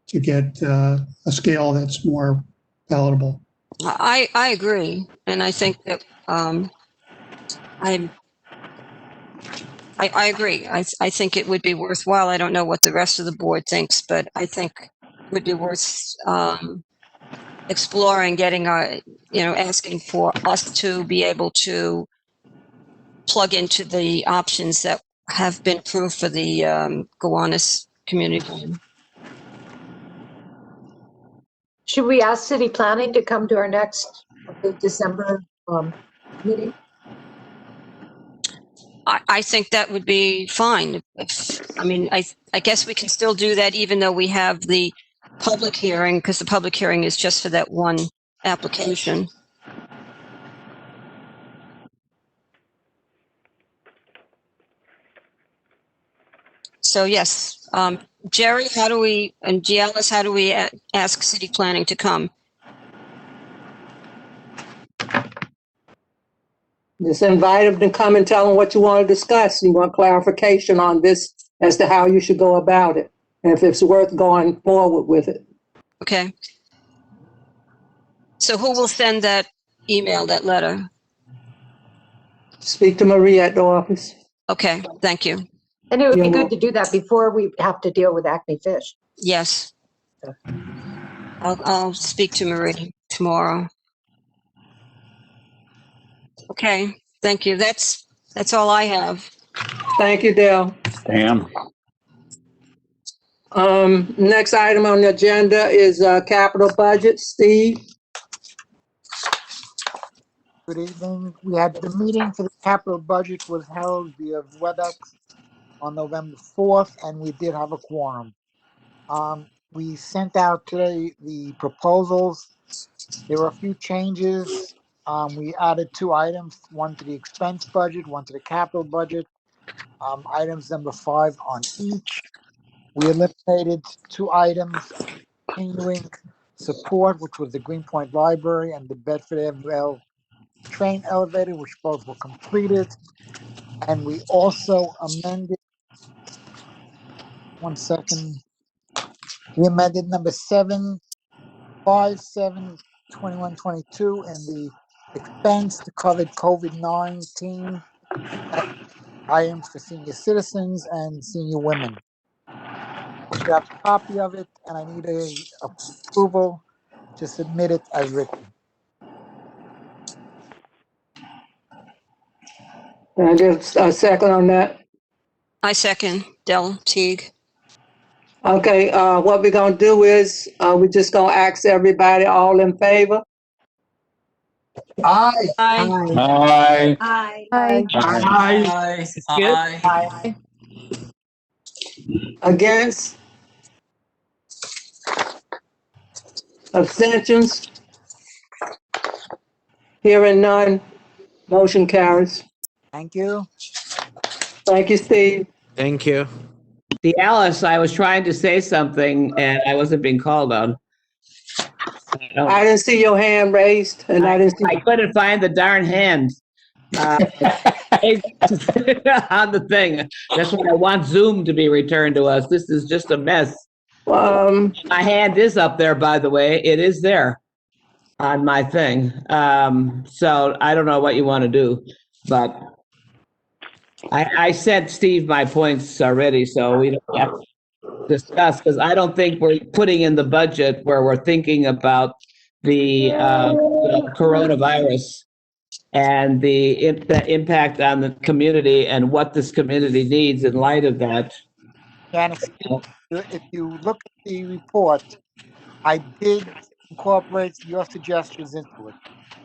to get a scale that's more palatable. I agree, and I think that I agree. I think it would be worthwhile. I don't know what the rest of the board thinks, but I think it would be worth exploring getting asking for us to be able to plug into the options that have been approved for the Gowanus Community Board. Should we ask city planning to come to our next December meeting? I think that would be fine. I guess we can still do that even though we have the public hearing, because the public hearing is just for that one application. So yes, Jerry, and Gialis, how do we ask city planning to come? Just invite them to come and tell them what you want to discuss. You want clarification on this as to how you should go about it, and if it's worth going forward with it. Okay. So who will send that email, that letter? Speak to Marie at the office. Okay, thank you. And it would be good to do that before we have to deal with Acme Fish. Yes. I'll speak to Marie tomorrow. Okay, thank you. That's all I have. Thank you, Dale. Damn. Next item on the agenda is capital budget. Steve? Good evening. We had the meeting for the capital budget was held via WebEx on November 4th, and we did have a quorum. We sent out today the proposals. There were a few changes. We added 2 items, one to the expense budget, one to the capital budget. Items number 5 on each. We eliminated 2 items, continuing support, which was the Greenpoint Library and the Bedford Avenue train elevator, which both were completed. And we also amended, one second, we amended number 7572122 and the expense to cover COVID-19 items for senior citizens and senior women. You have a copy of it, and I need a approval to submit it as written. Can I get a second on that? I second. Del Teague. Okay, what we're gonna do is, we're just gonna ask everybody, all in favor? Aye. Aye. Aye. Aye. Aye. Aye. Against? Abstentions? Hearing none, motion carries. Thank you. Thank you, Steve. Thank you. The Alice, I was trying to say something and I wasn't being called on. I didn't see your hand raised, and I didn't see. I couldn't find the darn hand on the thing. That's why I want Zoom to be returned to us. This is just a mess. My hand is up there, by the way. It is there on my thing. So I don't know what you want to do, but I sent Steve my points already, so we don't have to discuss, because I don't think we're putting in the budget where we're thinking about the coronavirus and the impact on the community and what this community needs in light of that. And if you look at the report, I did incorporate your suggestions into it.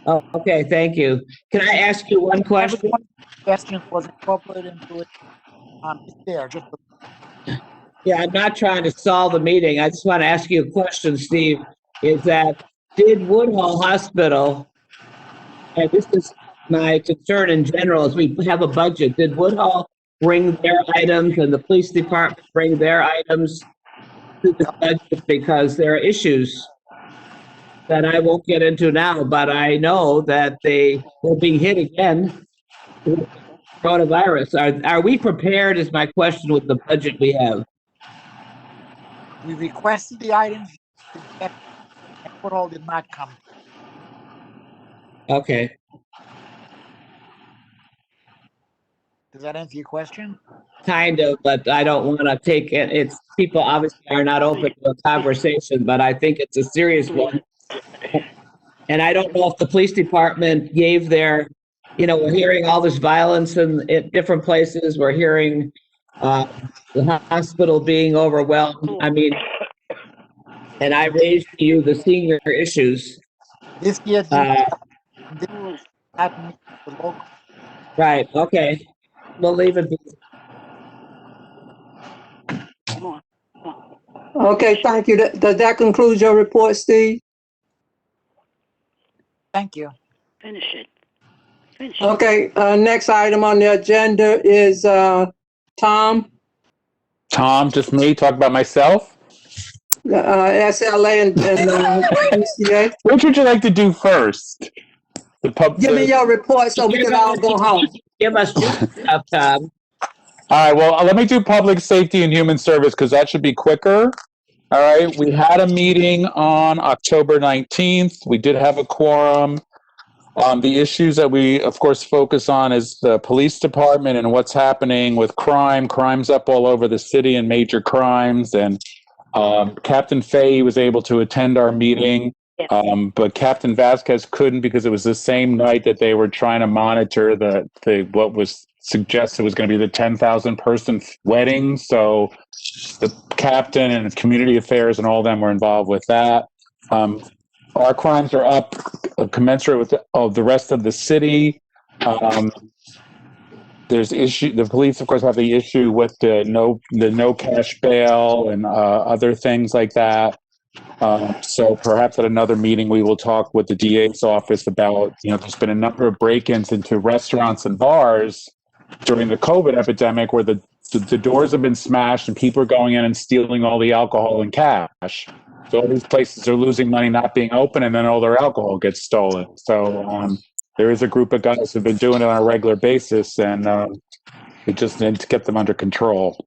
Oh, okay, thank you. Can I ask you one question? Every one of the suggestions was incorporated into it. It's there, just. Yeah, I'm not trying to solve the meeting. I just want to ask you a question, Steve. Is that, did Woodhull Hospital, and this is my concern in general, as we have a budget, did Woodhull bring their items and the police department bring their items to the budget? Because there are issues that I won't get into now, but I know that they will be hit again with coronavirus. Are we prepared, is my question, with the budget we have? We requested the items, and Woodhull did not come. Okay. Does that answer your question? Kind of, but I don't want to take it. It's, people obviously are not open to a conversation, but I think it's a serious one. And I don't know if the police department gave their, we're hearing all this violence in different places. We're hearing the hospital being overwhelmed. I mean, and I raised to you the senior issues. This year, right, okay. We'll leave it. Okay, thank you. Does that conclude your report, Steve? Thank you. Finish it. Finish it. Okay, next item on the agenda is Tom. Tom, just me, talk about myself? SLA and PCA. Which would you like to do first? Give me your report so we can all go home. Give us stuff, Tom. All right, well, let me do public safety and human service because that should be quicker. All right, we had a meeting on October 19th. We did have a quorum. The issues that we, of course, focus on is the police department and what's happening with crime. Crime's up all over the city and major crimes. And Captain Fahey was able to attend our meeting, but Captain Vasquez couldn't because it was the same night that they were trying to monitor the what was suggested was going to be the 10,000 person wedding. So the captain and community affairs and all of them were involved with that. Our crimes are up commensurate with the rest of the city. There's issue. The police, of course, have the issue with the no cash bail and other things like that. So perhaps at another meeting, we will talk with the DA's office about, there's been a number of break-ins into restaurants and bars during the COVID epidemic where the doors have been smashed and people are going in and stealing all the alcohol and cash. So all these places are losing money not being open, and then all their alcohol gets stolen. So there is a group of guys who've been doing it on a regular basis, and we just need to get them under control.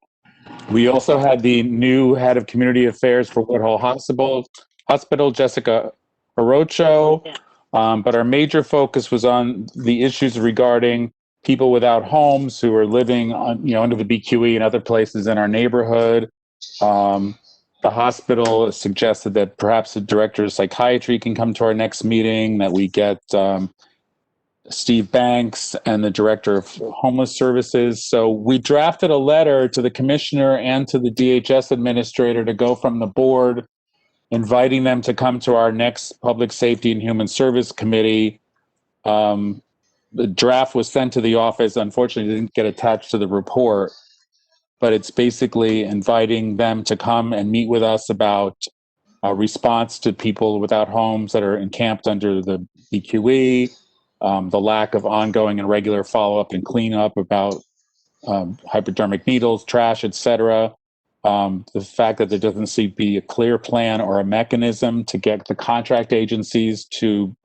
We also had the new head of community affairs for Woodhull Hospital, Jessica Orocho, but our major focus was on the issues regarding people without homes who are living on, under the BQE and other places in our neighborhood. The hospital suggested that perhaps the director of psychiatry can come to our next meeting, that we get Steve Banks and the Director of Homeless Services. So we drafted a letter to the Commissioner and to the DHS Administrator to go from the board, inviting them to come to our next Public Safety and Human Service Committee. The draft was sent to the office. Unfortunately, it didn't get attached to the report, but it's basically inviting them to come and meet with us about a response to people without homes that are encamped under the BQE, the lack of ongoing and regular follow-up and cleanup about hypodermic needles, trash, etc. The fact that there doesn't seem to be a clear plan or a mechanism to get the contract agencies to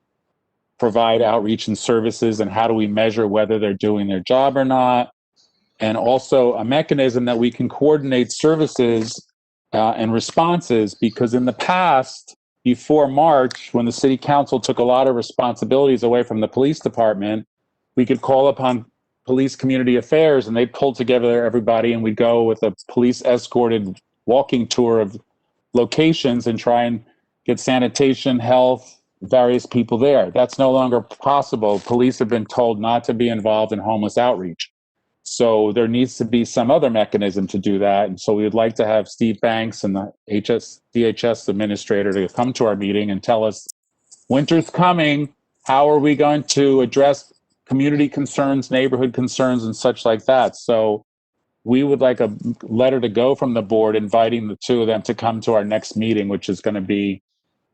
provide outreach and services, and how do we measure whether they're doing their job or not, and also a mechanism that we can coordinate services and responses, because in the past, before March, when the city council took a lot of responsibilities away from the police department, we could call upon police community affairs and they pulled together everybody and we'd go with a police escorted walking tour of locations and try and get sanitation, health, various people there. That's no longer possible. Police have been told not to be involved in homeless outreach. So there needs to be some other mechanism to do that. And so we would like to have Steve Banks and the DHS administrator to come to our meeting and tell us, winter's coming, how are we going to address community concerns, neighborhood concerns, and such like that. So we would like a letter to go from the board inviting the two of them to come to our next meeting, which is going to be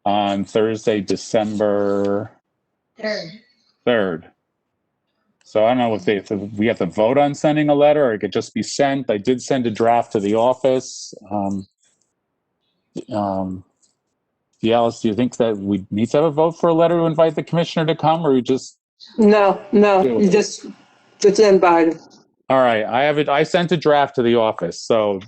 on Thursday, December 3rd. So I don't know if we have to vote on sending a letter or it could just be sent. I did send a draft to the office. Alice, do you think that we need to have a vote for a letter to invite the commissioner to come, or we just? No, you just invite him. All right, I sent a draft to the office. So,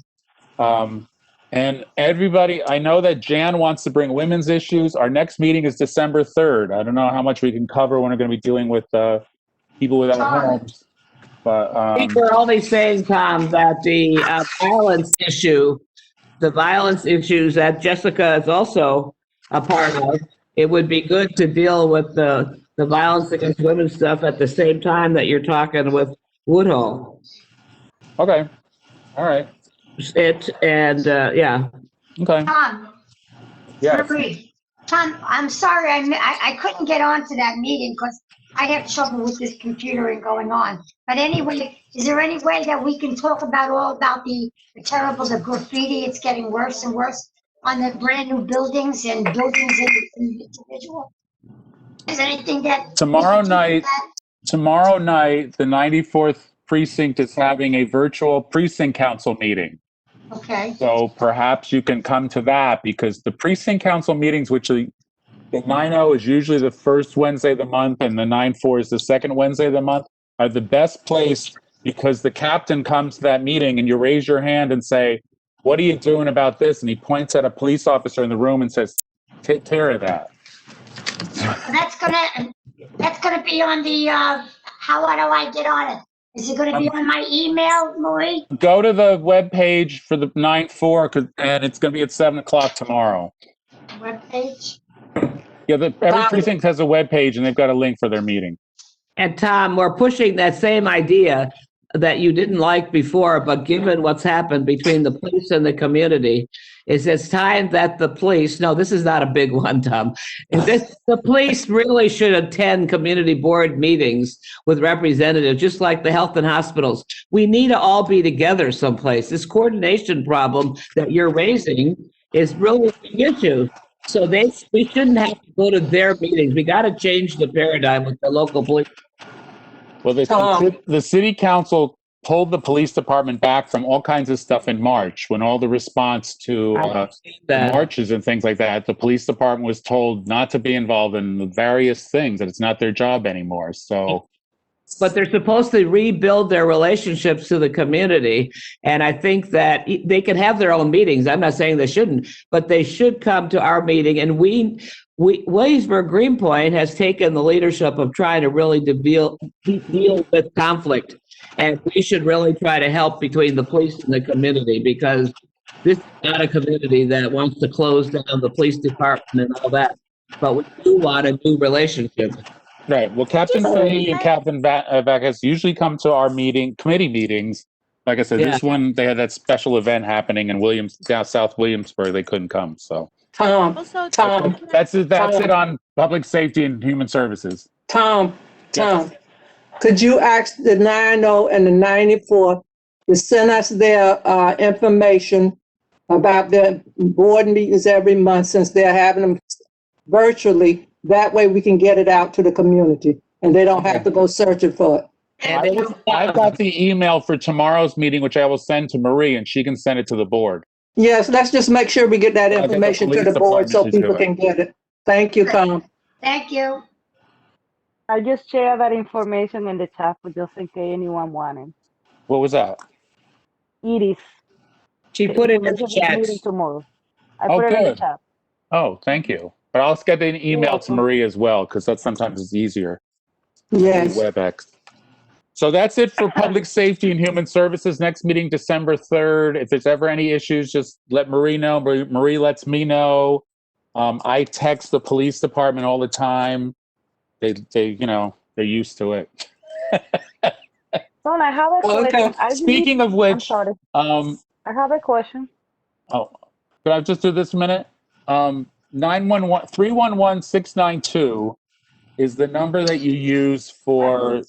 and everybody, I know that Jan wants to bring women's issues. Our next meeting is December 3rd. I don't know how much we can cover when we're going to be dealing with people without homes. But I think we're only saying, Tom, that the violence issue, the violence issues that Jessica is also a part of, it would be good to deal with the violence against women stuff at the same time that you're talking with Woodhull. Okay. All right. Yeah. Okay. Tom. Yes. Marie. Tom, I'm sorry, I couldn't get onto that meeting because I have trouble with this computer and going on. But anyway, is there any way that we can talk about the terrible, the graffiti? It's getting worse and worse on the brand new buildings and buildings in individual. Is there anything that Tomorrow night, the 94th precinct is having a virtual precinct council meeting. Okay. So perhaps you can come to that, because the precinct council meetings, which the 9/0 is usually the first Wednesday of the month and the 9/4 is the second Wednesday of the month, are the best place, because the captain comes to that meeting and you raise your hand and say, what are you doing about this? And he points at a police officer in the room and says, take care of that. That's gonna be on the, how do I get on it? Is it gonna be on my email, Marie? Go to the webpage for the 9/4, and it's going to be at 7:00 tomorrow. Webpage? Yeah, every precinct has a webpage and they've got a link for their meeting. And Tom, we're pushing that same idea that you didn't like before, but given what's happened between the police and the community, is it's time that the police, no, this is not a big one, Tom. The police really should attend community board meetings with representatives, just like the health and hospitals. We need to all be together someplace. This coordination problem that you're raising is really a big issue. So we shouldn't have to go to their meetings. We got to change the paradigm with the local police. Well, the city council pulled the police department back from all kinds of stuff in March, when all the response to marches and things like that, the police department was told not to be involved in the various things, that it's not their job anymore. So, but they're supposed to rebuild their relationships to the community. And I think that they can have their own meetings. I'm not saying they shouldn't, but they should come to our meeting. And Williamsburg Greenpoint has taken the leadership of trying to really deal with conflict. And we should really try to help between the police and the community, because this is not a community that wants to close down the police department and all that. But we do want a new relationship. Right. Well, Captain Fahey and Captain Backus usually come to our committee meetings. Like I said, Yeah. this one, they had that special event happening in South Williamsburg. They couldn't come. So Tom, that's it on public safety and human services. Tom, Yes. could you ask the 90 and the 94 to send us their information about their board meetings every month, since they're having them virtually? That way we can get it out to the community and they don't have to go searching for it. I've got the email for tomorrow's meeting, which I will send to Marie, and she can send it to the board. Yes, let's just make sure we get that I'll get the information to police the board so department to do people it. can get it. Thank you, Tom. Thank you. I just share that information in the chat for just in case anyone wanted. What was that? Iris. She put it in the information chat. meeting tomorrow. I Oh, put it in the good. chat. Oh, thank you. But I'll get an email to welcome. Marie as well, because that sometimes is easier. Yes. WebEx. So that's it for public safety and human services. Next meeting, December 3rd. If there's ever any issues, just let Marie know. Marie lets me know. I text the police department all the time. They're used to it. Son, I have a question. Speaking of which, I'm sorry. I have a question. Oh, could I just do this a minute? 311-692 is the number that you use for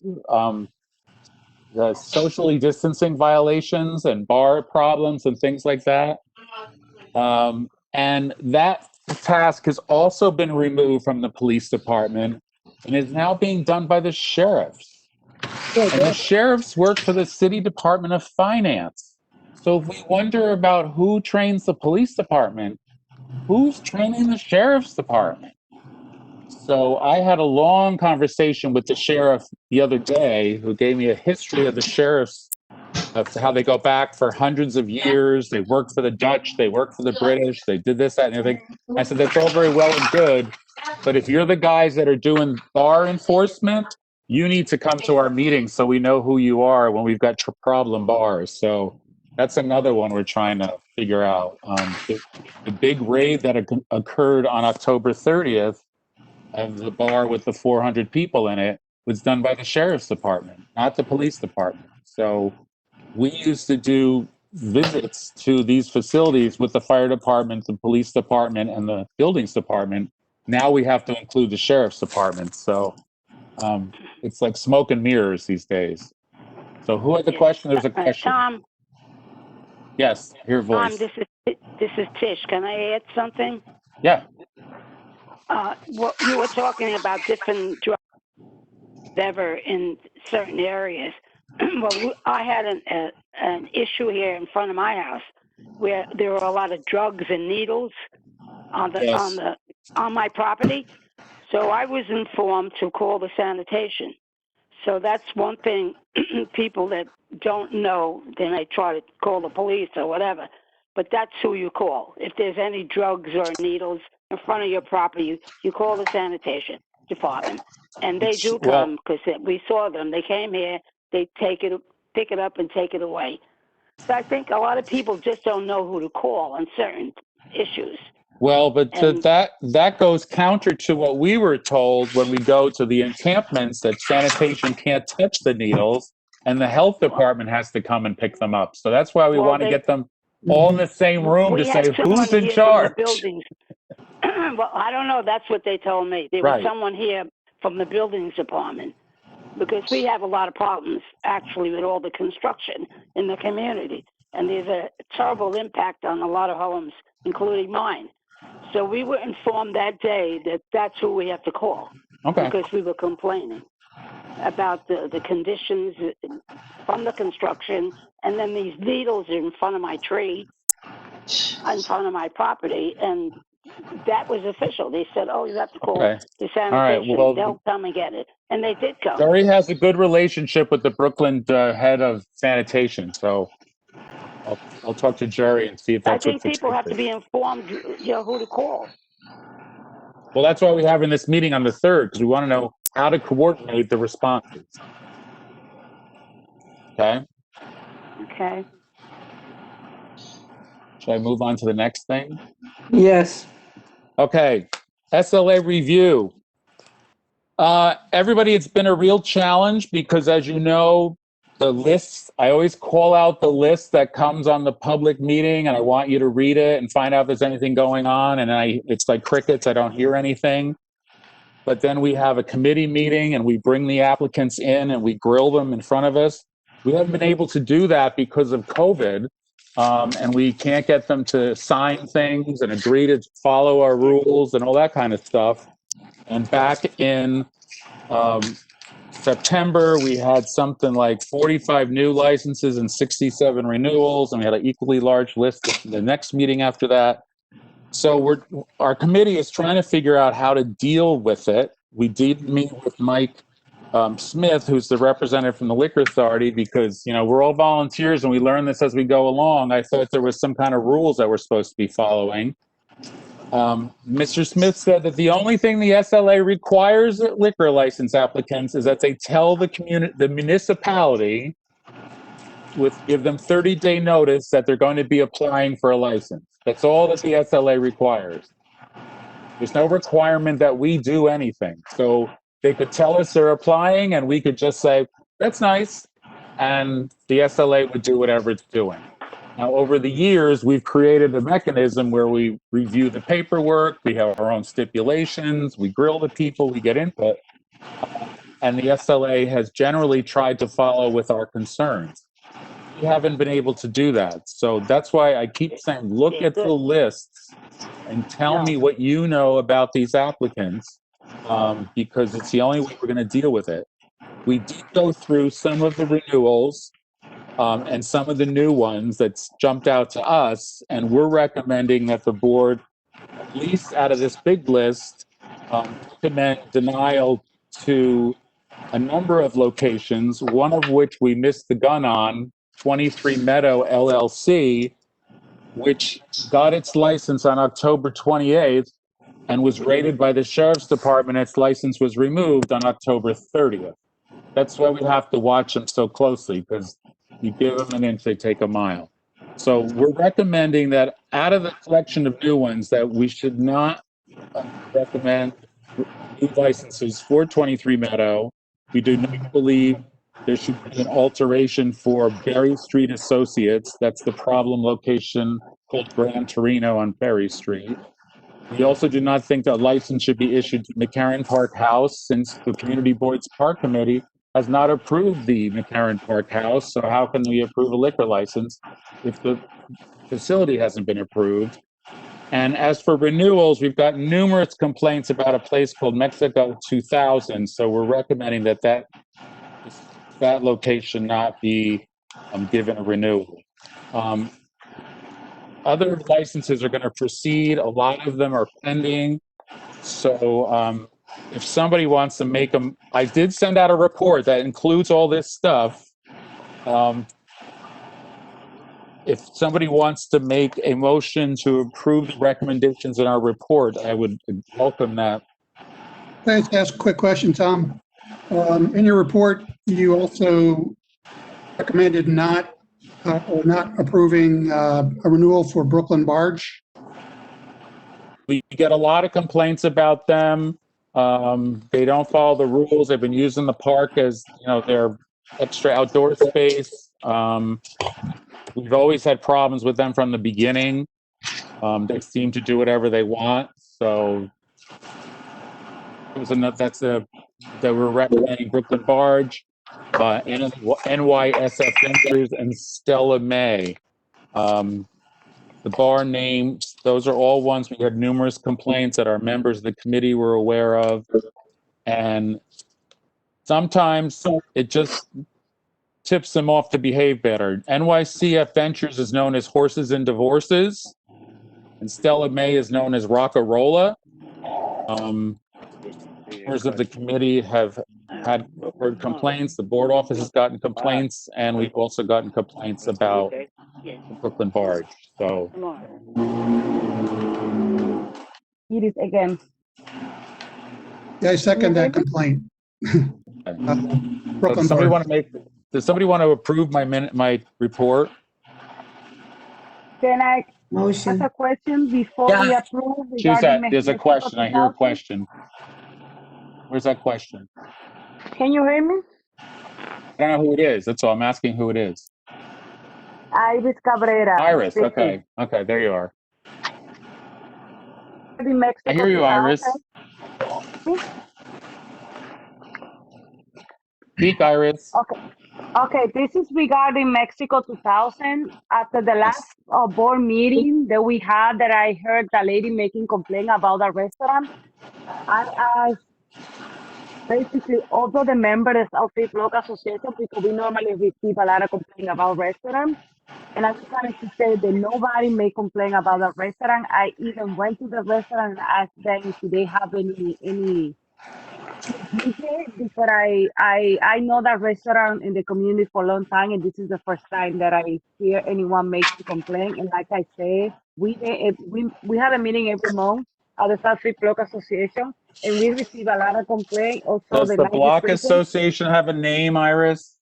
the socially distancing violations and bar problems and things like that. And that task has also been removed from the police department and is now being done by the sheriffs. And the sheriffs work for the City Department of Finance. So if we wonder about who trains the police department, who's training the sheriff's department? So I had a long conversation with the sheriff the other day, who gave me a history of the sheriffs, of how they go back for hundreds of years. They worked for the Dutch, they worked for the British, they did this, that, and everything. I said, that's all very well and good, but if you're the guys that are doing bar enforcement, you need to come to our meetings so we know who you are when we've got problem bars. So that's another one we're trying to figure out. The big raid that occurred on October 30th of the bar with the 400 people in it was done by the sheriff's department, not the police department. So we used to do visits to these facilities with the fire department, the police department, and the buildings department. Now we have to include the sheriff's department. So it's like smoke and mirrors these days. So who had the question? There's a question. Tom, Yes, your voice. Tom, this is Tish. Can I add something? Yeah. What you were talking about different drugs, whatever, in certain areas. Well, I had an issue here in front of my house where there were a lot of drugs and needles on my property. So I was informed to call the sanitation. So that's one thing people that don't know, then they try to call the police or whatever. But that's who you call. If there's any drugs or needles in front of your property, you call the sanitation department. And they do come, because we saw them. They came here, they pick it up and take it away. So I think a lot of people just don't know who to call on certain issues. Well, but that goes counter to what we were told when we go to the encampments, that sanitation can't touch the needles and the health department has to come and pick them up. So that's why we want to get them all in the same room to say who's in charge. Well, I don't know. That's what they told me. There was someone here from the buildings department, because we have a lot of problems actually with all the construction in the community. And there's a terrible impact on a lot of homes, including mine. So we were informed that day that that's who we have to call. Okay. Because we were complaining about the conditions from the construction, and then these needles in front of my tree, in front of my property, and that was official. They said, oh, you have to call the sanitation. All right. Well, they'll come and get it. And they did come. Jerry has a good relationship with the Brooklyn head of sanitation, so I'll talk to Jerry and see if that's what the I think people truth have to is. be informed, who to call. Well, that's why we're having this meeting on the 3rd, because we want to know how to coordinate the responses. Okay? Okay. Should I move on to the next thing? Yes. Okay. SLA review. Everybody, it's been a real challenge because, as you know, the lists, I always call out the list that comes on the public meeting, and I want you to read it and find out if there's anything going on. And it's like crickets, I don't hear anything. But then we have a committee meeting and we bring the applicants in and we grill them in front of us. We haven't been able to do that because of COVID. And we can't get them to sign things and agree to follow our rules and all that kind of stuff. And back in September, we had something like 45 new licenses and 67 renewals, and we had an equally large list at the next meeting after that. So our committee is trying to figure out how to deal with it. We did meet with Mike Smith, who's the representative from the Liquor Authority, because, you know, we're all volunteers and we learn this as we go along. I thought there was some kind of rules that we're supposed to be following. Mr. Smith said that the only thing the SLA requires liquor license applicants is that they tell the municipality, give them 30-day notice that they're going to be applying for a license. That's all that the SLA requires. There's no requirement that we do anything. So they could tell us they're applying and we could just say, that's nice. And the SLA would do whatever it's doing. Now, over the years, we've created a mechanism where we review the paperwork, we have our own stipulations, we grill the people, we get input, and the SLA has generally tried to follow with our concerns. We haven't been able to do that. So that's why I keep saying, look at the lists and tell me what you know about these applicants, because it's the only way we're going to deal with it. We did go through some of the renewals and some of the new ones that's jumped out to us, and we're recommending that the board, at least out of this big list, recommend denial to a number of locations, one of which we missed the gun on, 23 Meadow LLC, which got its license on October 28th and was raided by the Sheriff's Department. Its license was removed on October 30th. That's why we have to watch them so closely, because you give them an inch, they take a mile. So we're recommending that out of the collection of new ones, that we should not recommend new licenses for 23 Meadow. We do not believe there should be an alteration for Berry Street Associates. That's the problem location called Gran Torino on Berry Street. We also do not think that a license should be issued to McCarran Park House, since the Community Boards Park Committee has not approved the McCarran Park House. So how can we approve a liquor license if the facility hasn't been approved? And as for renewals, we've got numerous complaints about a place called Mexico 2000. So we're recommending that that location not be given a renewal. Other licenses are going to proceed. A lot of them are pending. So if somebody wants to make them, I did send out a report that includes all this stuff. If somebody wants to make a motion to approve the recommendations in our report, I would welcome that. Can I just ask a quick question, Tom? In your report, you also recommended not approving a renewal for Brooklyn Barge. We get a lot of complaints about them. They don't follow the rules. They've been using the park as, you know, their extra outdoor space. We've always had problems with them from the beginning. They seem to do whatever they want. So that we're recommending Brooklyn Barge, NYSF Ventures, and Stella May. The bar names, those are all ones we had numerous complaints that our members of the committee were aware of. And sometimes it just tips them off to behave better. NYCF Ventures is known as Horses and Divorces, and Stella May is known as Rockarola. Members of the committee have heard complaints. The board office has gotten complaints, and we've also gotten complaints about the Brooklyn Barge. So, Iris again. Yeah, I second that complaint. Does somebody want to approve my report? Can I Motion. ask a question before we approve? Choose that. regarding There's a Mexico question. I hear a 2000? question. Where's that question? Can you hear me? I don't know who it is. That's all. I'm asking who it is. Iris Cabrera. Iris. Vicky. Okay. Okay. There you are. In Mexico I hear you, 2000. Iris. Speak, Iris. Okay. Okay, this is regarding Mexico 2000. After the last board meeting that we had, that I heard the lady making complaint about the restaurant. I asked basically all of the members of the Block Association, because we normally receive a lot of complaint about restaurants. And I just wanted to say that nobody may complain about the restaurant. I even went to the restaurant and asked them if they have any DJ, because I know that restaurant in the community for a long time, and this is the first time that I hear anyone making complaint. And like I say, we have a meeting every month at the South Street Block Association, and we receive a lot of complaints. Also, Does the Block Association have a name, Iris?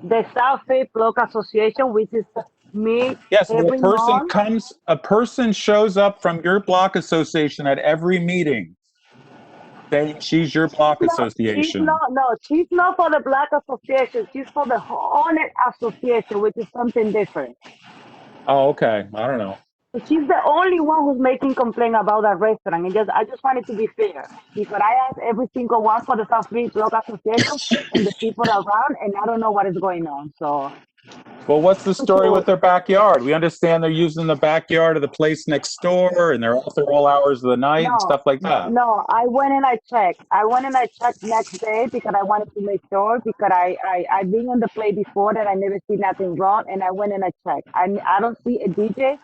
The South Street Block Association, which is me Yes, when every month. a person shows up from your block association at every meeting saying she's your block association. She's not for the Black Association. She's for the Honor Association, which is something different. Oh, okay. I don't know. So she's the only one who's making complaint about that restaurant. And I just wanted to be fair, because I asked every single one for the South Street Block Association and the people around, and I don't know what is going on. So. Well, what's the story with their backyard? We understand they're using the backyard of the place next door, and they're out there all hours of the night and stuff like that. No, I went and I checked. Next day because I wanted to make sure, because I've been on the play before that I never see nothing wrong, and I went and I checked. I don't see a DJ.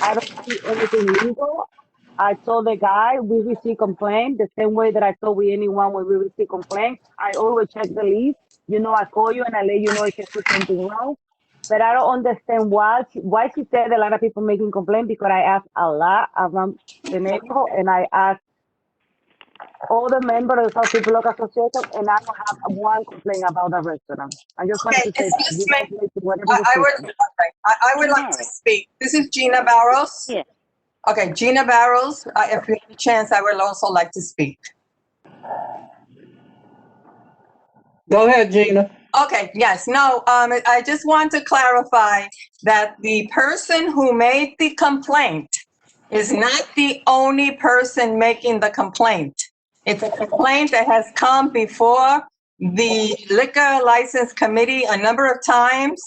I don't see anything legal. I told the guy we receive complaint the same way that I told anyone when we receive complaint. I always check the list. I call you and I let you know if I see something wrong. But I don't understand why she said a lot of people making complaint, because I asked a lot around the neighborhood, and I asked all the members of the South People Local Association, and I don't have one complaint about the restaurant. I just wanted to say that. I would like to speak. This is Gina Barros. Yeah. Okay, Gina Barros. If you have a chance, I would also like to speak. Go ahead, Gina. Okay, yes, no, I just want to clarify that the person who made the complaint is not the only person making the complaint. It's a complaint that has come before the Liquor License Committee a number of times.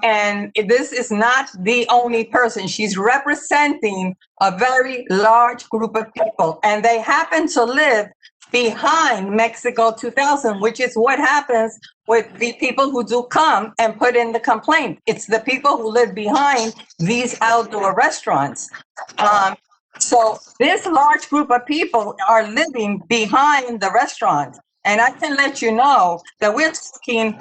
And this is not the only person. She's representing a very large group of people, and they happen to live behind Mexico 2000, which is what happens with the people who do come and put in the complaint. It's the people who live behind these outdoor restaurants. So this large group of people are living behind the restaurant. And I can let you know that we're talking,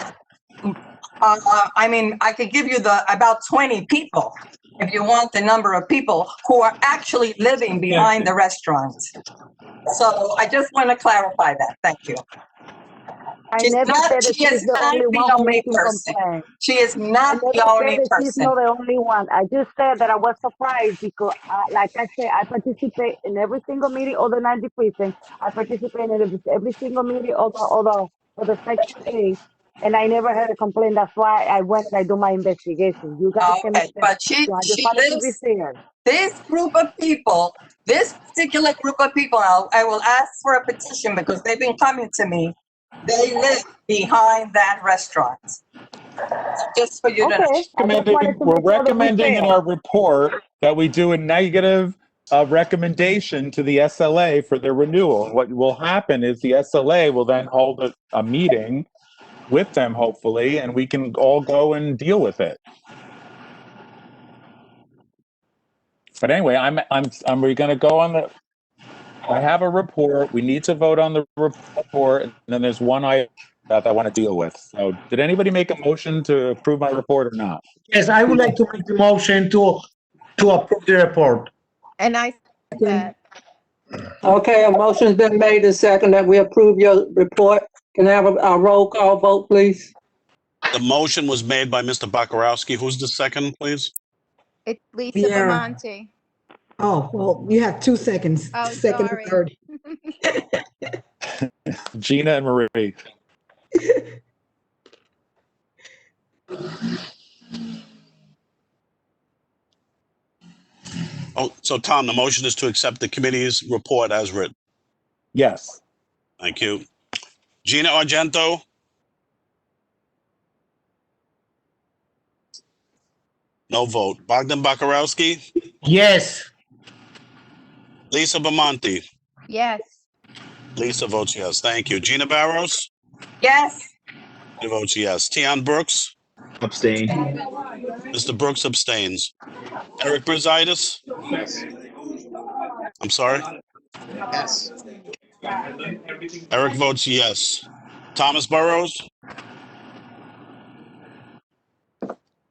I could give you about 20 people, if you want the number of people who are actually living behind the restaurants. So I just want to clarify that. Thank you. I never said that she's the only one who making complaint. She is not the only person. She's not the only one. I just said that I was surprised because, like I said, I participate in every single meeting of the 90 precinct. I participate in every single meeting of the Section 8, and I never had a complaint. That's why I went and I do my investigation. You guys can. But she lives. This group of people, this particular group of people, I will ask for a petition because they've been coming to me. They live behind that restaurant. Just for you to know. We're recommending in our report that we do a negative recommendation to the SLA for their renewal. And what will happen is the SLA will then hold a meeting with them, hopefully, and we can all go and deal with it. But anyway, we're going to go on the. I have a report. We need to vote on the report, and then there's one item that I want to deal with. So, did anybody make a motion to approve my report or not? Yes, I would like to make the motion to approve the report. And I second that. Okay, a motion's been made and second that we approve your report. Can I have a roll call vote, please? The motion was made by Mr. Bakarowski. Who's the second, please? It's Lisa Bamonte. Oh, well, you have 2 seconds. Oh, second sorry. and third. Gina and Marie. Oh, so Tom, the motion is to accept the committee's report as written. Yes. Thank you. Gina Argento? No vote. Bogdan Bakarowski? Yes. Lisa Bamonte? Yes. Lisa votes yes. Thank you. Gina Barros? Yes. Gina votes yes. Tian Brooks? Abstain. Mr. Brooks abstains. Eric Brusitis? Yes. I'm sorry? Yes. Eric votes yes. Thomas Burrows?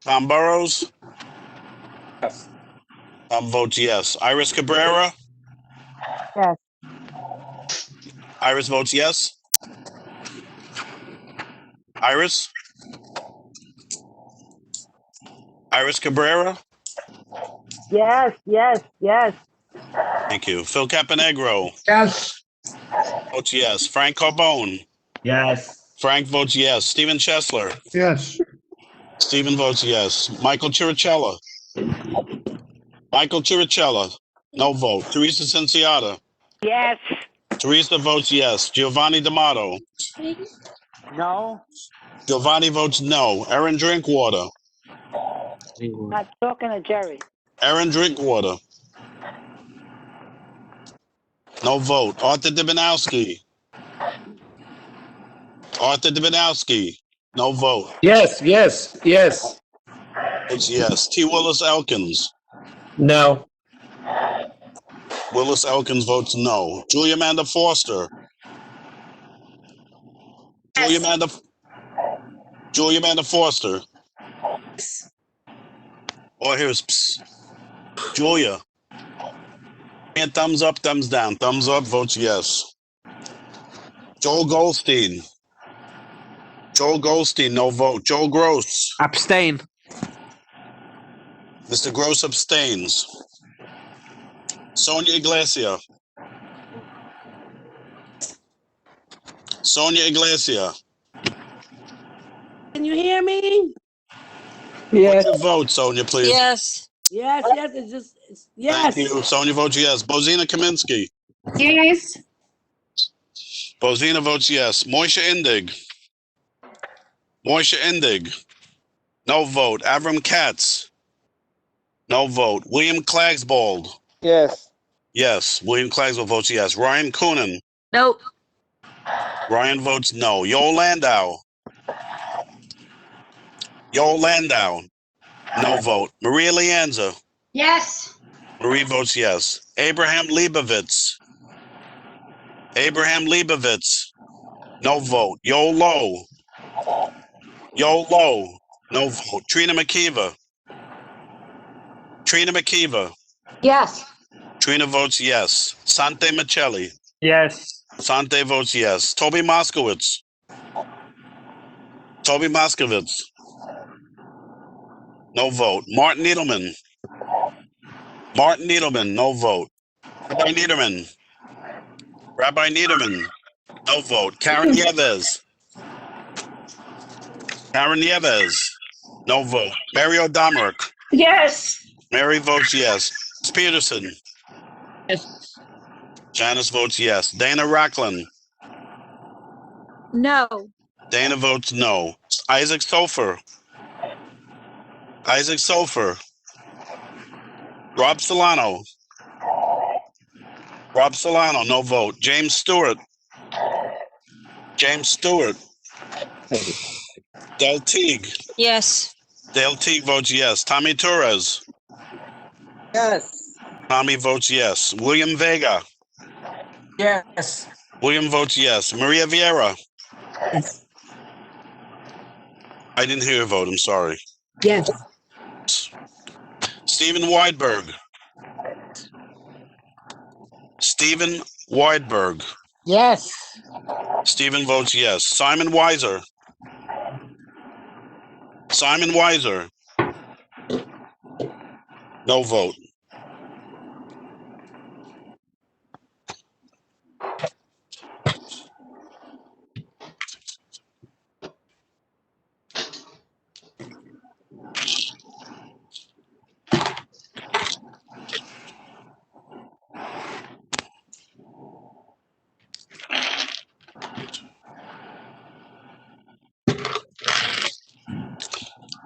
Tom Burrows? Yes. Tom votes yes. Iris Cabrera? Yes. Iris votes yes. Iris? Iris Cabrera? Yes, yes, yes. Thank you. Phil Caponegro? Yes. Votes yes. Frank Carbone? Yes. Frank votes yes. Stephen Chesler? Yes. Stephen votes yes. Michael Chirichella? Michael Chirichella? No vote. Teresa Cinciata? Yes. Teresa votes yes. Giovanni D'Amato? No. Giovanni votes no. Aaron Drinkwater? Not talking to Jerry. Aaron Drinkwater? No vote. Arthur Dibinowski? Arthur Dibinowski? No vote. Yes, yes, yes. Votes yes. T. Willis Elkins? No. Willis Elkins votes no. Julia Amanda Foster? Julia Amanda Foster? Oh, here's Julia. And thumbs up, thumbs down. Thumbs up votes yes. Joel Goldstein? Joel Goldstein, no vote. Joel Gross? Abstain. Mr. Gross abstains. Sonia Iglesia? Sonia Iglesia? Can you hear me? Yes. What's your vote, Sonia, please? Yes. Yes, yes, yes. Thank you. Sonia votes yes. Bozina Kaminsky? Yes. Bozina votes yes. Moisha Indig? Moisha Indig? No vote. Avram Katz? No vote. William Klagsbold? Yes. Yes. William Klagsbold votes yes. Ryan Coonan? Nope. Ryan votes no. Yoel Landau? Yoel Landau? No vote. Maria Leanza? Yes. Marie votes yes. Abraham Leibovitz? Abraham Leibovitz? No vote. Yoel Lowe? Yoel Lowe? No vote. Trina McKeever? Trina McKeever? Yes. Trina votes yes. Sante Michelli? Yes. Sante votes yes. Toby Moskowitz? Toby Moskowitz? No vote. Martin Needleman? Martin Needleman? No vote. Rabbi Niederman? Rabbi Niederman? No vote. Karen Yevez? Karen Yevez? No vote. Mary O'Domerick? Yes. Mary votes yes. Peterson? Yes. Janice votes yes. Dana Racklin? No. Dana votes no. Isaac Sofer? Isaac Sofer? Rob Solano? Rob Solano, no vote. James Stewart? James Stewart? Del Teague? Yes. Del Teague votes yes. Tommy Torres? Yes. Tommy votes yes. William Vega? Yes. William votes yes. Maria Vieira? Yes. I didn't hear your vote, I'm sorry. Yes. Stephen Weidberg? Stephen Weidberg? Yes. Stephen votes yes. Simon Weiser? Simon Weiser? No vote.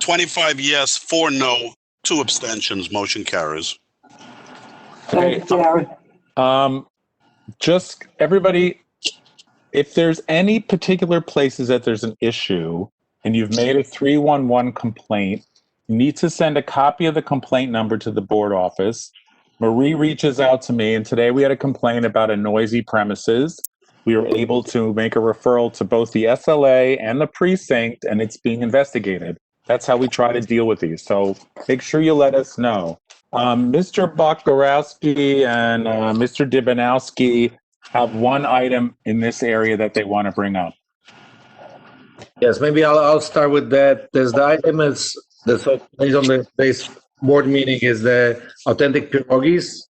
25 yes, 4 no, 2 abstentions. Motion carries. Thank you, Jerry. Just everybody, if there's any particular places that there's an issue and you've made a 311 complaint, you need to send a copy of the complaint number to the board office. Marie reaches out to me, and today we had a complaint about a noisy premises. We were able to make a referral to both the SLA and the precinct, and it's being investigated. That's how we try to deal with these. So make sure you let us know. Mr. Bokarowski and Mr. Dibanowski have one item in this area that they want to bring up. Yes, maybe I'll start with that. There's the item is based on today's board meeting is the authentic pierogies.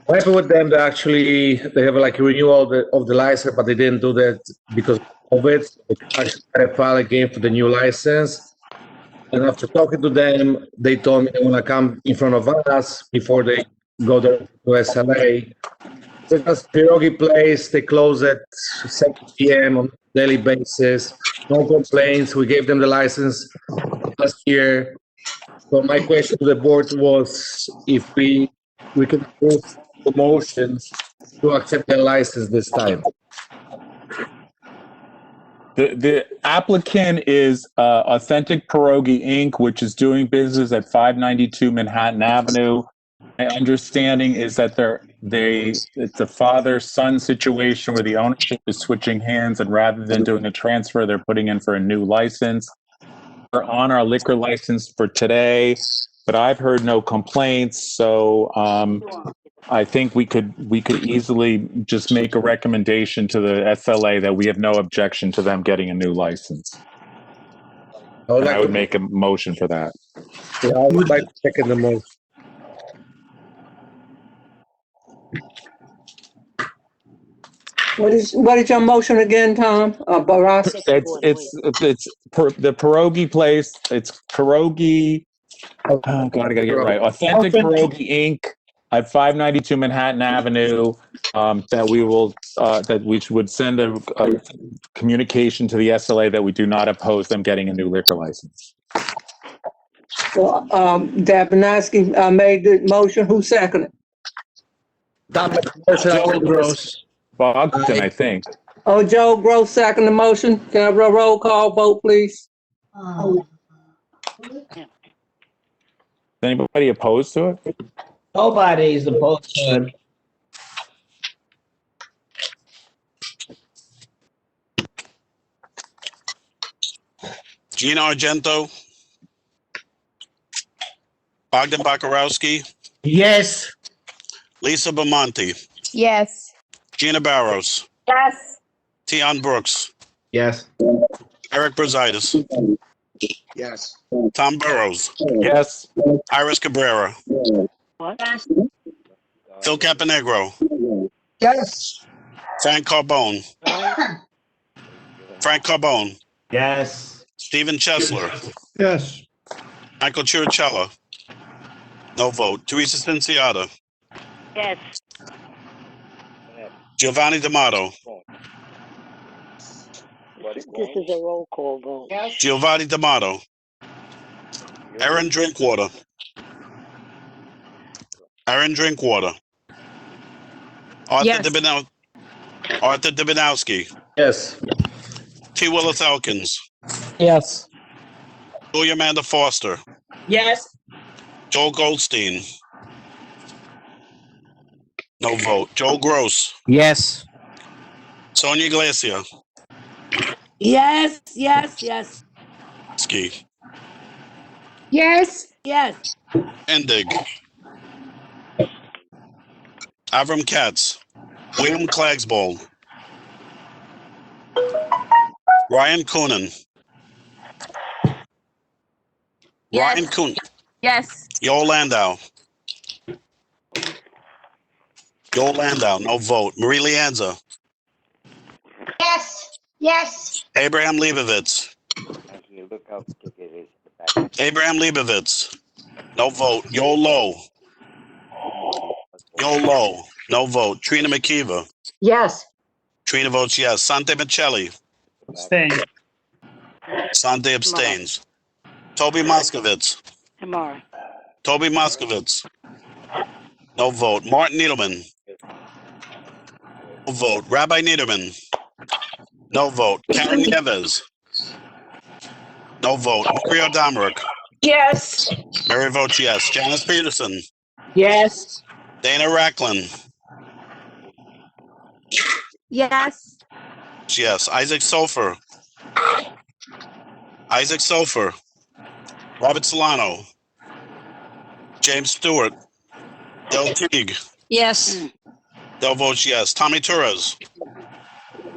What happened with them? They have like a renewal of the license, but they didn't do that because of it. They actually had to file again for the new license. And after talking to them, they told me they want to come in front of us before they go there to SLA. It's just pierogi place. They close at 7 p.m. on a daily basis. No complaints. We gave them the license last year. So my question to the board was if we can approve the motions to accept their license this time. The applicant is Authentic Pierogi Inc., which is doing business at 592 Manhattan Avenue. My understanding is that it's a father-son situation where the ownership is switching hands, and rather than doing a transfer, they're putting in for a new license. We're on our liquor license for today, but I've heard no complaints, so I think we could easily just make a recommendation to the SLA that we have no objection to them getting a new license. I would make a motion for that. Yeah, I would like to second the motion. What is your motion again, Tom? Baras? It's the pierogi place. It's pierogi. Oh God, I gotta get it right. Authentic Pierogi Inc. at 592 Manhattan Avenue. That we would send a communication to the SLA that we do not oppose them getting a new liquor license. Well, Dabanowski made the motion. Who seconded? Joe Gross. Bogdan, I think. Oh, Joe Gross seconded the motion. Can I have a roll call vote, please? Is anybody opposed to it? Nobody's opposed to it. Gina Argento. Bogdan Bokarowski. Yes. Lisa Bamonte. Yes. Gina Barros. Yes. Tion Brooks. Yes. Eric Brusitis. Yes. Tom Burrows. Yes. Iris Cabrera. What? Phil Caponegro. Yes. Frank Carbone. Frank Carbone. Yes. Stephen Chesler. Yes. Michael Chirichella. No vote. Teresa Cinciata. Yes. Giovanni D'Amato. This is a roll call vote. Giovanni D'Amato. Aaron Drinkwater. Aaron Drinkwater. Arthur Yes. Arthur Dibanowski. Yes. T. Willis Elkins. Yes. Julia Amanda Foster. Yes. Joel Goldstein. No vote. Joel Gross. Yes. Sonia Glacia. Yes, yes, yes, Ski. Yes. yes. Endig. Avram Katz. William Klagsbold. Ryan Coonan. Yes. Ryan Coonan. Yes. Yoel Landau. Yoel Landau, no vote. Marie Lianza. Yes. Yes. Abraham Leibovitz. Abraham Leibovitz. No vote. Yoel Lowe. Yoel Lowe. No vote. Trina McKeever. Yes. Trina votes yes. Sante Michelli. Abstain. Sante abstains. Toby Moskovitz. Tomorrow. Toby Moskovitz. No vote. Martin Needleman. No vote. Rabbi Niederman. No vote. Karen Nieves. No vote. Mario Domerick. Yes. Mary votes yes. Janice Peterson. Yes. Dana Racklin. Yes. Yes. Isaac Sofer. Isaac Sofer. Robert Solano. James Stewart. Del Teague. Yes. Del votes yes. Tommy Torres.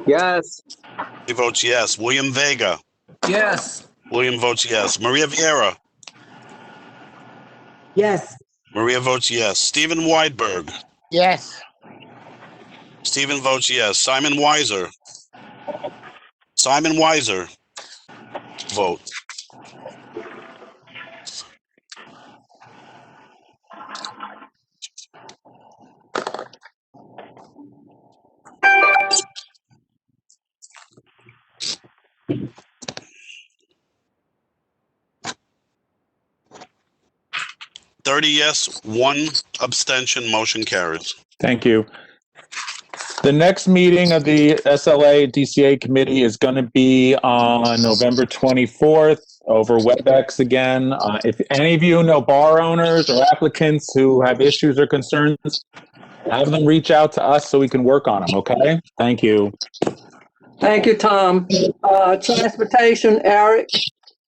Yes. He votes yes. William Vega. Yes. William votes yes. Maria Vieira. Yes. Maria votes yes. Stephen Weidberg. Yes. Stephen votes yes. Simon Weiser. Simon Weiser. Vote. Yes, 1 abstention, motion carries. Thank you. The next meeting of the SLA DCA committee is going to be on November 24th over WebEx again. If any of you know bar owners or applicants who have issues or concerns, have them reach out to us so we can work on them, okay? Thank you. Thank you, Tom. Transportation, Eric.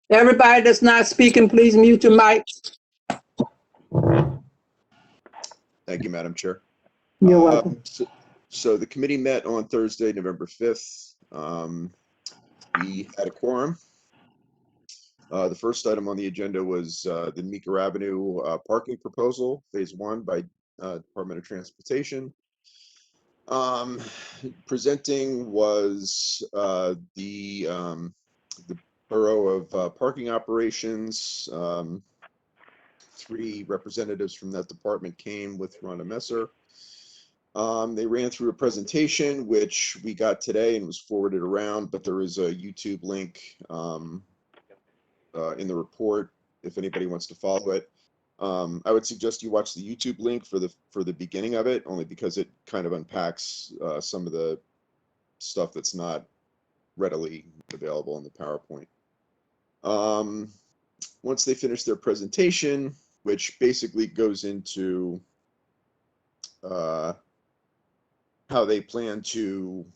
Everybody that's not speaking, please mute your mic. Thank you, Madam Chair. You're welcome. So the committee met on Thursday, November 5th. We had a quorum. The first item on the agenda was the Meeker Avenue parking proposal, phase 1 by Department of Transportation. Presenting was the Borough of Parking Operations. 3 representatives from that department came with Rhonda Messer. They ran through a presentation, which we got today and was forwarded around, but there is a YouTube link in the report if anybody wants to follow it. I would suggest you watch the YouTube link for the beginning of it, only because it kind of unpacks some of the stuff that's not readily available in the PowerPoint. Once they finish their presentation, which basically goes into how they plan to,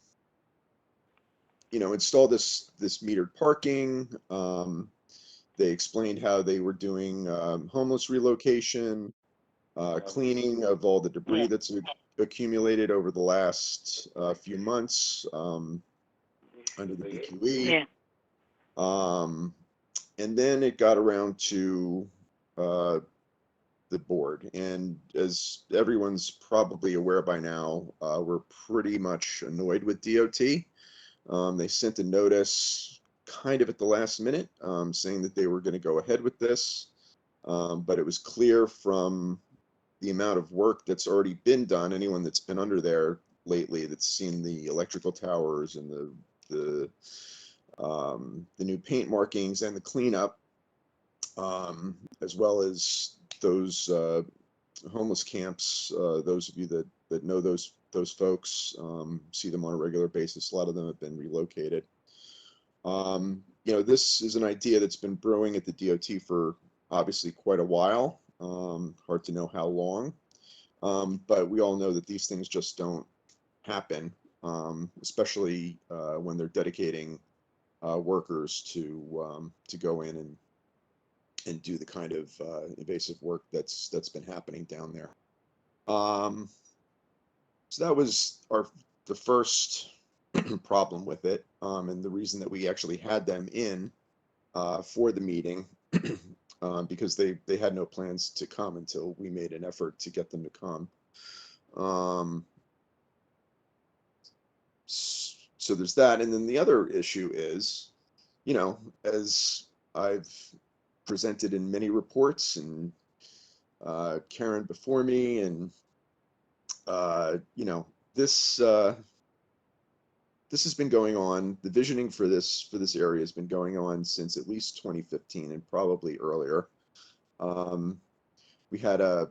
install this metered parking. They explained how they were doing homeless relocation, cleaning of all the debris that's accumulated over the last few months under the BQE. And then it got around to the board. And as everyone's probably aware by now, we're pretty much annoyed with DOT. They sent a notice kind of at the last minute saying that they were going to go ahead with this. But it was clear from the amount of work that's already been done, anyone that's been under there lately that's seen the electrical towers and the new paint markings and the cleanup, as well as those homeless camps. Those of you that know those folks see them on a regular basis. A lot of them have been relocated. This is an idea that's been brewing at the DOT for obviously quite a while. Hard to know how long, but we all know that these things just don't happen, especially when they're dedicating workers to go in and do the kind of invasive work that's been happening down there. So that was the first problem with it, and the reason that we actually had them in for the meeting, because they had no plans to come until we made an effort to get them to come. So there's that, and then the other issue is, as I've presented in many reports, and Karen before me, and this this has been going on. The visioning for this area has been going on since at least 2015 and probably earlier. We had a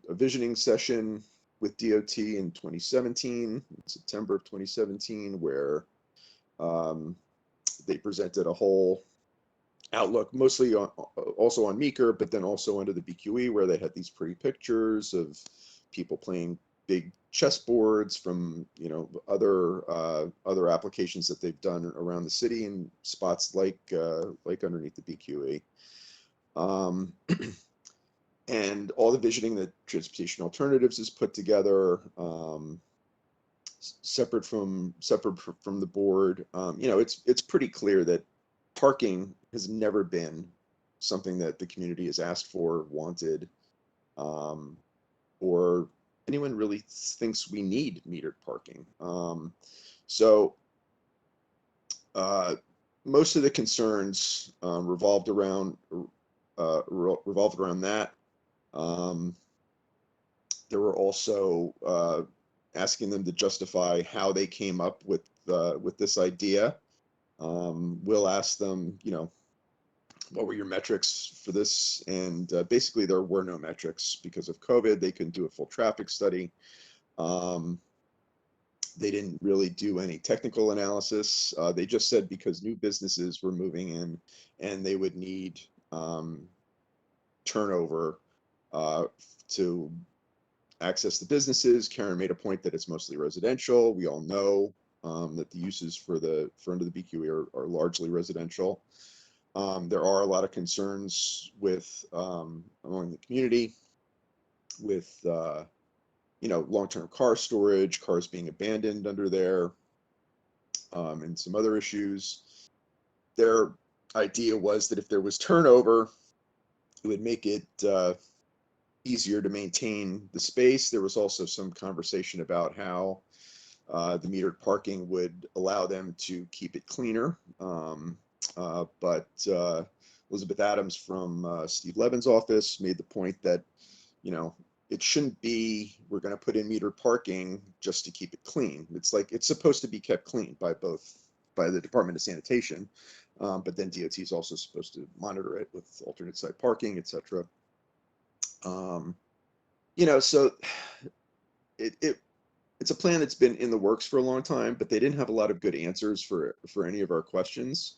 visioning session with DOT in 2017, September of 2017, where they presented a whole outlook, mostly also on Meeker, but then also under the BQE, where they had these pretty pictures of people playing big chessboards from other applications that they've done around the city in spots like underneath the BQE. And all the visioning that Transportation Alternatives has put together, separate from the board. It's pretty clear that parking has never been something that the community has asked for, wanted, or anyone really thinks we need metered parking. So most of the concerns revolved around that. There were also asking them to justify how they came up with this idea. We'll ask them, what were your metrics for this? And basically there were no metrics because of COVID. They couldn't do a full traffic study. They didn't really do any technical analysis. They just said because new businesses were moving in and they would need turnover to access the businesses. Karen made a point that it's mostly residential. We all know that the uses for under the BQE are largely residential. There are a lot of concerns with among the community with long-term car storage, cars being abandoned under there, and some other issues. Their idea was that if there was turnover, it would make it easier to maintain the space. There was also some conversation about how the metered parking would allow them to keep it cleaner. But Elizabeth Adams from Steve Levin's office made the point that, it shouldn't be, we're going to put in metered parking just to keep it clean. It's like, it's supposed to be kept clean by the Department of Sanitation. But then DOT is also supposed to monitor it with alternate site parking, etc. So it's a plan that's been in the works for a long time, but they didn't have a lot of good answers for any of our questions.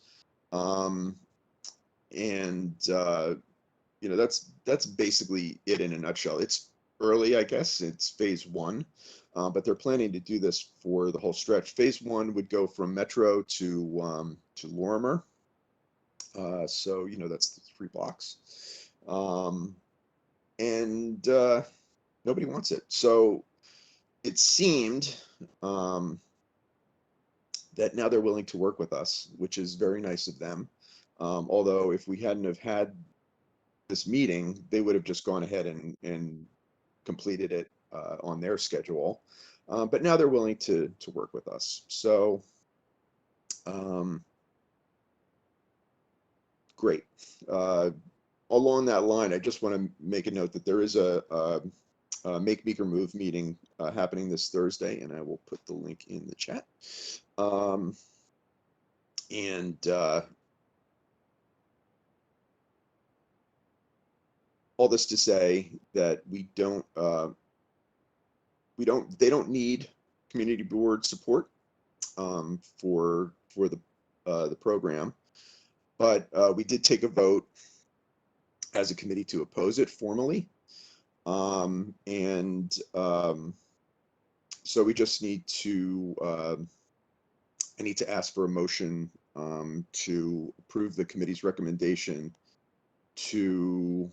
That's basically it in a nutshell. It's early, I guess. It's phase one, but they're planning to do this for the whole stretch. Phase one would go from Metro to Lorimer. So that's the 3 blocks. And nobody wants it. So it seemed that now they're willing to work with us, which is very nice of them. Although if we hadn't have had this meeting, they would have just gone ahead and completed it on their schedule. But now they're willing to work with us. So great. Along that line, I just want to make a note that there is a Make Meeker Move meeting happening this Thursday, and I will put the link in the chat. All this to say that they don't need community board support for the program, but we did take a vote as a committee to oppose it formally. So we just need to, I need to ask for a motion to approve the committee's recommendation to,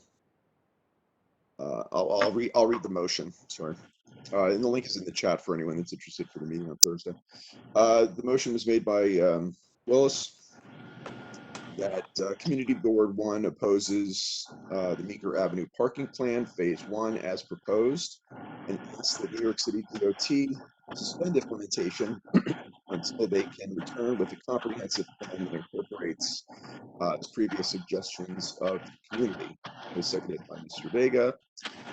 I'll read the motion, sorry. And the link is in the chat for anyone that's interested for the meeting on Thursday. The motion was made by Willis, that Community Board 1 opposes the Meeker Avenue Parking Plan, Phase 1, as proposed, and asks the New York City DOT suspend implementation until they can return with a comprehensive plan that incorporates its previous suggestions of the community. It was seconded by Mr. Vega,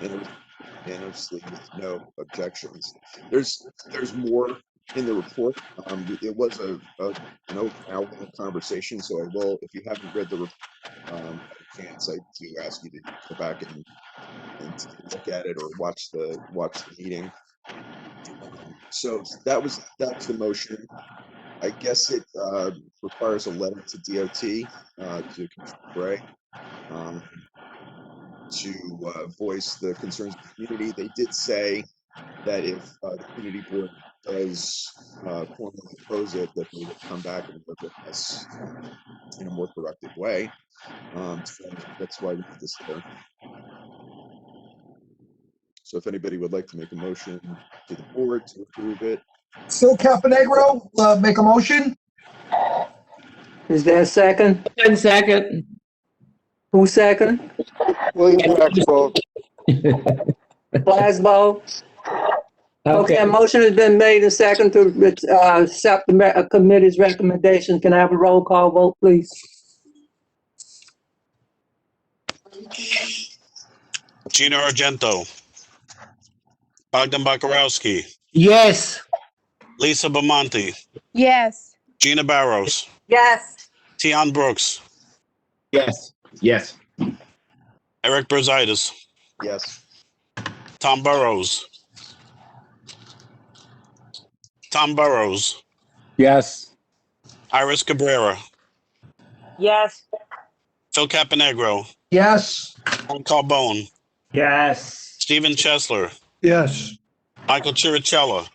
and it was unanimously with no objections. There's more in the report. It was an over an hour long conversation, so I will, if you haven't read the chance, I do ask you to go back and take a look at it or watch the meeting. So that was the motion. I guess it requires a letter to DOT, to Commissioner Gray, to voice the concerns of the community. They did say that if the community board does formally oppose it, that they would come back and work with us in a more productive way. So that's why we did this letter. So if anybody would like to make a motion to the board to approve it. Phil Caponegro, make a motion. Is there a second? Second. Who second? William Blacksburg. Glasgow? Okay, a motion has been made and second to accept the committee's recommendation. Can I have a roll call vote, please? Gina Argento. Bogdan Bakarowski. Yes. Lisa Bamonte. Yes. Gina Barros. Yes. Tion Brooks. Yes. Yes. Eric Brusitis. Yes. Tom Burrows. Tom Burrows. Yes. Iris Cabrera. Yes. Phil Caponegro. Yes. Ron Carbone. Yes. Stephen Chesler. Yes. Michael Chirichella.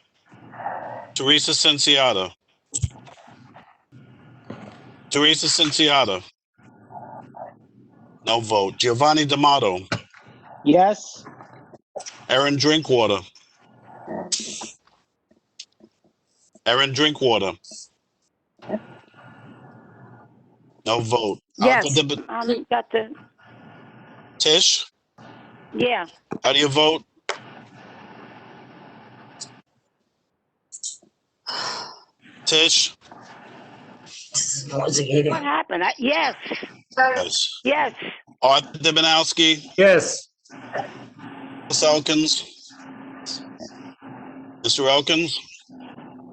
Teresa Cinciata. Teresa Cinciata. No vote. Giovanni D'Amato. Yes. Aaron Drinkwater. Aaron Drinkwater. No vote. Yes. Got the, Tish, yeah. how do you vote? Tish? What happened? Yes. Yes. Yes. Art Dibinowski? Yes. Ms. Elkins? Mr. Elkins?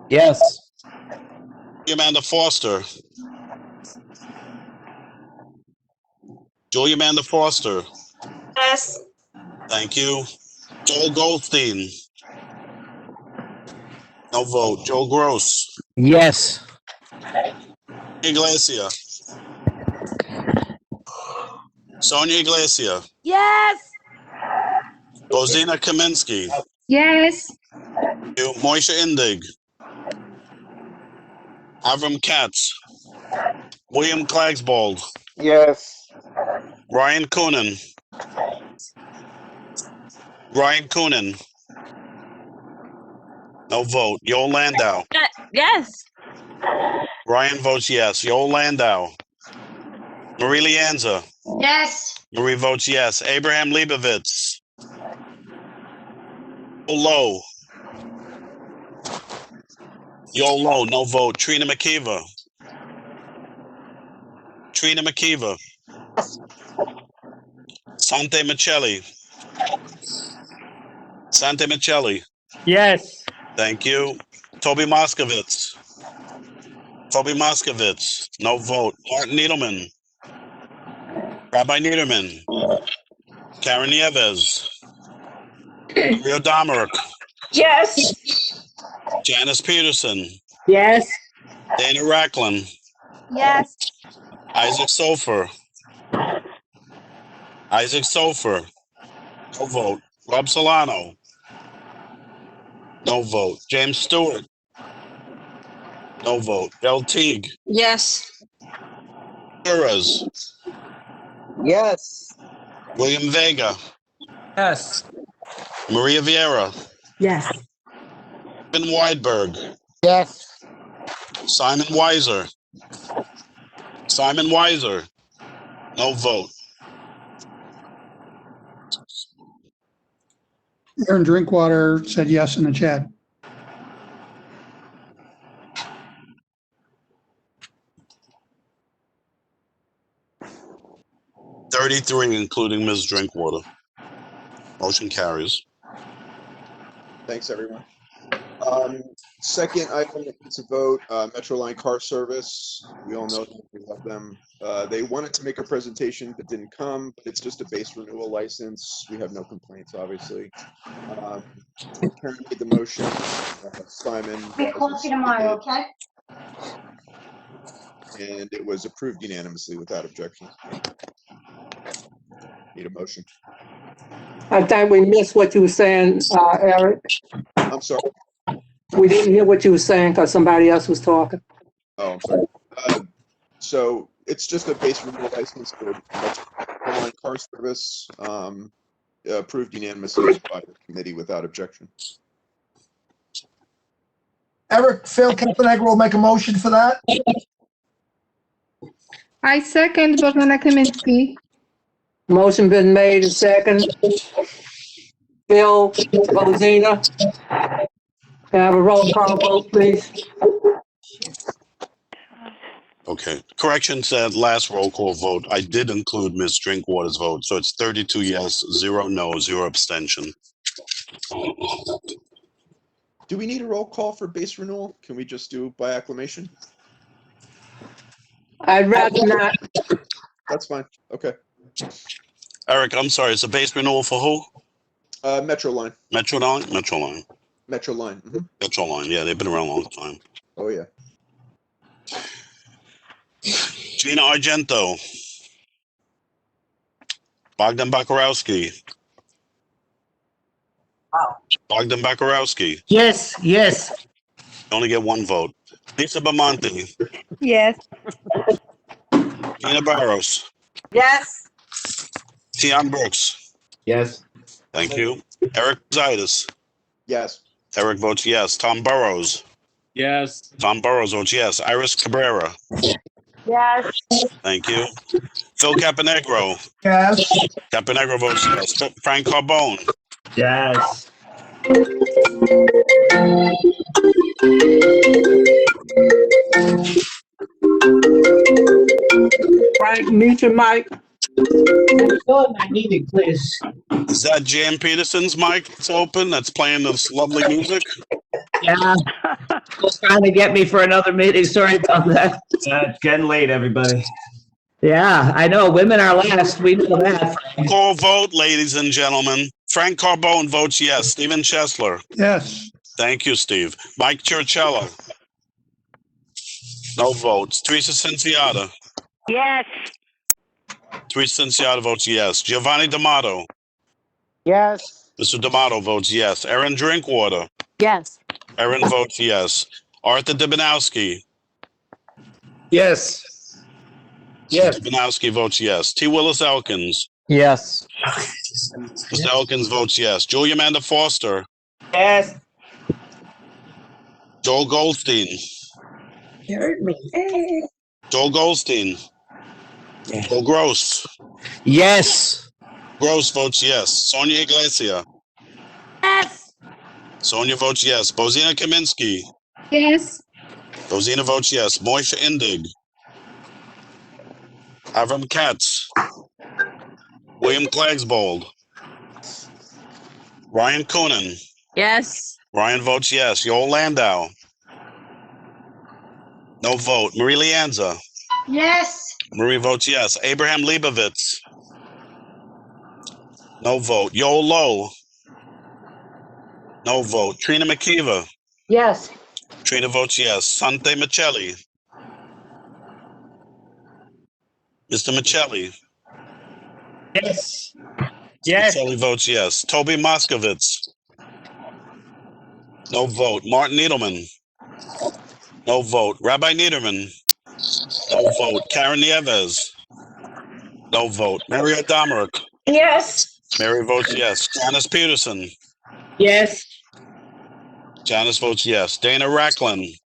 Yes. Amanda Foster? Julia Amanda Foster? Yes. Thank you. Joel Goldstein? No vote. Joe Gross? Yes. Iglesia? Sonia Iglesia? Yes. Rosina Kaminsky? Yes. Moisha Indig? Avram Katz? William Klagsbold? Yes. Ryan Coonan? Ryan Coonan? No vote. Yoel Landau? Yes. Ryan votes yes. Yoel Landau? Marie Lianza? Yes. Marie votes yes. Abraham Leibovitz? Low? Yoel Low, no vote. Trina McKeever? Trina McKeever? Sante Michelli? Sante Michelli? Yes. Thank you. Toby Moskovitz? Toby Moskovitz? No vote. Martin Needleman? Rabbi Niederman? Karen Nieves? Rio Domerick? Yes. Janice Peterson? Yes. Dana Racklin? Yes. Isaac Sofer? Isaac Sofer? No vote. Rob Solano? No vote. James Stewart? No vote. Del Teague? Yes. Perez? Yes. William Vega? Yes. Maria Vieira? Yes. Ben Weidberg? Yes. Simon Weiser? Simon Weiser? No vote. Aaron Drinkwater said yes in the chat. $33, including Ms. Drinkwater. Motion carries. Thanks, everyone. Second item that needs a vote, Metroline Car Service. We all know them, we love them. They wanted to make a presentation but didn't come, but it's just a base renewal license. We have no complaints, obviously. Karen made the motion, Simon. We call you tomorrow, okay? And it was approved unanimously without objection. Need a motion. I think we missed what you were saying, Eric. I'm sorry. We didn't hear what you were saying because somebody else was talking. Oh, I'm sorry. So it's just a base renewal license for Metroline Car Service, approved unanimously by the committee without objection. Phil Caponegro will make a motion for that. I second Bożena Kamiński. Motion been made and second. Bill, Bozina. Can I have a roll call vote, please? Okay. Correction said last roll call vote. I did include Ms. Drinkwater's vote, so it's 32 yes, 0 no, 0 abstention. Do we need a roll call for base renewal? Can we just do by acclamation? I'd rather not. That's fine. Okay. Eric, I'm sorry. It's a base renewal for who? Metroline. Metroline? Metroline. Metroline. Metroline. Yeah, they've been around a long time. Oh, yeah. Gina Argento. Bogdan Bakarowski. Bogdan Bakarowski. Yes, yes. You only get one vote. Lisa Bamonte. Yes. Gina Barros. Yes. Tian Brooks. Yes. Thank you. Eric Zaitis. Yes. Eric votes yes. Tom Burrows. Yes. Tom Burrows votes yes. Iris Cabrera. Yes. Thank you. Phil Caponegro. Yes. Caponegro votes yes. Frank Carbone. Yes. Frank, mute your mic. Go my meeting, please. Is that Jan Peterson's mic that's open that's playing this lovely music? Yeah. Was trying to get me for another meeting. Sorry about that. It's getting late, everybody. Yeah, I know. Women are last. We know that. Call vote, ladies and gentlemen. Frank Carbone votes yes. Stephen Chesler. Yes. Thank you, Steve. Mike Churchella. No votes. Teresa Cinciata. Yes. Teresa Cinciata votes yes. Giovanni D'Amato. Yes. Mr. D'Amato votes yes. Erin Drinkwater. Yes. Erin votes yes. Arthur Dubinowski. Yes. Yes. Dubinowski votes yes. T. Willis Elkins. Yes. Mr. Elkins votes yes. Julia Amanda Foster. Yes. Joel Goldstein. You heard me. Hey. Joel Goldstein. Joel Gross. Yes. Gross votes yes. Sonia Iglesia. Yes. Sonia votes yes. Bozina Kaminsky. Yes. Bozina votes yes. Moisha Indig. Avram Katz. William Klagsbold. Ryan Coonan. Yes. Ryan votes yes. Yoel Landau. No vote. Marie Lianza. Yes. Marie votes yes. Abraham Leibovitz. No vote. Yoel Lowe. No vote. Trina McKeever. Yes. Trina votes yes. Sante Michelli. Mr. Michelli. Yes. Yes. Michelli votes yes. Toby Moskowitz. No vote. Martin Needleman. No vote. Rabbi Niederman. No vote. Karen Nieves. No vote. Mary Adamerick. Yes. Mary votes yes. Janice Peterson. Yes. Janice votes yes. Dana Racklin.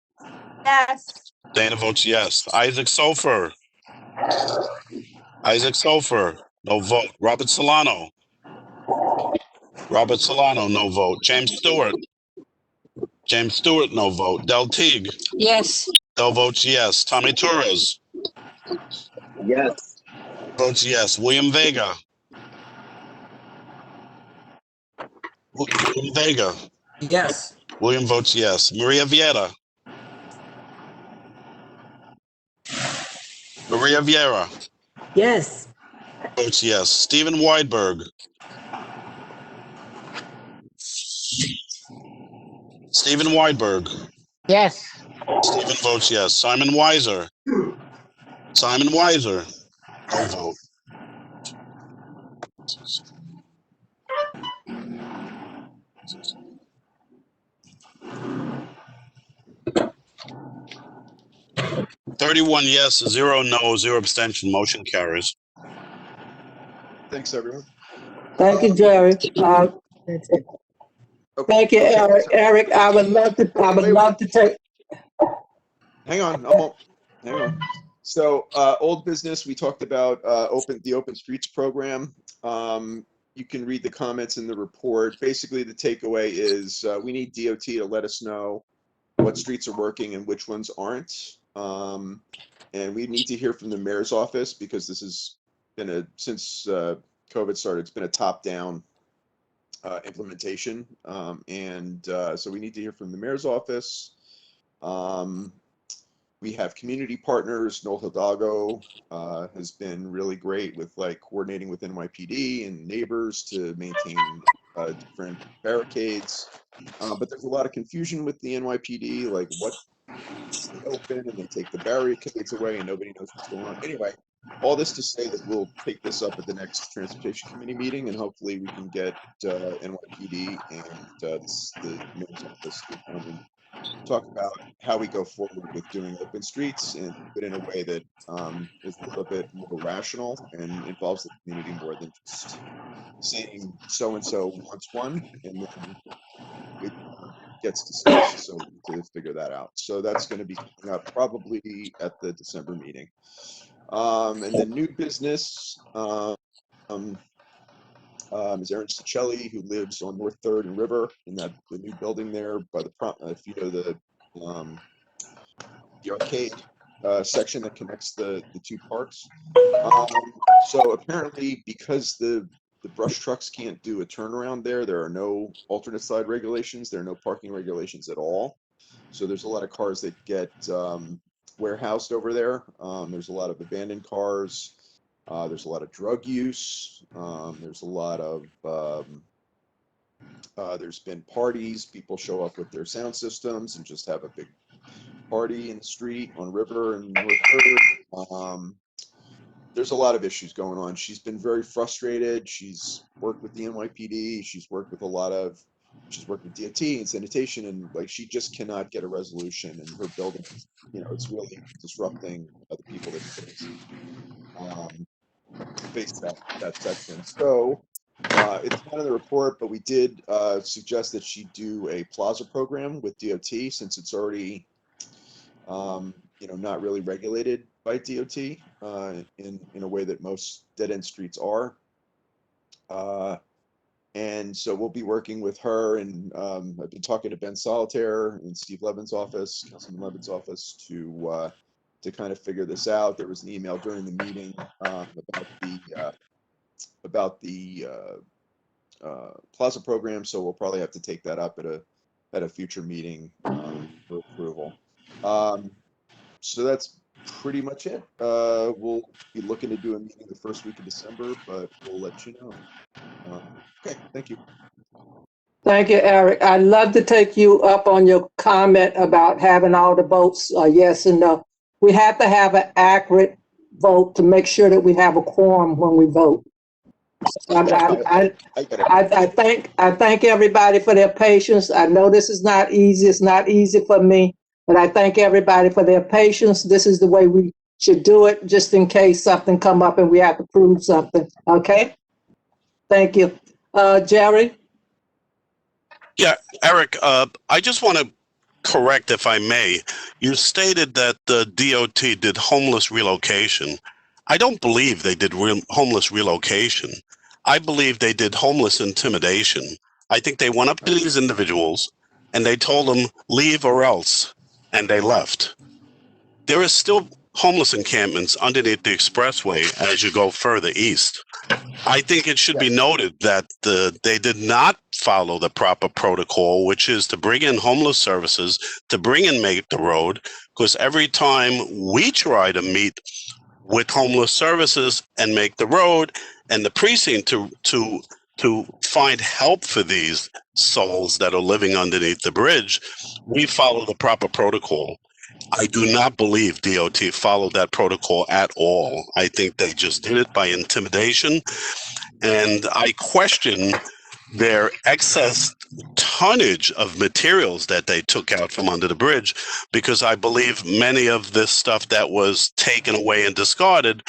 Yes. Dana votes yes. Isaac Sofer. Isaac Sofer. No vote. Robert Solano. Robert Solano. No vote. James Stewart. James Stewart. No vote. Del Teague. Yes. Del votes yes. Tommy Torres. Yes. Votes yes. William Vega. William Vega. Yes. William votes yes. Maria Vieira. Maria Vieira Yes. votes yes. Stephen Weidberg. Stephen Weidberg. Yes. Stephen votes yes. Simon Weiser. Simon Weiser. No vote. "31 yes, 0 no, 0 abstention. Motion carries. Thanks, everyone. Thank you, Jerry. Thank you, Okay, Eric. so- Eric, I would love to take, Hang on, hang on. So, old business, we talked about, the Open Streets program. You can read the comments in the report. Basically, the takeaway is, we need DOT to let us know what streets are working and which ones aren't. And we need to hear from the mayor's office because this has been since COVID started, it's been a top-down implementation. So we need to hear from the mayor's office. We have community partners. Noel Hidalgo has been really great with coordinating with NYPD and neighbors to maintain different barricades. But there's a lot of confusion with the NYPD, like what they open and they take the barricades away and nobody knows what's going on. Anyway, all this to say that we'll take this up at the next transportation committee meeting, and hopefully we can get NYPD and the mayor's office to come and talk about how we go forward with doing open streets and do it in a way that is a little bit more rational and involves the community more than just saying so-and-so wants one and then it gets discussed. So we need to figure that out. So that's going to be coming up probably at the December meeting. And then new business, is Aaron Cicelli, who lives on North 3rd and River in the new building there by the if you know the arcade section that connects the two parks. So apparently, because the brush trucks can't do a turnaround there are no alternate side regulations. There are no parking regulations at all. So there's a lot of cars that get warehoused over there. There's a lot of abandoned cars. There's a lot of drug use. There's a lot of there's been parties. People show up with their sound systems and just have a big party in the street on River and North 3rd. There's a lot of issues going on. She's been very frustrated. She's worked with the NYPD. She's worked with DOT and sanitation, and she just cannot get a resolution. And her building, it's really disrupting the people that face that section. So it's not in the report, but we did suggest that she do a plaza program with DOT since it's already not really regulated by DOT in a way that most dead-end streets are. And so we'll be working with her, and I've been talking to Ben Solitaire in Steve Levin's office, Councilman Levin's office, to kind of figure this out. There was an email during the meeting about the plaza program, so we'll probably have to take that up at a future meeting for approval. So that's pretty much it. We'll be looking to do a meeting the first week of December, but we'll let you know. Okay, thank you. thank you, Eric. I'd love to take you up on your comment about having all the votes, yes and no. We have to have an accurate vote to make sure that we have a quorum when we vote. I thank everybody for their patience. I know this is not easy. It's not easy for me, but I thank everybody for their patience. This is the way we should do it, just in case something come up and we have to prove something. Okay? Thank you. Jerry? Yeah, Eric, I just want to correct, if I may. You stated that the DOT did homeless relocation. I don't believe they did homeless relocation. I believe they did homeless intimidation. I think they went up to these individuals and they told them, leave or else, and they left. There is still homeless encampments underneath the expressway as you go further east. I think it should be noted that they did not follow the proper protocol, which is to bring in homeless services, to bring in Make the Road, because every time we try to meet with homeless services and Make the Road and the precinct to find help for these souls that are living underneath the bridge, we follow the proper protocol. I do not believe DOT followed that protocol at all. I think they just did it by intimidation, and I question their excess tonnage of materials that they took out from under the bridge, because I believe many of this stuff that was taken away and discarded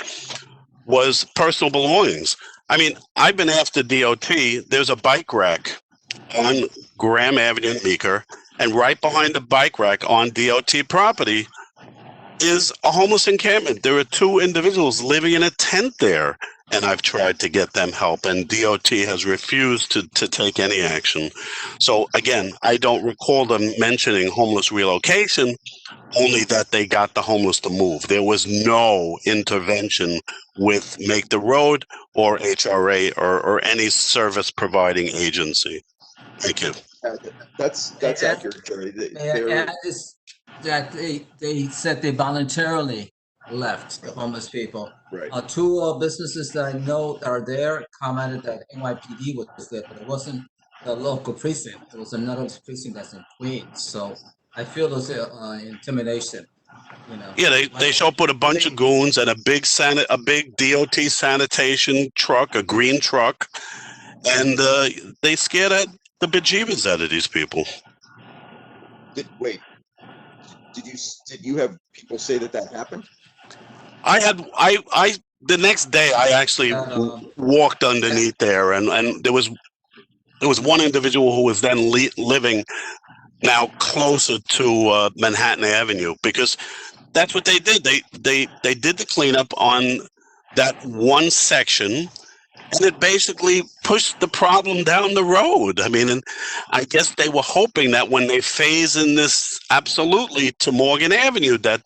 was personal belongings. I mean, I've been after DOT. There's a bike rack on Graham Avenue in Meeker, and right behind the bike rack on DOT property is a homeless encampment. There are 2 individuals living in a tent there, and I've tried to get them help, and DOT has refused to take any action. So again, I don't recall them mentioning homeless relocation, only that they got the homeless to move. There was no intervention with Make the Road or HRA or any service providing agency. Thank you. That's accurate, Jerry. That they said they voluntarily left, the homeless people. Right. 2 businesses that I know that are there commented that NYPD was there, but it wasn't the local precinct. It was another precinct that's in Queens. So I feel those intimidation. You know. Yeah, they show up with a bunch of goons and a big DOT sanitation truck, a green truck, and they scared the bejeebers out of these people. Did you have people say that happened? The next day I actually walked underneath there, and there was one individual who was then living now closer to Manhattan Avenue, because that's what they did. They did the cleanup on that one section, and it basically pushed the problem down the road. I mean, and I guess they were hoping that when they phase in this absolutely to Morgan Avenue, that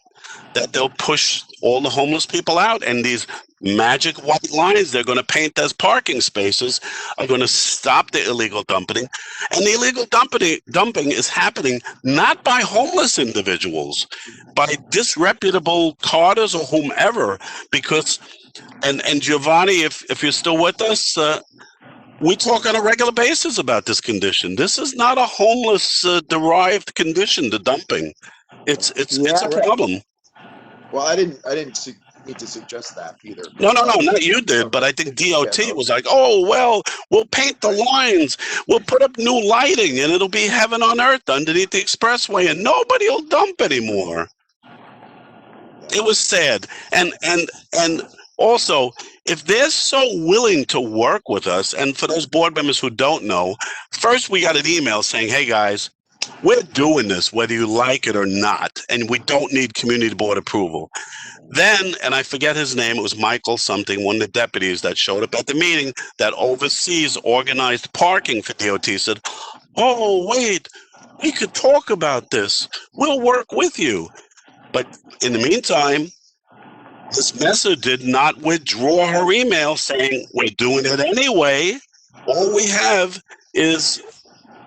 they'll push all the homeless people out, and these magic white lines they're going to paint as parking spaces are going to stop the illegal dumping. And the illegal dumping is happening not by homeless individuals, by disreputable carters or whomever, because and Giovanni, if you're still with us, we talk on a regular basis about this condition. This is not a homeless derived condition, the dumping. It's a problem. Well, I didn't need to suggest that either. No, not you did, but I think DOT was like, oh, well, we'll paint the lines, we'll put up new lighting, and it'll be heaven on earth underneath the expressway, and nobody will dump anymore. It was sad. And also, if they're so willing to work with us, and for those board members who don't know, first we got an email saying, hey guys, we're doing this whether you like it or not, and we don't need community board approval. Then, and I forget his name, it was Michael something, one of the deputies that showed up at the meeting that oversees organized parking for DOT, said, oh, wait, we could talk about this. We'll work with you. But in the meantime, Ms. Messer did not withdraw her email saying, we're doing it anyway. All we have is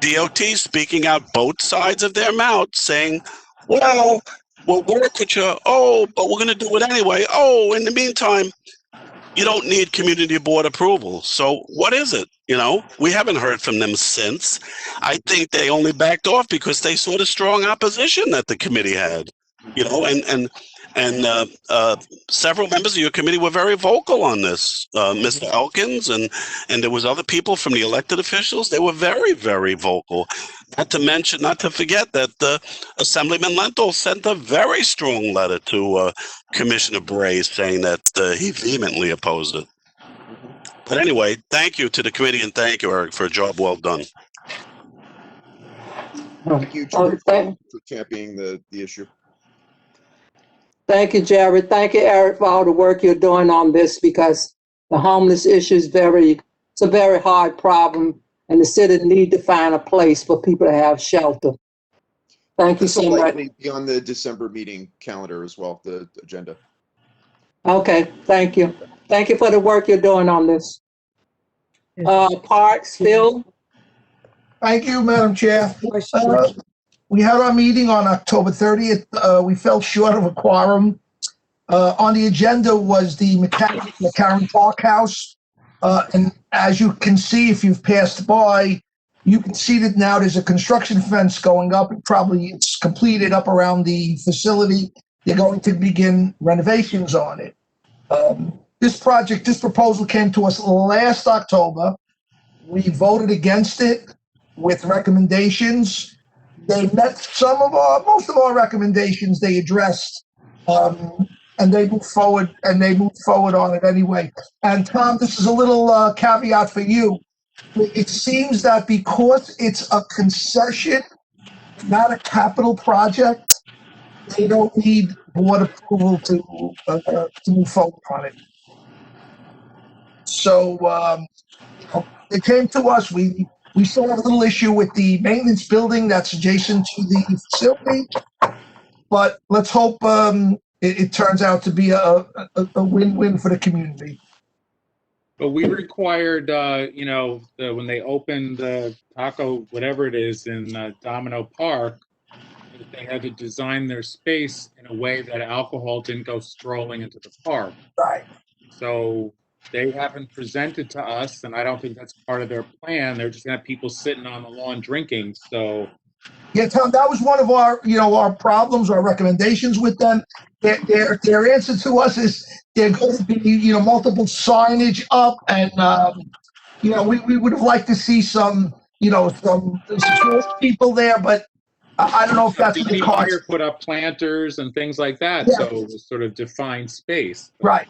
DOT speaking out both sides of their mouth saying, well, we'll work with you. Oh, but we're going to do it anyway. Oh, in the meantime, you don't need community board approval. So what is it? You know, we haven't heard from them since. I think they only backed off because they saw the strong opposition that the committee had, you know, and several members of your committee were very vocal on this, Mr. Elkins, and there was other people from the elected officials. They were very, very vocal. Not to forget that Assemblyman Lentil sent a very strong letter to Commissioner Bray saying that he vehemently opposed it. But anyway, thank you to the committee, and thank you, Eric, for a job well done. Thank you, George, for championing the issue. Thank you, Jared. Thank you, Eric, for all the work you're doing on this, because the homeless issue is it's a very hard problem, and the city need to find a place for people to have shelter. Thank you This will so much. likely be on the December meeting calendar as well, the agenda. Okay, thank you. Thank you for the work you're doing on this. Parks, Phil? Thank you, Madam Chair. We had our meeting on October 30th. We fell short of a quorum. On the agenda was the McCarran Park House. And as you can see, if you've passed by, you can see that now there's a construction fence going up. It's completed up around the facility. They're going to begin renovations on it. This proposal came to us last October. We voted against it with recommendations. They met most of our recommendations they addressed, and they moved forward on it anyway. And Tom, this is a little caveat for you. It seems that because it's a concession, not a capital project, they don't need board approval to move forward on it. So they came to us. We still have a little issue with the maintenance building that's adjacent to the facility, but let's hope it turns out to be a win-win for the community. But we required, when they opened the taco, whatever it is, in Domino Park, that they had to design their space in a way that alcohol didn't go strolling into the park. Right. So they haven't presented to us, and I don't think that's part of their plan. They're just gonna have people sitting on the lawn drinking, so. Yeah, Tom, that was one of our problems, our recommendations with them. Their answer to us is they're going to be, multiple signage up, and we would have liked to see some security people there, but I don't know if that's The the cost. fire put up planters and things like that, Yeah. so it was sort of defined space. Right.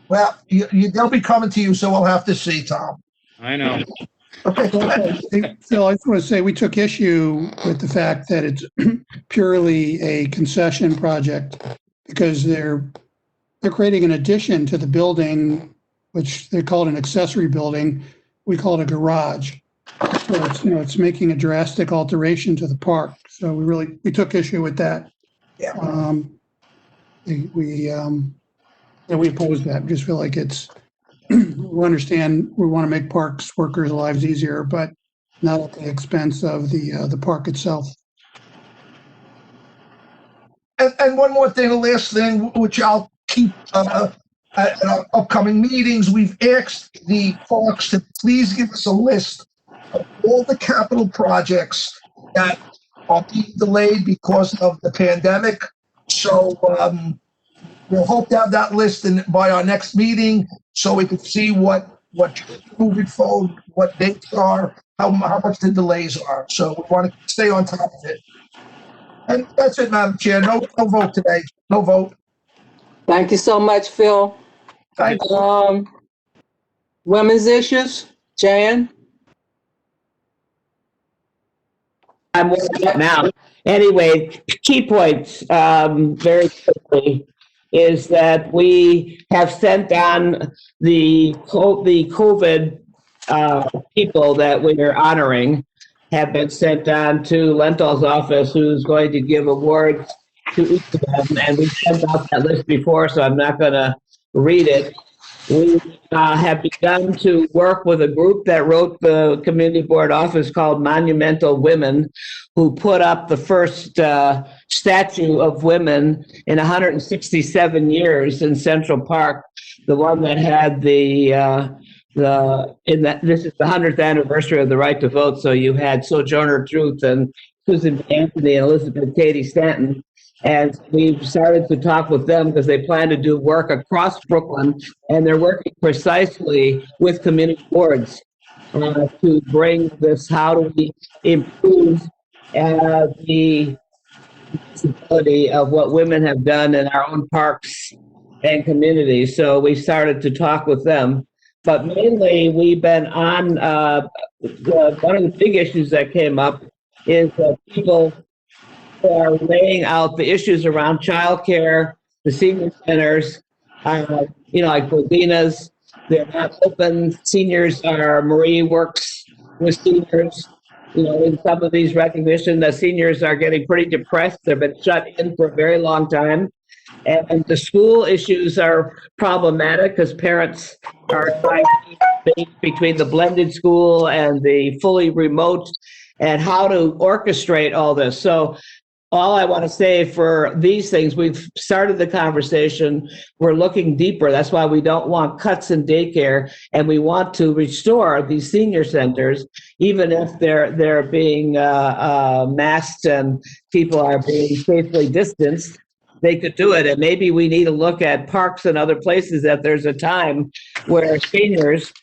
Well, they'll be coming to you, so we'll have to see, Tom. I know. Okay. Phil, I just want to say we took issue with the fact that it's purely a concession project because they're creating an addition to the building, which they call it an accessory building. We call it a garage. So it's making a drastic alteration to the park. So we took issue with that. Yeah. We oppose that. We just feel like we understand we want to make parks workers' lives easier, but not at the expense of the park itself. And one more thing, the last thing, which I'll keep at our upcoming meetings, we've asked the parks to please give us a list of all the capital projects that are being delayed because of the pandemic. So we'll hope to have that list by our next meeting so we can see what moving forward, what dates are, how much the delays are. So we want to stay on top of it. And that's it, Madam Chair. No vote today. No vote. Thank you so much, Phil. Thank you. Women's issues, Jan? I'm working up now. Anyway, key points, very quickly, is that we have sent on the COVID people that we are honoring have been sent on to Lental's office, who's going to give awards to each of them. And we sent out that list before, so I'm not going to read it. We have begun to work with a group that wrote the community board office called Monumental Women, who put up the first statue of women in 167 years in Central Park, the one that had this is the 100th anniversary of the right to vote. So you had Sojourner Truth and Susan Anthony and Elizabeth Cady Stanton. And we've started to talk with them because they plan to do work across Brooklyn, and they're working precisely with community boards to bring this, how do we improve the visibility of what women have done in our own parks and communities. So we started to talk with them. But mainly, we've been on, one of the big issues that came up is that people are laying out the issues around childcare, the senior centers, like Bodina's, they're not open. Seniors Marie works with seniors, in some of these recognition, the seniors are getting pretty depressed. They've been shut in for a very long time. And the school issues are problematic because parents are trying to debate between the blended school and the fully remote and how to orchestrate all this. So all I want to say for these things, we've started the conversation. We're looking deeper. That's why we don't want cuts in daycare, and we want to restore these senior centers, even if they're being masked and people are being safely distanced. They could do it, and maybe we need to look at parks and other places that there's a time where seniors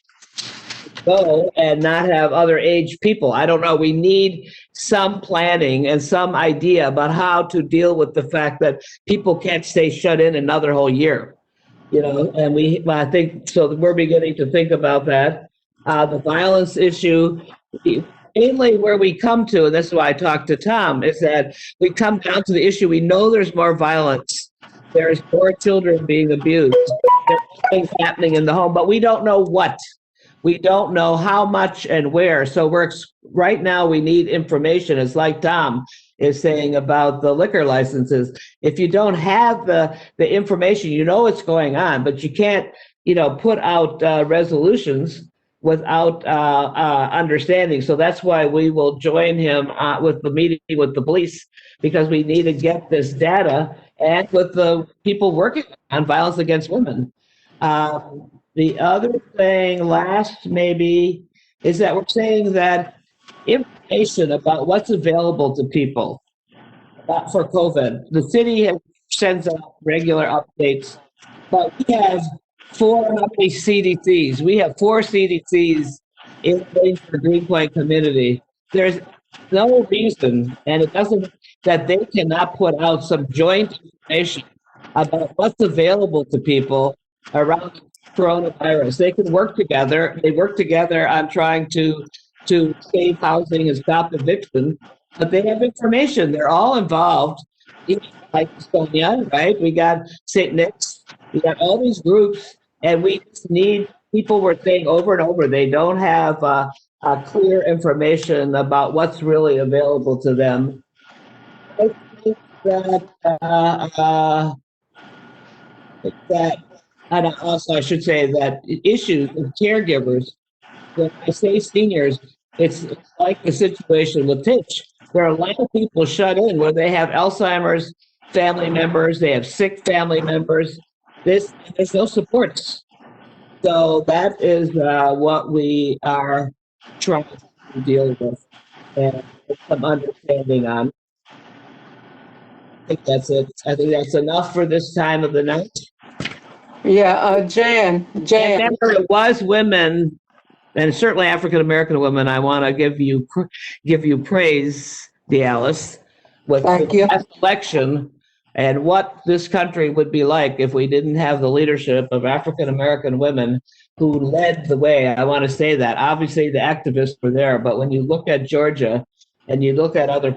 go and not have other age people. I don't know. We need some planning and some idea about how to deal with the fact that people can't stay shut in another whole year. And I think so. We're beginning to think about that. The violence issue, mainly where we come to, and this is why I talked to Tom, is that we come down to the issue. We know there's more violence. There's more children being abused. There's things happening in the home, but we don't know what. We don't know how much and where. So right now we need information. It's like Tom is saying about the liquor licenses. If you don't have the information, you know what's going on, but you can't, put out resolutions without understanding. So that's why we will join him with the meeting with the police, because we need to get this data, and with the people working on violence against women. The other thing, last maybe, is that we're saying that information about what's available to people for COVID. The city sends out regular updates, but we have how many CDCs? We have 4 CDCs in the Greenpoint community. There's no reason, and it doesn't, that they cannot put out some joint information about what's available to people around coronavirus. They can work together. They work together on trying to save housing and stop eviction, but they have information. They're all involved. Like Estonia, right? We got St. Nick's. We got all these groups, and we just need, people were saying over and over, they don't have clear information about what's really available to them. I think and also I should say that issues of caregivers, when I say seniors, it's like the situation with Titch. There are a lot of people shut in where they have Alzheimer's family members, they have sick family members. There's no supports. So that is what we are trying to deal with and with some understanding on. I think that's it. I think that's enough for this time of the night. Yeah, Jan. Remember, it was women, and certainly African-American women. I want to give you praise, Dallas, with the last election and what this country would be like if we didn't have the leadership of African-American women who led the way. I want to say that. Obviously, the activists were there, but when you look at Georgia and you look at other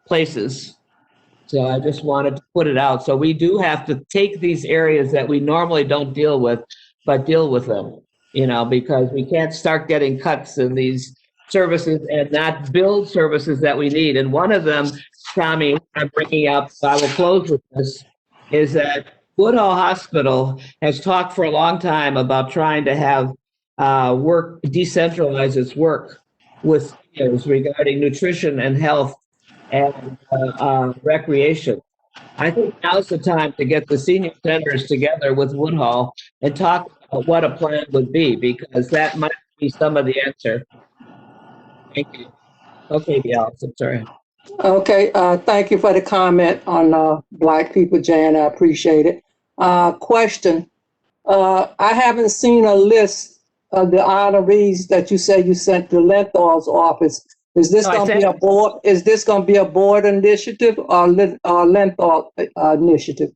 places, so I just wanted to put it out. So we do have to take these areas that we normally don't deal with, but deal with them, because we can't start getting cuts in these services and not build services that we need. And one of them, Tommy, I'm bringing up, so I will close with this, is that Woodhull Hospital has talked for a long time about trying to have decentralize its work with seniors regarding nutrition and health and recreation. I think now's the time to get the senior centers together with Woodhull and talk about what a plan would be, because that might be some of the answer. Thank you. Okay, Dallas, I'm sorry. Okay, thank you for the comment on Black people, Jan. I appreciate it. Question. I haven't seen a list of the honorees that you say you sent to Lenthal's office. Is this going to be a board? Is this going to be a board initiative or Lenthal initiative?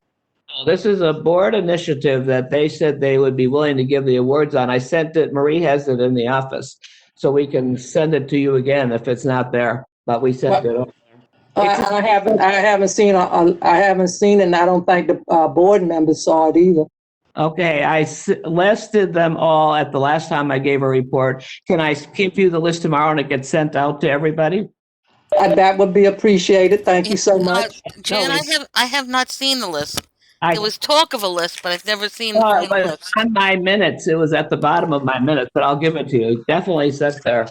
This is a board initiative that they said they would be willing to give the awards on. I sent it. Marie has it in the office, so we can send it to you again if it's not there. But we sent it. I haven't seen it, and I don't think the board members saw it either. Okay, listed them all at the last time I gave a report. Can I give you the list tomorrow and it gets sent out to everybody? That would be appreciated. Thank you so much. Jan, No, I have not seen the list. I, There was talk of a list, but I've never seen the well, it final was list. on my minutes. It was at the bottom of my minutes, but I'll give it to you. Definitely sent there.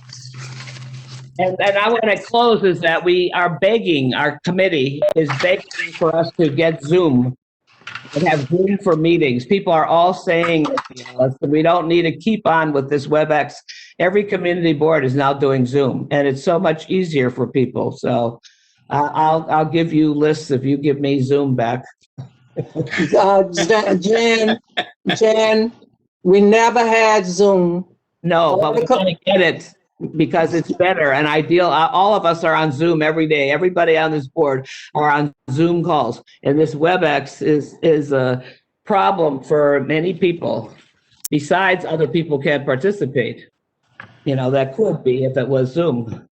And I want to close is that we are begging, our committee is begging for us to get Zoom and have Zoom for meetings. People are all saying that we don't need to keep on with this WebEx. Every community board is now doing Zoom, and it's so much easier for people. So I'll give you lists if you give me Zoom back. Jan, we never had Zoom. No, but we're going to get it because it's better and ideal. All of us are on Zoom every day. Everybody on this board are on Zoom calls. And this WebEx is a problem for many people. Besides, other people can't participate. You know, that could be if it was Zoom.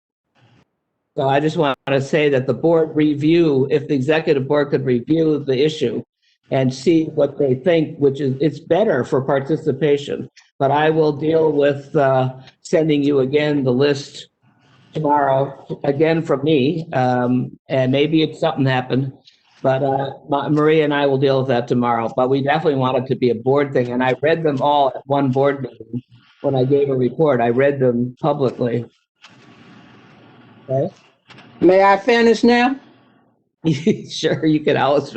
So I just want to say that the board review, if the executive board could review the issue and see what they think, which is, it's better for participation. But I will deal with sending you again the list tomorrow, again from me, and maybe it's something happened. But Maria and I will deal with that tomorrow. But we definitely want it to be a board thing. And I read them all at one board meeting when I gave a report. I read them publicly. Okay. May I finish now? Sure, you can always.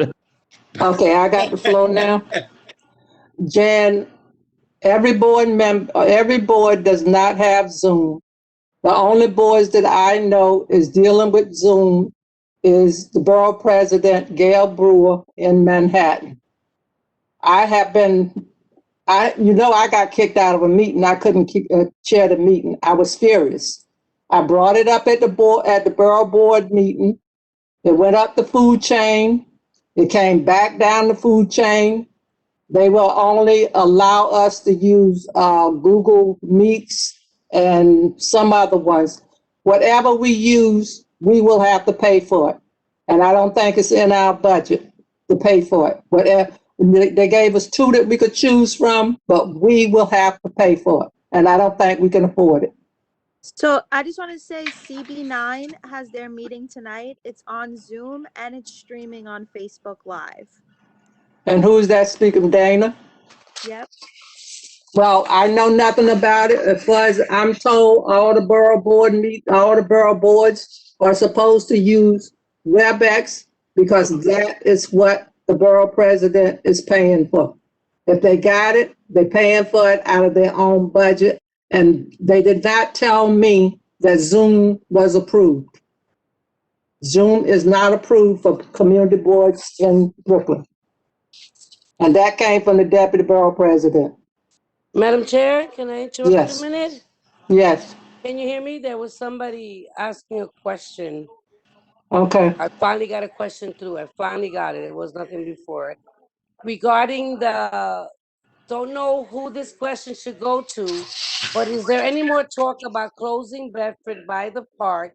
Okay, I got the floor now. Jan, every board does not have Zoom. The only boards that I know is dealing with Zoom is the borough president, Gail Brewer in Manhattan. I got kicked out of a meeting. I couldn't chair the meeting. I was furious. I brought it up at the borough board meeting. It went up the food chain. It came back down the food chain. They will only allow us to use Google Meets and some other ones. Whatever we use, we will have to pay for it. And I don't think it's in our budget to pay for it. Whatever, they gave us 2 that we could choose from, but we will have to pay for it. And I don't think we can afford it. So I just want to say CB9 has their meeting tonight. It's on Zoom and it's streaming on Facebook Live. And who's that speaking, Dana? Yep. Well, I know nothing about it. As far as I'm told, all the borough boards are supposed to use WebEx because that is what the borough president is paying for. If they got it, they're paying for it out of their own budget. And they did not tell me that Zoom was approved. Zoom is not approved for community boards in Brooklyn. And that came from the deputy borough president. Madam Chair, can I interrupt Yes. you a minute? Yes. Can you hear me? There was somebody asking a question. Okay. I finally got a question through. I finally got it. It was nothing before it. Regarding don't know who this question should go to, but is there any more talk about closing Bedford by the park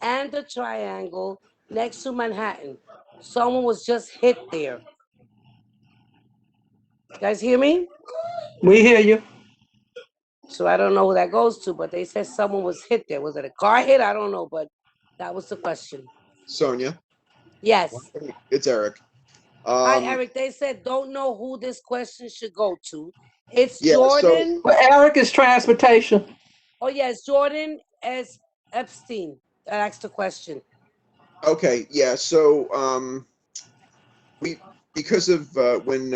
and the triangle next to Manhattan? Someone was just hit there. You guys hear me? We hear you. So I don't know who that goes to, but they said someone was hit there. Was it a car hit? I don't know, but that was the question. Sonia, Yes. it's Eric. Hi, Eric. They said don't know who this question should go to. It's Yeah, Jordan. Well, Eric is transportation. Oh, yes, Jordan S. Epstein that asked the question. Okay, yeah, so because of when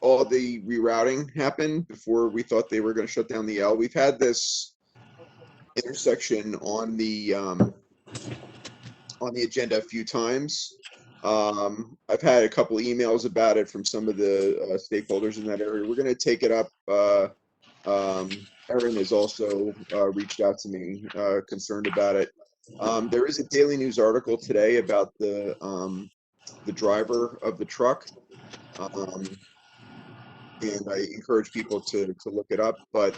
all the rerouting happened before we thought they were going to shut down the L, we've had this intersection on the agenda a few times. I've had a couple emails about it from some of the stakeholders in that area. We're going to take it up. Erin has also reached out to me concerned about it. There is a Daily News article today about the driver of the truck. And I encourage people to look it up, but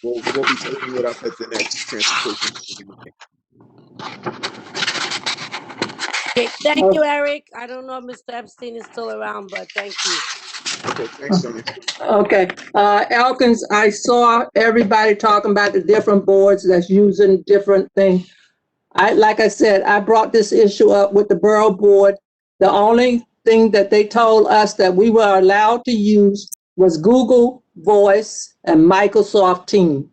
we'll be taking it up at the next transportation meeting. Okay, thank you, Eric. I don't know if Mr. Epstein is still around, but thank you. Okay, thanks, Sonia. Okay, Elkins, I saw everybody talking about the different boards that's using different things. Like I said, I brought this issue up with the borough board. The only thing that they told us that we were allowed to use was Google Voice and Microsoft Teams.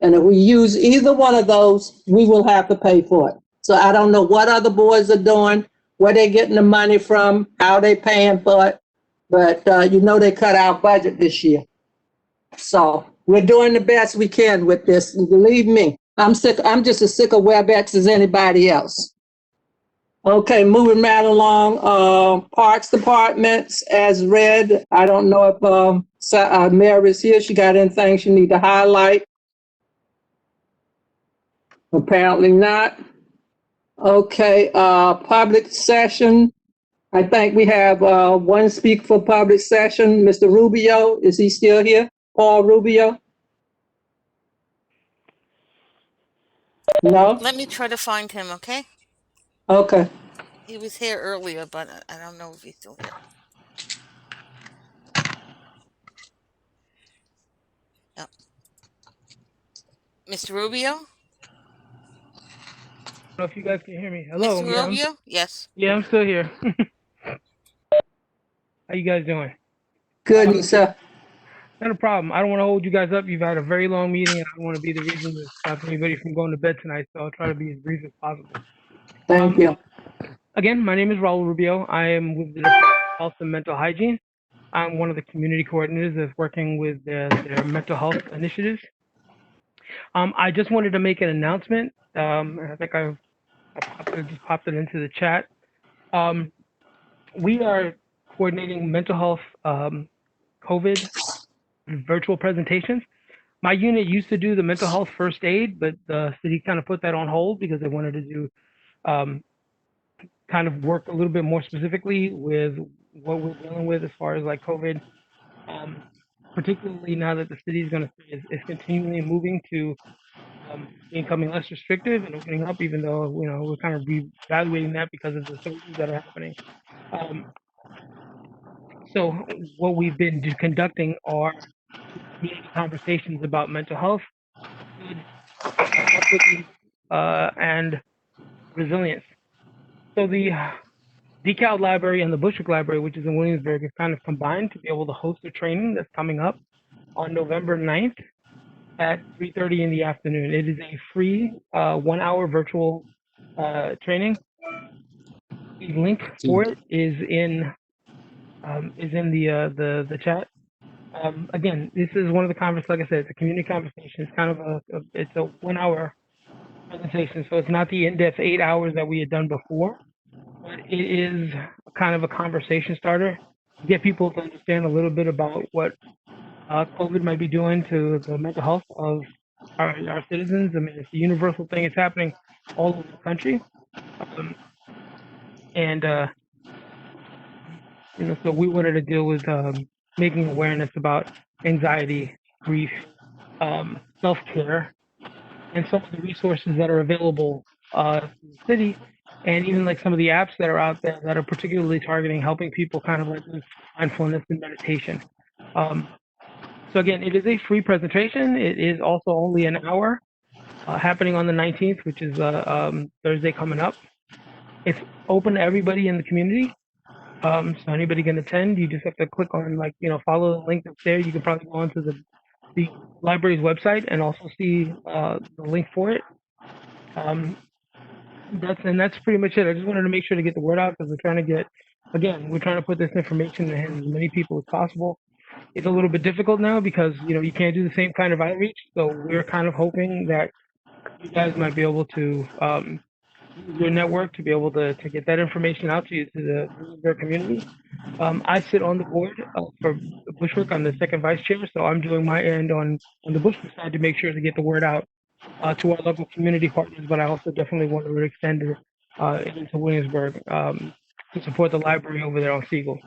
And if we use either one of those, we will have to pay for it. So I don't know what other boards are doing, where they're getting the money from, how they paying for it. But they cut our budget this year. So we're doing the best we can with this. And believe me, I'm just as sick of WebEx as anybody else. Okay, moving right along, Parks Departments as read. I don't know if Mary is here. She got anything she need to highlight? Apparently not. Okay, public session. I think we have one speaker for public session. Mr. Rubio, is he still here? Paul Rubio? No? Let me try to find him, okay? Okay. He was here earlier, but I don't know if he's still here. Oh. Mr. Rubio? I don't know if you guys can hear me. Hello. Mr. Rubio? Yes. Yeah, I'm still here. How you guys doing? Good, sir. Not a problem. I don't want to hold you guys up. You've had a very long meeting, and I don't want to be the reason to stop anybody from going to bed tonight, so I'll try to be as brief as possible. Thank you. Again, my name is Raul Rubio. I am with the Department of Health and Mental Hygiene. I'm one of the community coordinators that's working with their mental health initiatives. I just wanted to make an announcement. I think I just popped it into the chat. We are coordinating mental health COVID virtual presentations. My unit used to do the mental health first aid, but the city kind of put that on hold because they wanted to do kind of work a little bit more specifically with what we're dealing with as far as like COVID, particularly now that the city is continually moving to becoming less restrictive and opening up, even though we're kind of reevaluating that because of the surges that are happening. So what we've been conducting are conversations about mental health and resilience. So the DeKalb Library and the Bushwick Library, which is in Williamsburg, is kind of combined to be able to host a training that's coming up on November 9th at 3:30 in the afternoon. It is a free 1-hour virtual training. The link for it is in the chat. Again, this is one of the conversations. Like I said, it's a community conversation. It's kind of it's a 1-hour presentation, so it's not the in-depth 8 hours that we had done before, but it is kind of a conversation starter to get people to understand a little bit about what COVID might be doing to the mental health of our citizens. I mean, it's a universal thing. It's happening all over the country, so we wanted to deal with making awareness about anxiety, grief, self-care, and some of the resources that are available to the city, and even like some of the apps that are out there that are particularly targeting helping people kind of like with mindfulness and meditation. So again, it is a free presentation. It is also only an hour, happening on the 19th, which is Thursday coming up. It's open to everybody in the community. So anybody can attend. You just have to click on follow the link that's there. You can probably go onto the library's website and also see the link for it. That's pretty much it. I just wanted to make sure to get the word out because we're trying to put this information in the hands of as many people as possible. It's a little bit difficult now because you can't do the same kind of outreach. So we're kind of hoping that you guys might be able to use your network to be able to get that information out to the community. I sit on the board for Bushwick. I'm the second vice chair, so I'm doing my end on the Bushwick side to make sure to get the word out to our local community partners. But I also definitely want to extend it into Williamsburg to support the library over there on Siegel.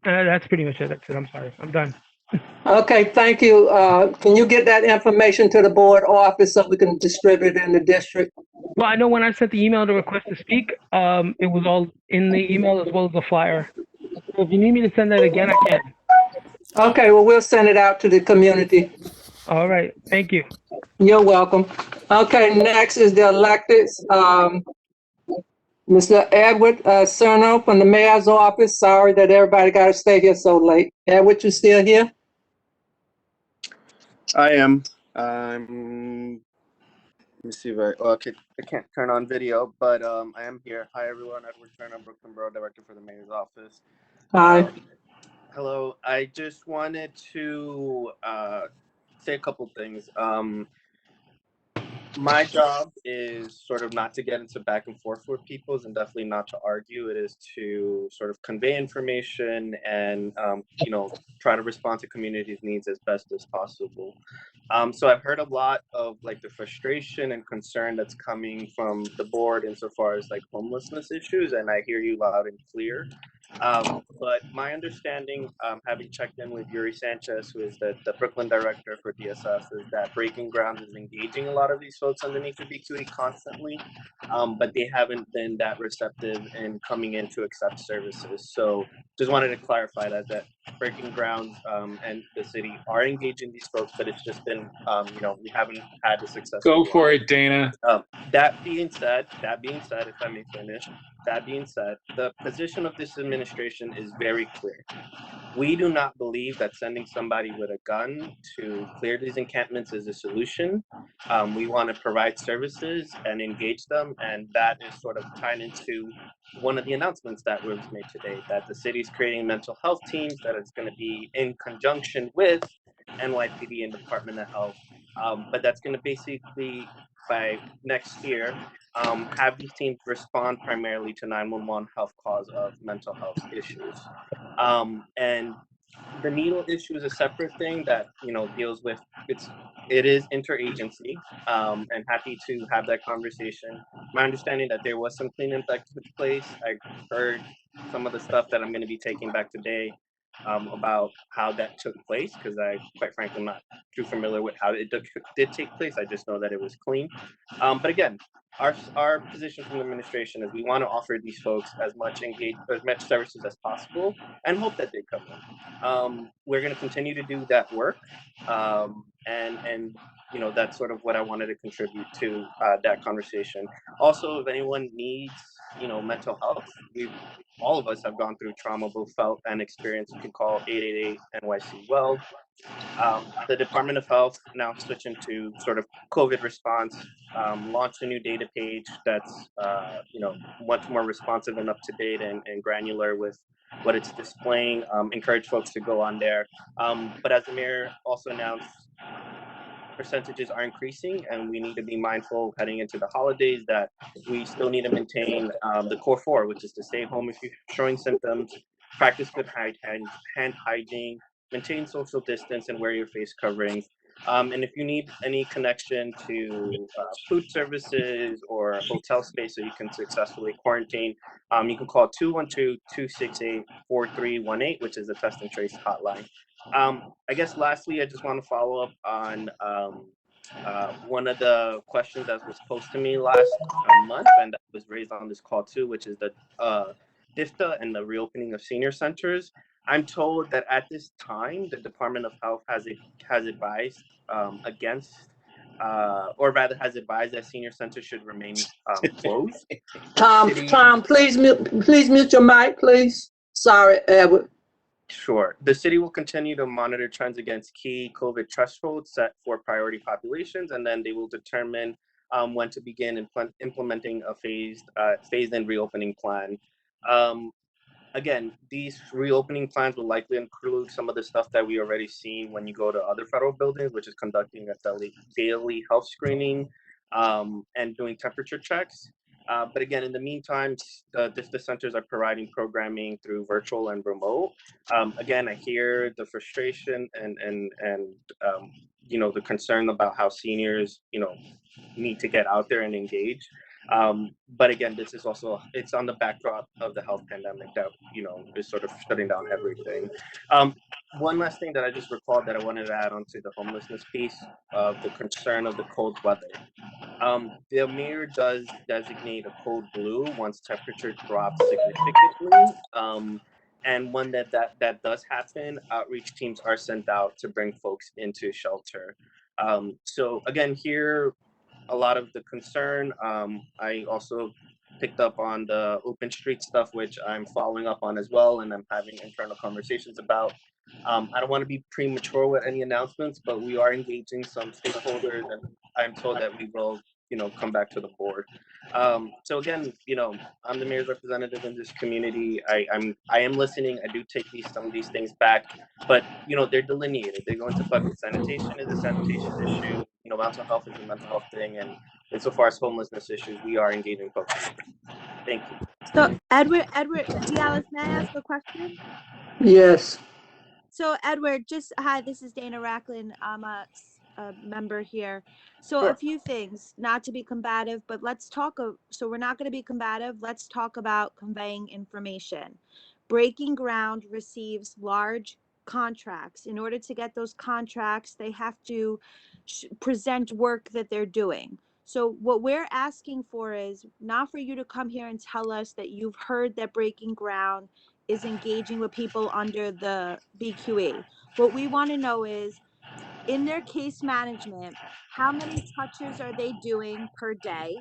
That's pretty much it. That's it. I'm sorry. I'm done. Okay, thank you. Can you get that information to the board office so we can distribute it in the district? Well, I know when I sent the email to request to speak, it was all in the email as well as the flyer. So if you need me to send that again, I can. Okay, well, we'll send it out to the community. All right. Thank you. You're welcome. Okay, next is the electeds. Mr. Edward Cerno from the mayor's office. Sorry that everybody got to stay here so late. Edward, you still here? I am. Let me see if okay, I can't turn on video, but I am here. Hi, everyone. Edward Cerno, Brooklyn Borough Director for the Mayor's Office. Hi. Hello. I just wanted to say a couple things. My job is sort of not to get into back and forth with people and definitely not to argue. It is to sort of convey information and, you know, try to respond to community's needs as best as possible. So I've heard a lot of like the frustration and concern that's coming from the board insofar as like homelessness issues, and I hear you loud and clear. But my understanding, having checked in with Yuri Sanchez, who is the Brooklyn director for DSS, is that Breaking Grounds is engaging a lot of these folks underneath the BQE constantly, but they haven't been that receptive in coming in to accept services. So just wanted to clarify that Breaking Grounds and the city are engaging these folks, but it's just been, you know, we haven't had the success. Go for it, Dana. That being said, if I may finish, that being said, the position of this administration is very clear. We do not believe that sending somebody with a gun to clear these encampments is a solution. We want to provide services and engage them, and that is sort of tied into one of the announcements that was made today, that the city is creating mental health teams that is going to be in conjunction with NYPD and Department of Health. But that's going to basically, by next year, have these teams respond primarily to 911 health cause of mental health issues. And the needle issue is a separate thing that, you know, deals with, it is interagency, and happy to have that conversation. My understanding that there was some cleanup that took place. I heard some of the stuff that I'm going to be taking back today about how that took place, because I, quite frankly, am not too familiar with how it did take place. I just know that it was clean. But again, our position from the administration is we want to offer these folks as much services as possible and hope that they come in. We're going to continue to do that work, and you know, that's sort of what I wanted to contribute to that conversation. Also, if anyone needs, you know, mental health, all of us have gone through trauma, both felt and experienced. You can call 888 NYC Well. The Department of Health now switching to sort of COVID response, launched a new data page that's you know, much more responsive and up to date and granular with what it's displaying. Encourage folks to go on there. But as the mayor also announced, percentages are increasing, and we need to be mindful heading into the holidays that we still need to maintain the core four, which is to stay home if you're showing symptoms, practice good hand hygiene, maintain social distance, and wear your face coverings. And if you need any connection to food services or hotel space so you can successfully quarantine, you can call 212-268-4318, which is the test and trace hotline. I guess lastly, I just want to follow up on one of the questions that was posed to me last month and that was raised on this call too, which is the DIFTA and the reopening of senior centers. I'm told that at this time, the Department of Health has advised against, or rather has advised that senior centers should remain closed. Tom, please mute your mic, please. Sorry, Edward. Sure. The city will continue to monitor trends against key COVID thresholds set for priority populations, and then they will determine when to begin implementing a phased-in reopening plan. Again, these reopening plans will likely include some of the stuff that we already seen when you go to other federal buildings, which is conducting a daily health screening and doing temperature checks. But again, in the meantime, the centers are providing programming through virtual and remote. Again, I hear the frustration and you know, the concern about how seniors, you know, need to get out there and engage. But again, this is also, it's on the backdrop of the health pandemic that, you know, is sort of shutting down everything. one last thing that I just recalled that I wanted to add onto the homelessness piece of the concern of the cold weather. The mayor does designate a code blue once temperature drops significantly. And when that does happen, outreach teams are sent out to bring folks into shelter. So again, here, a lot of the concern. I also picked up on the open street stuff, which I'm following up on as well, and I'm having internal conversations about. I don't want to be premature with any announcements, but we are engaging some stakeholders, and I'm told that we will, come back to the board. So again, I'm the mayor's representative in this community. I am listening. I do take some of these things back, but they're delineated. They go into buckets. Sanitation is a sanitation issue. Mental health is a mental health thing, and insofar as homelessness issues, we are engaging folks. Thank you. So Edward Dialis, may I ask a question? Yes. So Edward, hi, this is Dana Racklin. I'm a member here. So a few things, not to be combative, but let's talk. So we're not going to be combative. Let's talk about conveying information. Breaking Ground receives large contracts. In order to get those contracts, they have to present work that they're doing. So what we're asking for is not for you to come here and tell us that you've heard that Breaking Ground is engaging with people under the BQE. What we want to know is, in their case management, how many touches are they doing per day?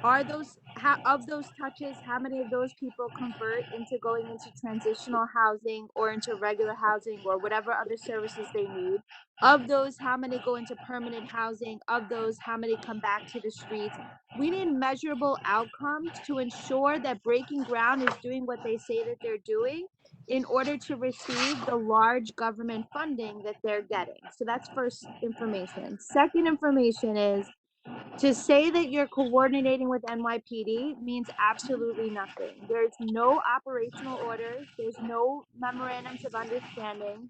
Are those, of those touches, how many of those people convert into going into transitional housing or into regular housing or whatever other services they need? Of those, how many go into permanent housing? Of those, how many come back to the streets? We need measurable outcomes to ensure that Breaking Ground is doing what they say that they're doing in order to receive the large government funding that they're getting. So that's first information. Second information is, to say that you're coordinating with NYPD means absolutely nothing. There's no operational orders. There's no memorandums of understanding.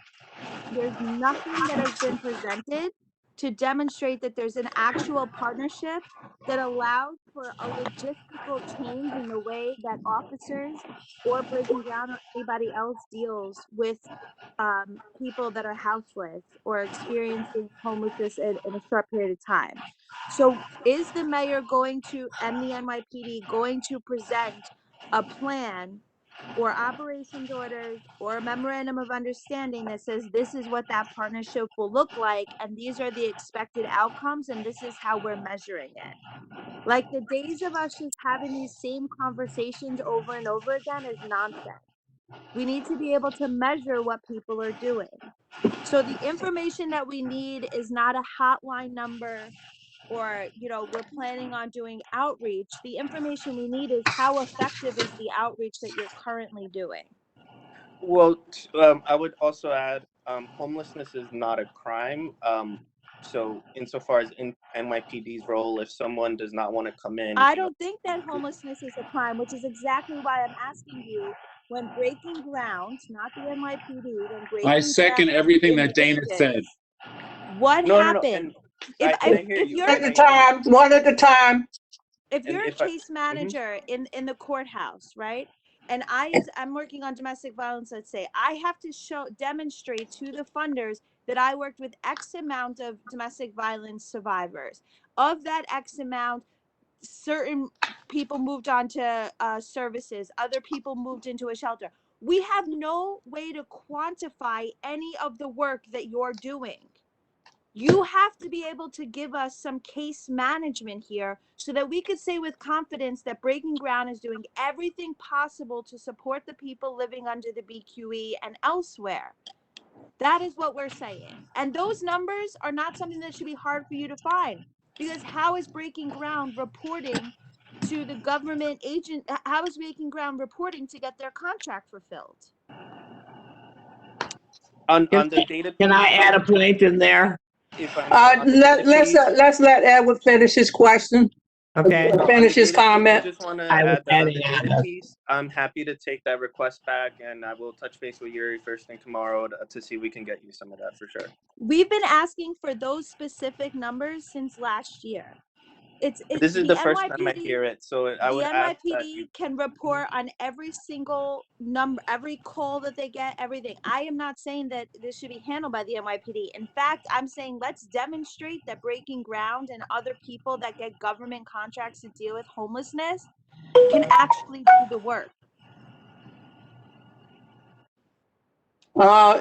There's nothing that has been presented to demonstrate that there's an actual partnership that allows for a logistical change in the way that officers or Breaking Ground or anybody else deals with people that are houseless or experiencing homelessness in a short period of time. So is the mayor going to, and the NYPD, going to present a plan or operations orders or a memorandum of understanding that says this is what that partnership will look like, and these are the expected outcomes, and this is how we're measuring it? Like, the days of us just having these same conversations over and over again is nonsense. We need to be able to measure what people are doing. So the information that we need is not a hotline number or, we're planning on doing outreach. The information we need is how effective is the outreach that you're currently doing. Well, I would also add, homelessness is not a crime. So insofar as in NYPD's role, if someone does not want to come in, I don't think that homelessness is a crime, which is exactly why I'm asking you, when Breaking Ground, not the NYPD, when Breaking I Ground second everything that Dana said. what No, happened? and I hear If you. you're At the time, one at a time. if And you're a if I- case manager in the courthouse, right? And I'm working on domestic violence, let's say, I have to demonstrate to the funders that I worked with X amount of domestic violence survivors. Of that X amount, certain people moved on to services, other people moved into a shelter. We have no way to quantify any of the work that you're doing. You have to be able to give us some case management here so that we could say with confidence that Breaking Ground is doing everything possible to support the people living under the BQE and elsewhere. That is what we're saying. And those numbers are not something that should be hard for you to find, because how is Breaking Ground reporting to the government agent? How is Breaking Ground reporting to get their contract fulfilled? on the data piece, Can I add a point in there? if I may, on the data piece, Let's let Edward finish his question. Okay. Finish his comment. I just want to I was add that on adding the on data this. piece, I'm happy to take that request back, and I will touch base with Yuri first thing tomorrow to see if we can get you some of that for sure. We've been asking for those specific numbers since last year. This is the the first time I NYPD. hear it, so I The would ask that you. NYPD can report on every single number, every call that they get, everything. I am not saying that this should be handled by the NYPD. In fact, I'm saying let's demonstrate that Breaking Ground and other people that get government contracts to deal with homelessness can actually do the work.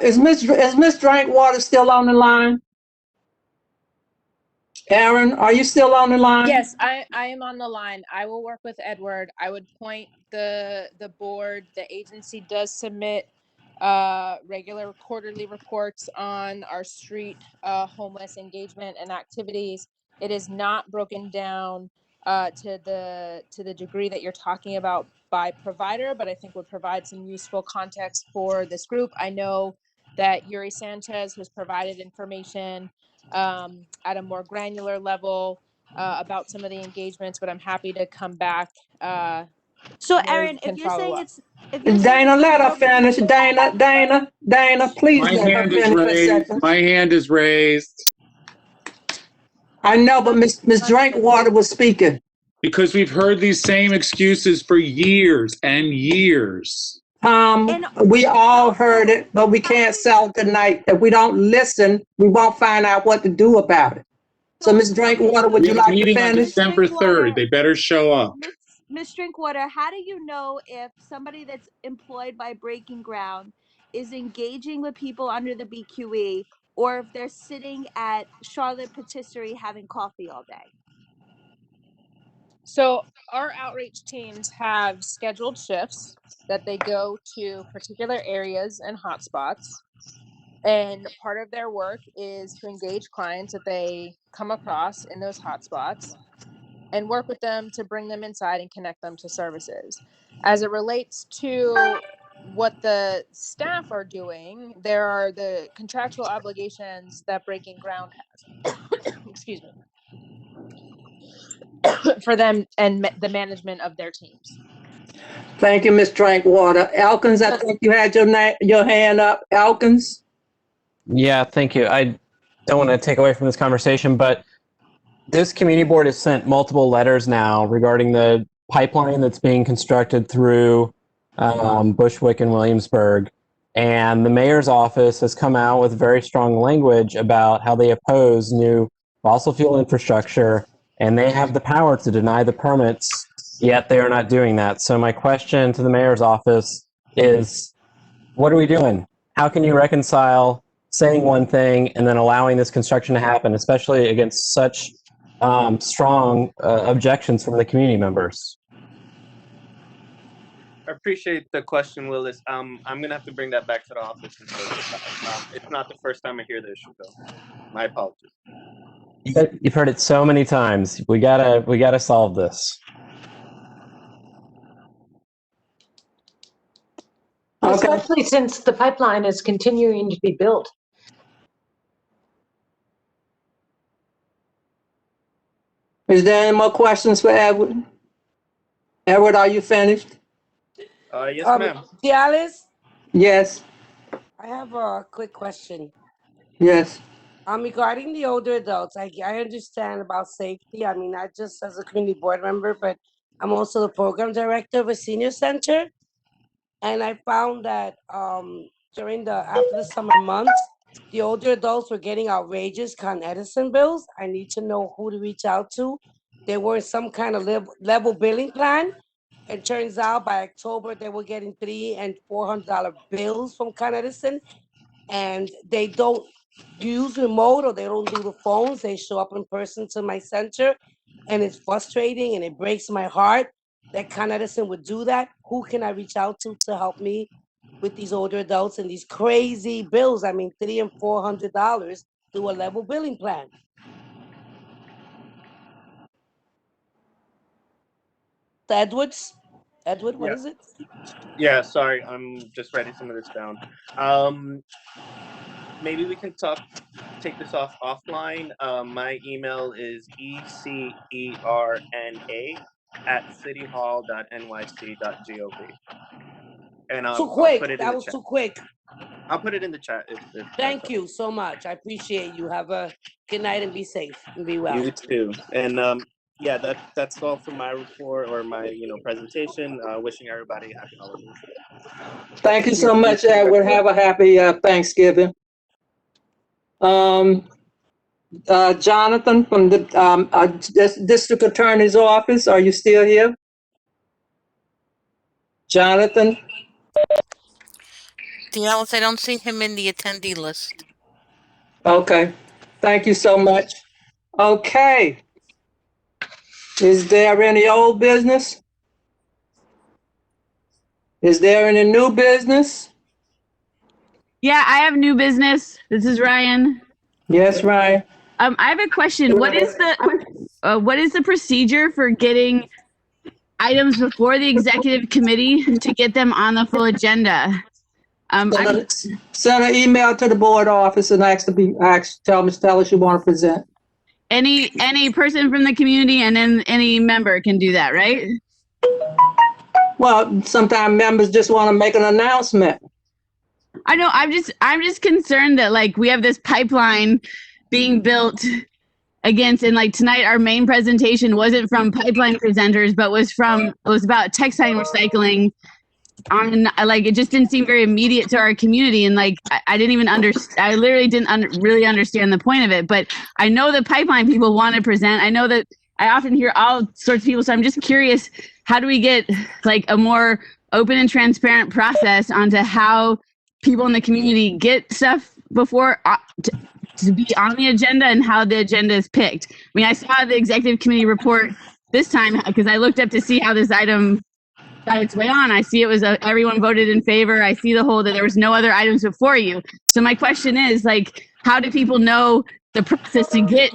Is Miss Drinkwater still on the line? Aaron, are you still on the line? Yes, I am on the line. I will work with Edward. I would point the board, the agency does submit regular quarterly reports on our street homeless engagement and activities. It is not broken down to the degree that you're talking about by provider, but I think would provide some useful context for this group. I know that Yuri Sanchez has provided information at a more granular level about some of the engagements, but I'm happy to come back. So Mary Erin, can if you're follow saying up. it's if you're saying Dana, it's let not her broken finish. Dana, please My let her hand is finish her raised. sentence. My hand is raised. I know, but Miss Drinkwater was speaking. Because we've heard these same excuses for years and years. We all heard it, but we can't sell it tonight. If we don't listen, we won't find out what to do about it. So, Miss Drinkwater, would We you have a like to meeting on finish? December 3rd. They better show up. Miss Drinkwater, how do you know if somebody that's employed by Breaking Ground is engaging with people under the BQE or if they're sitting at Charlotte Patisserie having coffee all day? So our outreach teams have scheduled shifts that they go to particular areas and hotspots. And part of their work is to engage clients that they come across in those hotspots and work with them to bring them inside and connect them to services. As it relates to what the staff are doing, there are the contractual obligations that Breaking Ground has. Excuse me. For them and the management of their teams. Thank you, Miss Drinkwater. Elkins, I think you had your hand up. Elkins? Yeah, thank you. I don't want to take away from this conversation, but this community board has sent multiple letters now regarding the pipeline that's being constructed through Bushwick and Williamsburg. And the mayor's office has come out with very strong language about how they oppose new fossil fuel infrastructure, and they have the power to deny the permits, yet they are not doing that. So my question to the mayor's office is, what are we doing? How can you reconcile saying one thing and then allowing this construction to happen, especially against such strong objections from the community members? I appreciate the question, Willis. I'm gonna have to bring that back to the office and sort this out. It's not the first time I hear the issue, though. My apologies. You've heard it so many times. We gotta solve this. Especially since the pipeline is continuing to be built. Is there any more questions for Edward? Edward, are you finished? Yes, ma'am. Cialis? Yes. I have a quick question. Yes. Regarding the older adults, I understand about safety. I mean, not just as a community board member, but I'm also the program director of a senior center. And I found that after the summer months, the older adults were getting outrageous Con Edison bills. I need to know who to reach out to. They were in some kind of level billing plan. It turns out by October, they were getting $300 and $400 bills from Con Edison, and they don't use remote or they don't do the phones. They show up in person to my center, and it's frustrating and it breaks my heart that Con Edison would do that. Who can I reach out to help me with these older adults and these crazy bills? I mean, $300 and $400 through a level billing plan. Edward, what is it? Yeah, sorry, I'm just writing some of this down. Maybe we can take this offline. My email is ecerna@cityhall.nyc.gov. And Too quick. I'll put it in That the was chat. too quick. I'll put it in the chat if Thank you so much. I appreciate you. Have a good night and be safe and be well. You too. And yeah, that's all for my report or my presentation. Wishing everybody happy holidays. Thank you so much, Edward. Have a happy Thanksgiving. Jonathan from the District Attorney's Office, are you still here? Jonathan? Dallas, I don't see him in the attendee list. Okay, thank you so much. Okay. Is there any old business? Is there any new business? Yeah, I have new business. This is Ryan. Yes, Ryan. I have a question. What is the procedure for getting items before the executive committee to get them on the full agenda? Send an email to the board office and tell us you want to present. Any person from the community and then any member can do that, right? Well, sometimes members just want to make an announcement. I know. I'm just concerned that like we have this pipeline being built against, and like tonight our main presentation wasn't from pipeline presenters, but was about textile recycling. Like it just didn't seem very immediate to our community, and like I didn't even understand. I literally didn't really understand the point of it. But I know the pipeline people want to present. I know that I often hear all sorts of people. So I'm just curious, how do we get like a more open and transparent process onto how people in the community get stuff before to be on the agenda and how the agenda is picked? I mean, I saw the executive committee report this time because I looked up to see how this item got its way on. I see it was everyone voted in favor. I see that there was no other items before you. So my question is like, how do people know the process to get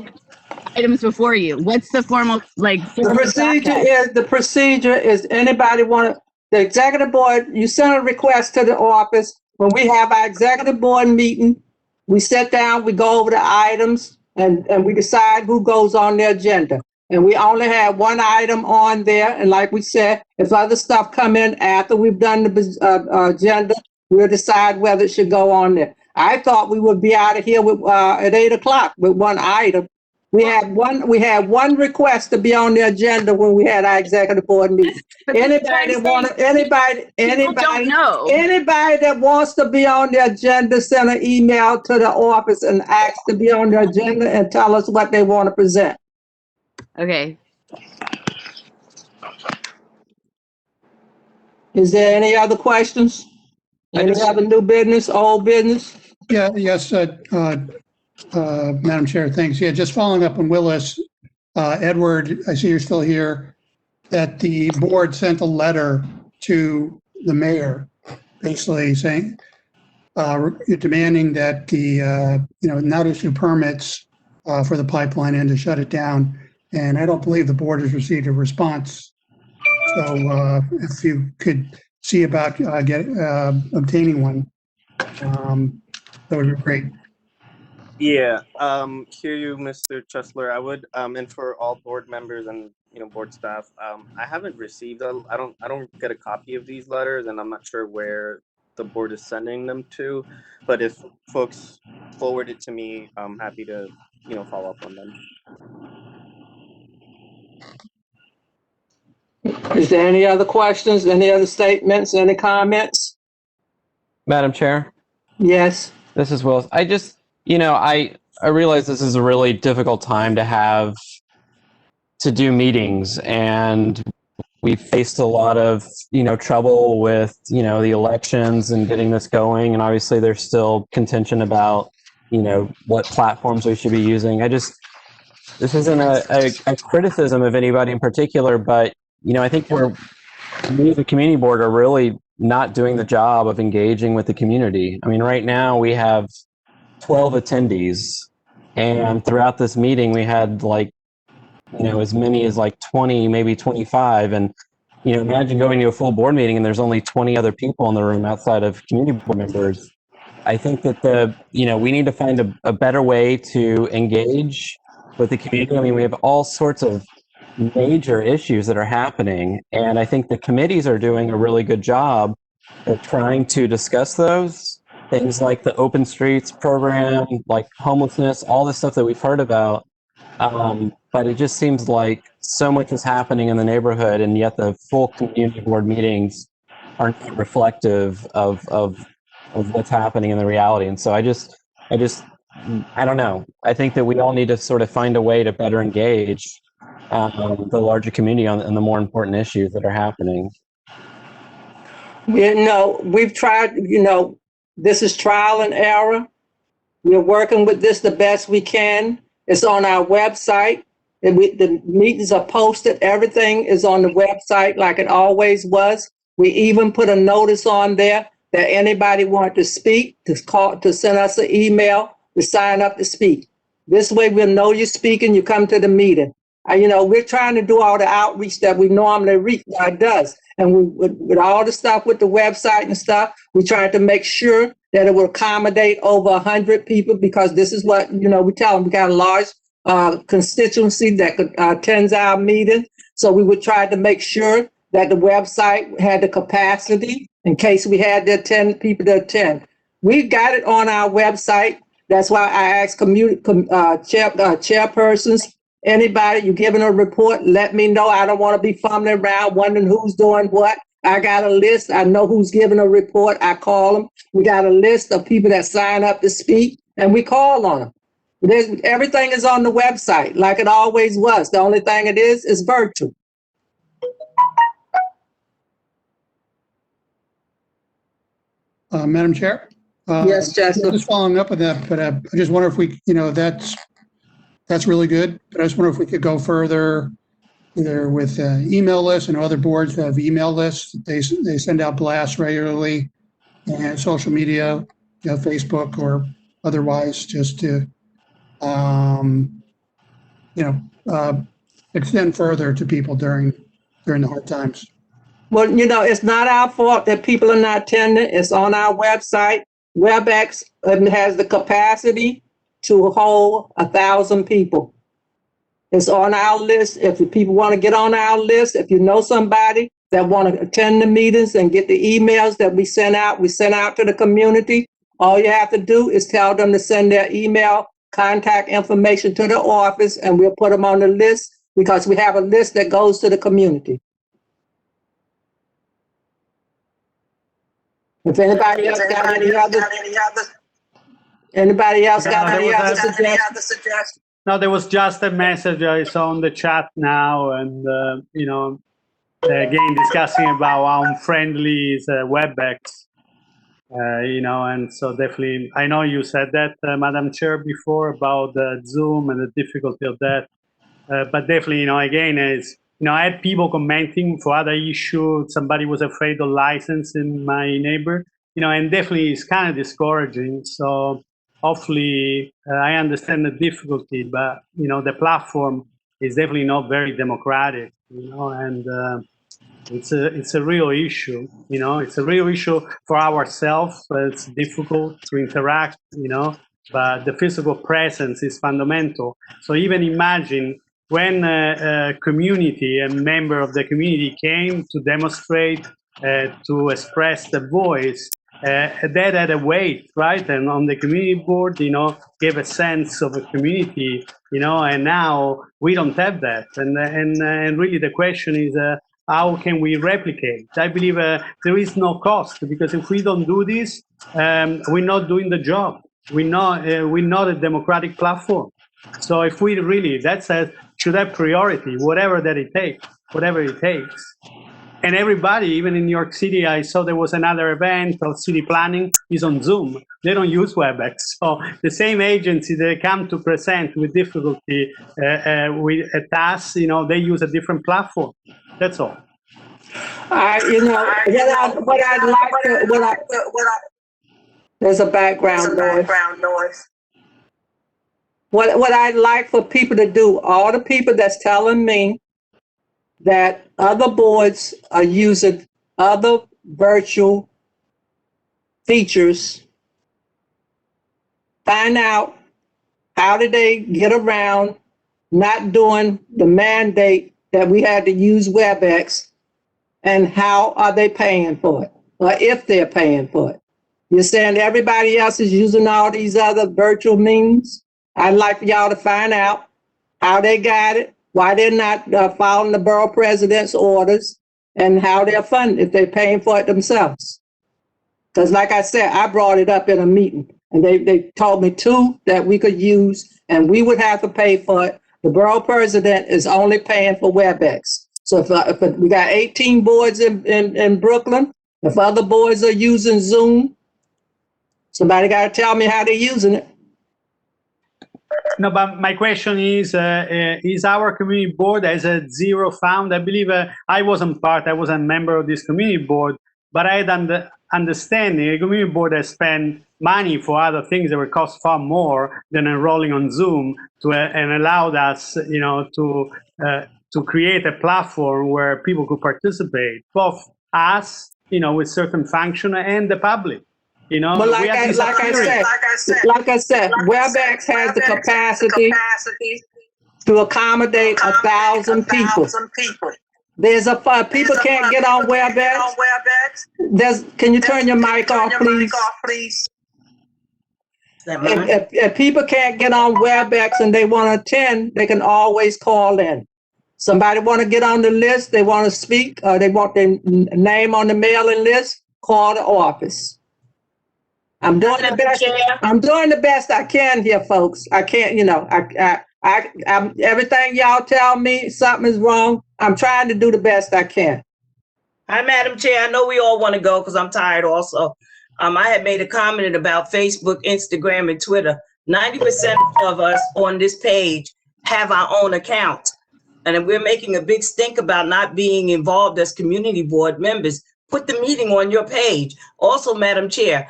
items before you? What's the formal The procedure is anybody the executive board, you send a request to the office. When we have our executive board meeting, we sit down, we go over the items and we decide who goes on the agenda. And we only have one item on there. And like we said, if other stuff come in after we've done the agenda, we'll decide whether it should go on there. I thought we would be out of here at 8 o'clock with one item. We had one request to be on the agenda when we had our executive board meeting. Anybody that wants to be on the agenda, send an email to the office and ask to be on the agenda and tell us what they want to present. Okay. Is there any other questions? Any other new business, old business? Yeah, yes, Madam Chair, thanks. Yeah, just following up on Willis, Edward, I see you're still here, that the board sent a letter to the mayor, basically saying, demanding that not issue permits for the pipeline and to shut it down. And I don't believe the board has received a response. So if you could see about obtaining one, that would be great. Yeah, hear you, Mr. Chesler. I would, and for all board members and board staff, I haven't received I don't get a copy of these letters, and I'm not sure where the board is sending them to. But if folks forward it to me, I'm happy to follow up on them. Is there any other questions, any other statements, any comments? Madam Chair? Yes. This is Willis. I just, I realize this is a really difficult time to do meetings, and we faced a lot of, trouble with, the elections and getting this going. And obviously there's still contention about, what platforms we should be using. This isn't a criticism of anybody in particular, but, I think we as a community board are really not doing the job of engaging with the community. I mean, right now we have 12 attendees, and throughout this meeting we had as many as 20, maybe 25. And, imagine going to a full board meeting and there's only 20 other people in the room outside of community board members. I think that we need to find a better way to engage with the community. I mean, we have all sorts of major issues that are happening, and I think the committees are doing a really good job of trying to discuss those things, like the Open Streets program, like homelessness, all the stuff that we've heard about. But it just seems like so much is happening in the neighborhood, and yet the full community board meetings aren't reflective of what's happening in the reality. And so I don't know. I think that we all need to sort of find a way to better engage the larger community on the more important issues that are happening. We've tried, this is trial and error. We're working with this the best we can. It's on our website. The meetings are posted. Everything is on the website like it always was. We even put a notice on there that anybody want to speak, to send us an email, to sign up to speak. This way we'll know you're speaking, you come to the meeting. We're trying to do all the outreach that we normally reach does. And with all the stuff with the website and stuff, we try to make sure that it will accommodate over 100 people, because this is what, we tell them. We got a large constituency that attends our meeting. So we would try to make sure that the website had the capacity in case we had people to attend. We got it on our website. That's why I asked chairpersons, anybody, you giving a report, let me know. I don't want to be fumbling around wondering who's doing what. I got a list. I know who's giving a report. I call them. We got a list of people that sign up to speak, and we call on them. Everything is on the website like it always was. The only thing it is virtual. Madam Chair? Yes, Justin. Just following up with that, but I just wonder if we, that's really good, but I just wonder if we could go further, either with email lists, and other boards that have email lists. They send out blasts regularly, and social media, Facebook or otherwise, just to, extend further to people during the hard times. Well, it's not our fault that people are not attending. It's on our website. WebEx has the capacity to hold 1,000 people. It's on our list. If people want to get on our list, if you know somebody that want to attend the meetings and get the emails that we send out to the community, all you have to do is tell them to send their email contact information to the office, and we'll put them on the list, because we have a list that goes to the community. If anybody else got any other suggestions? No, there was just a message I saw on the chat now, and again discussing about how unfriendly is WebEx, and so definitely, I know you said that, Madam Chair, before about the Zoom and the difficulty of that, but definitely, again, I had people commenting for other issues. Somebody was afraid of licensing my neighbor, and definitely it's kind of discouraging. So hopefully, I understand the difficulty, but the platform is definitely not very democratic, and it's a real issue. It's a real issue for ourselves. It's difficult to interact, but the physical presence is fundamental. So even imagine when a community, a member of the community came to demonstrate, to express the voice, that had a weight, right? And on the community board, gave a sense of a community, and now we don't have that. And really the question is, how can we replicate? I believe there is no cost, because if we don't do this, we're not doing the job. We're not a democratic platform. So if we really, should have priority, whatever it takes. And everybody, even in New York City, I saw there was another event of city planning is on Zoom. They don't use WebEx. So the same agency that come to present with difficulty with a task, they use a different platform. That's all. There's a background noise. What I'd like for people to do, all the people that's telling me that other boards are using other virtual features, find out how did they get around not doing the mandate that we had to use WebEx, and how are they paying for it, or if they're paying for it. You're saying everybody else is using all these other virtual means? I'd like for y'all to find out how they got it, why they're not following the borough president's orders, and how they're funded if they're paying for it themselves. Because like I said, I brought it up in a meeting, and they told me two that we could use, and we would have to pay for it. The borough president is only paying for WebEx. So if we got 18 boards in Brooklyn, if other boards are using Zoom, somebody got to tell me how they're using it. No, but my question is our community board has a zero fund? I believe I wasn't part, I was a member of this community board, but I had understanding a community board has spent money for other things that would cost far more than enrolling on Zoom and allowed us, you know, to create a platform where people could participate, both us, you know, with certain function and the public. You know, But like I said, WebEx has the capacity to accommodate 1,000 people. There's people can't get on WebEx. Can you turn your mic off, please? If people can't get on WebEx and they want to attend, they can always call in. Somebody want to get on the list, they want to speak, they want their name on the mailing list, call the office. I'm doing the best. I'm doing the best I can here, folks. I can't, you know, I'm everything y'all tell me something is wrong. I'm trying to do the best I can. Hi, Madam Chair. I know we all want to go because I'm tired also. I had made a comment about Facebook, Instagram, and Twitter. 90% of us on this page have our own account. And we're making a big stink about not being involved as community board members. Put the meeting on your page. Also, Madam Chair,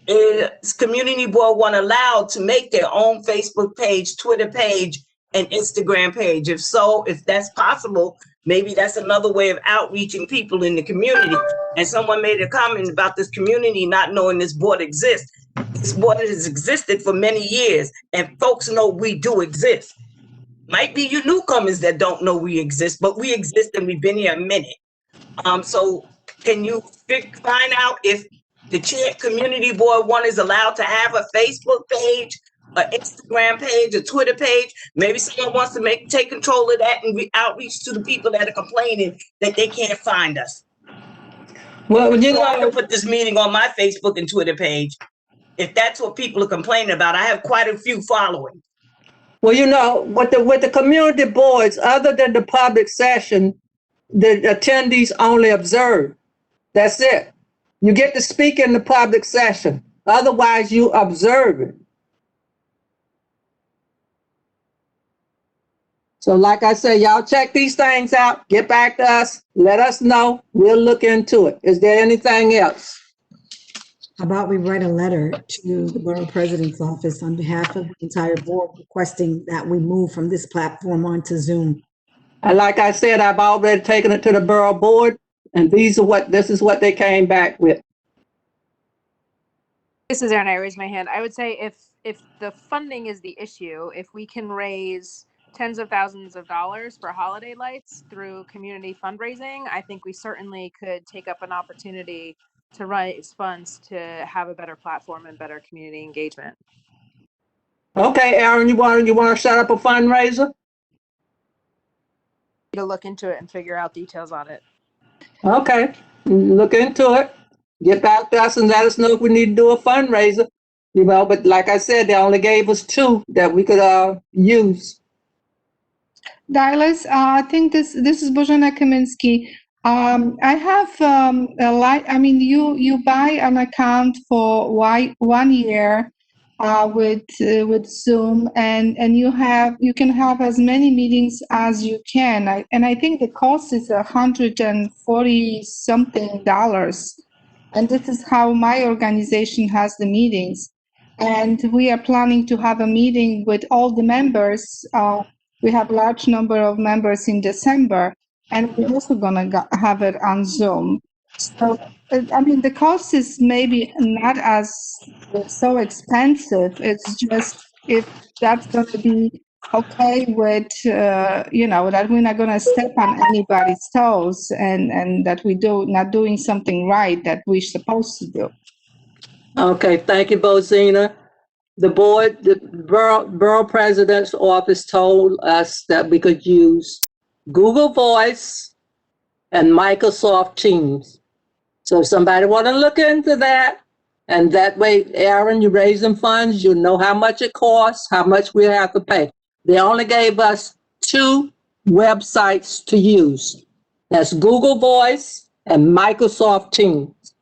is community board one allowed to make their own Facebook page, Twitter page, and Instagram page? If so, if that's possible, maybe that's another way of outreaching people in the community. And someone made a comment about this community not knowing this board exists. This board has existed for many years, and folks know we do exist. Might be you newcomers that don't know we exist, but we exist and we've been here a minute. So can you find out if the chair community board one is allowed to have a Facebook page, an Instagram page, a Twitter page? Maybe someone wants to take control of that and outreach to the people that are complaining that they can't find us. Well, you know, I can put this meeting on my Facebook and Twitter page. If that's what people are complaining about, I have quite a few following. Well, you know, with the community boards, other than the public session, the attendees only observe. That's it. You get to speak in the public session. Otherwise, you observe it. So like I said, y'all check these things out. Get back to us. Let us know. We'll look into it. Is there anything else? How about we write a letter to the borough president's office on behalf of the entire board requesting that we move from this platform onto Zoom? And like I said, I've already taken it to the borough board, and this is what they came back with. This is Erin. I raised my hand. I would say if the funding is the issue, if we can raise tens of thousands of dollars for holiday lights through community fundraising, I think we certainly could take up an opportunity to raise funds to have a better platform and better community engagement. Okay, Erin, you want to set up a fundraiser? To look into it and figure out details on it. Okay, look into it. Get back to us and let us know if we need to do a fundraiser. You know, but like I said, they only gave us 2 that we could use. Dallas, I think this is Bożena Kamiński. I have you buy an account for 1 year with Zoom, and you can have as many meetings as you can. I think the cost is $140 something, and this is how my organization has the meetings. And we are planning to have a meeting with all the members. We have a large number of members in December, and we're also gonna have it on Zoom. So, I mean, the cost is maybe not as so expensive. It's just if that's gonna be okay with, that we're not gonna step on anybody's toes and that not doing something right that we're supposed to do. Okay, thank you, Bożena. the board, the borough president's office told us that we could use Google Voice and Microsoft Teams. So if somebody want to look into that, and that way, Aaron, you're raising funds, you know how much it costs, how much we have to pay. They only gave us 2 websites to use. That's Google Voice and Microsoft Teams.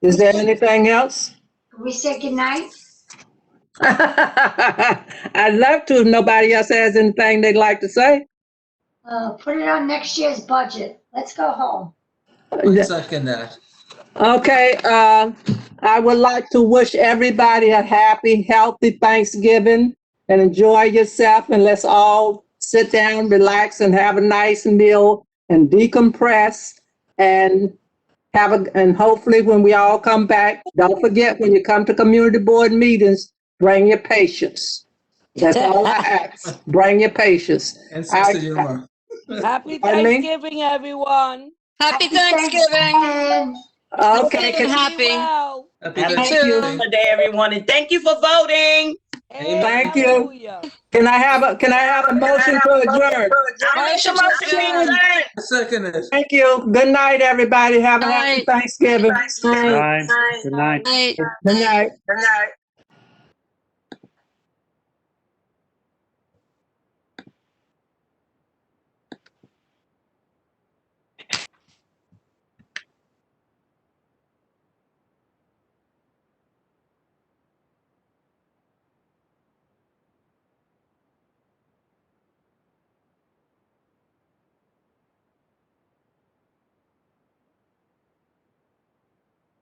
Is there anything else? Can we say goodnight? I'd love to if nobody else has anything they'd like to say. Put it on next year's budget. Let's go home. Second that. Okay, I would like to wish everybody a happy, healthy Thanksgiving and enjoy yourself, and let's all sit down, relax, and have a nice meal and decompress and and hopefully when we all come back, don't forget when you come to community board meetings, bring your patience. That's all I ask. Bring your patience. And sense of humor. Happy Pardon me? Thanksgiving, everyone. Happy Thanksgiving. Okay. Happy. Thank you. Holiday, everyone, and thank you for voting. Thank you. Can I have a motion to adjourn? Second it. Thank you. Good night, everybody. Have a happy Thanksgiving. Bye. Good night. Good night.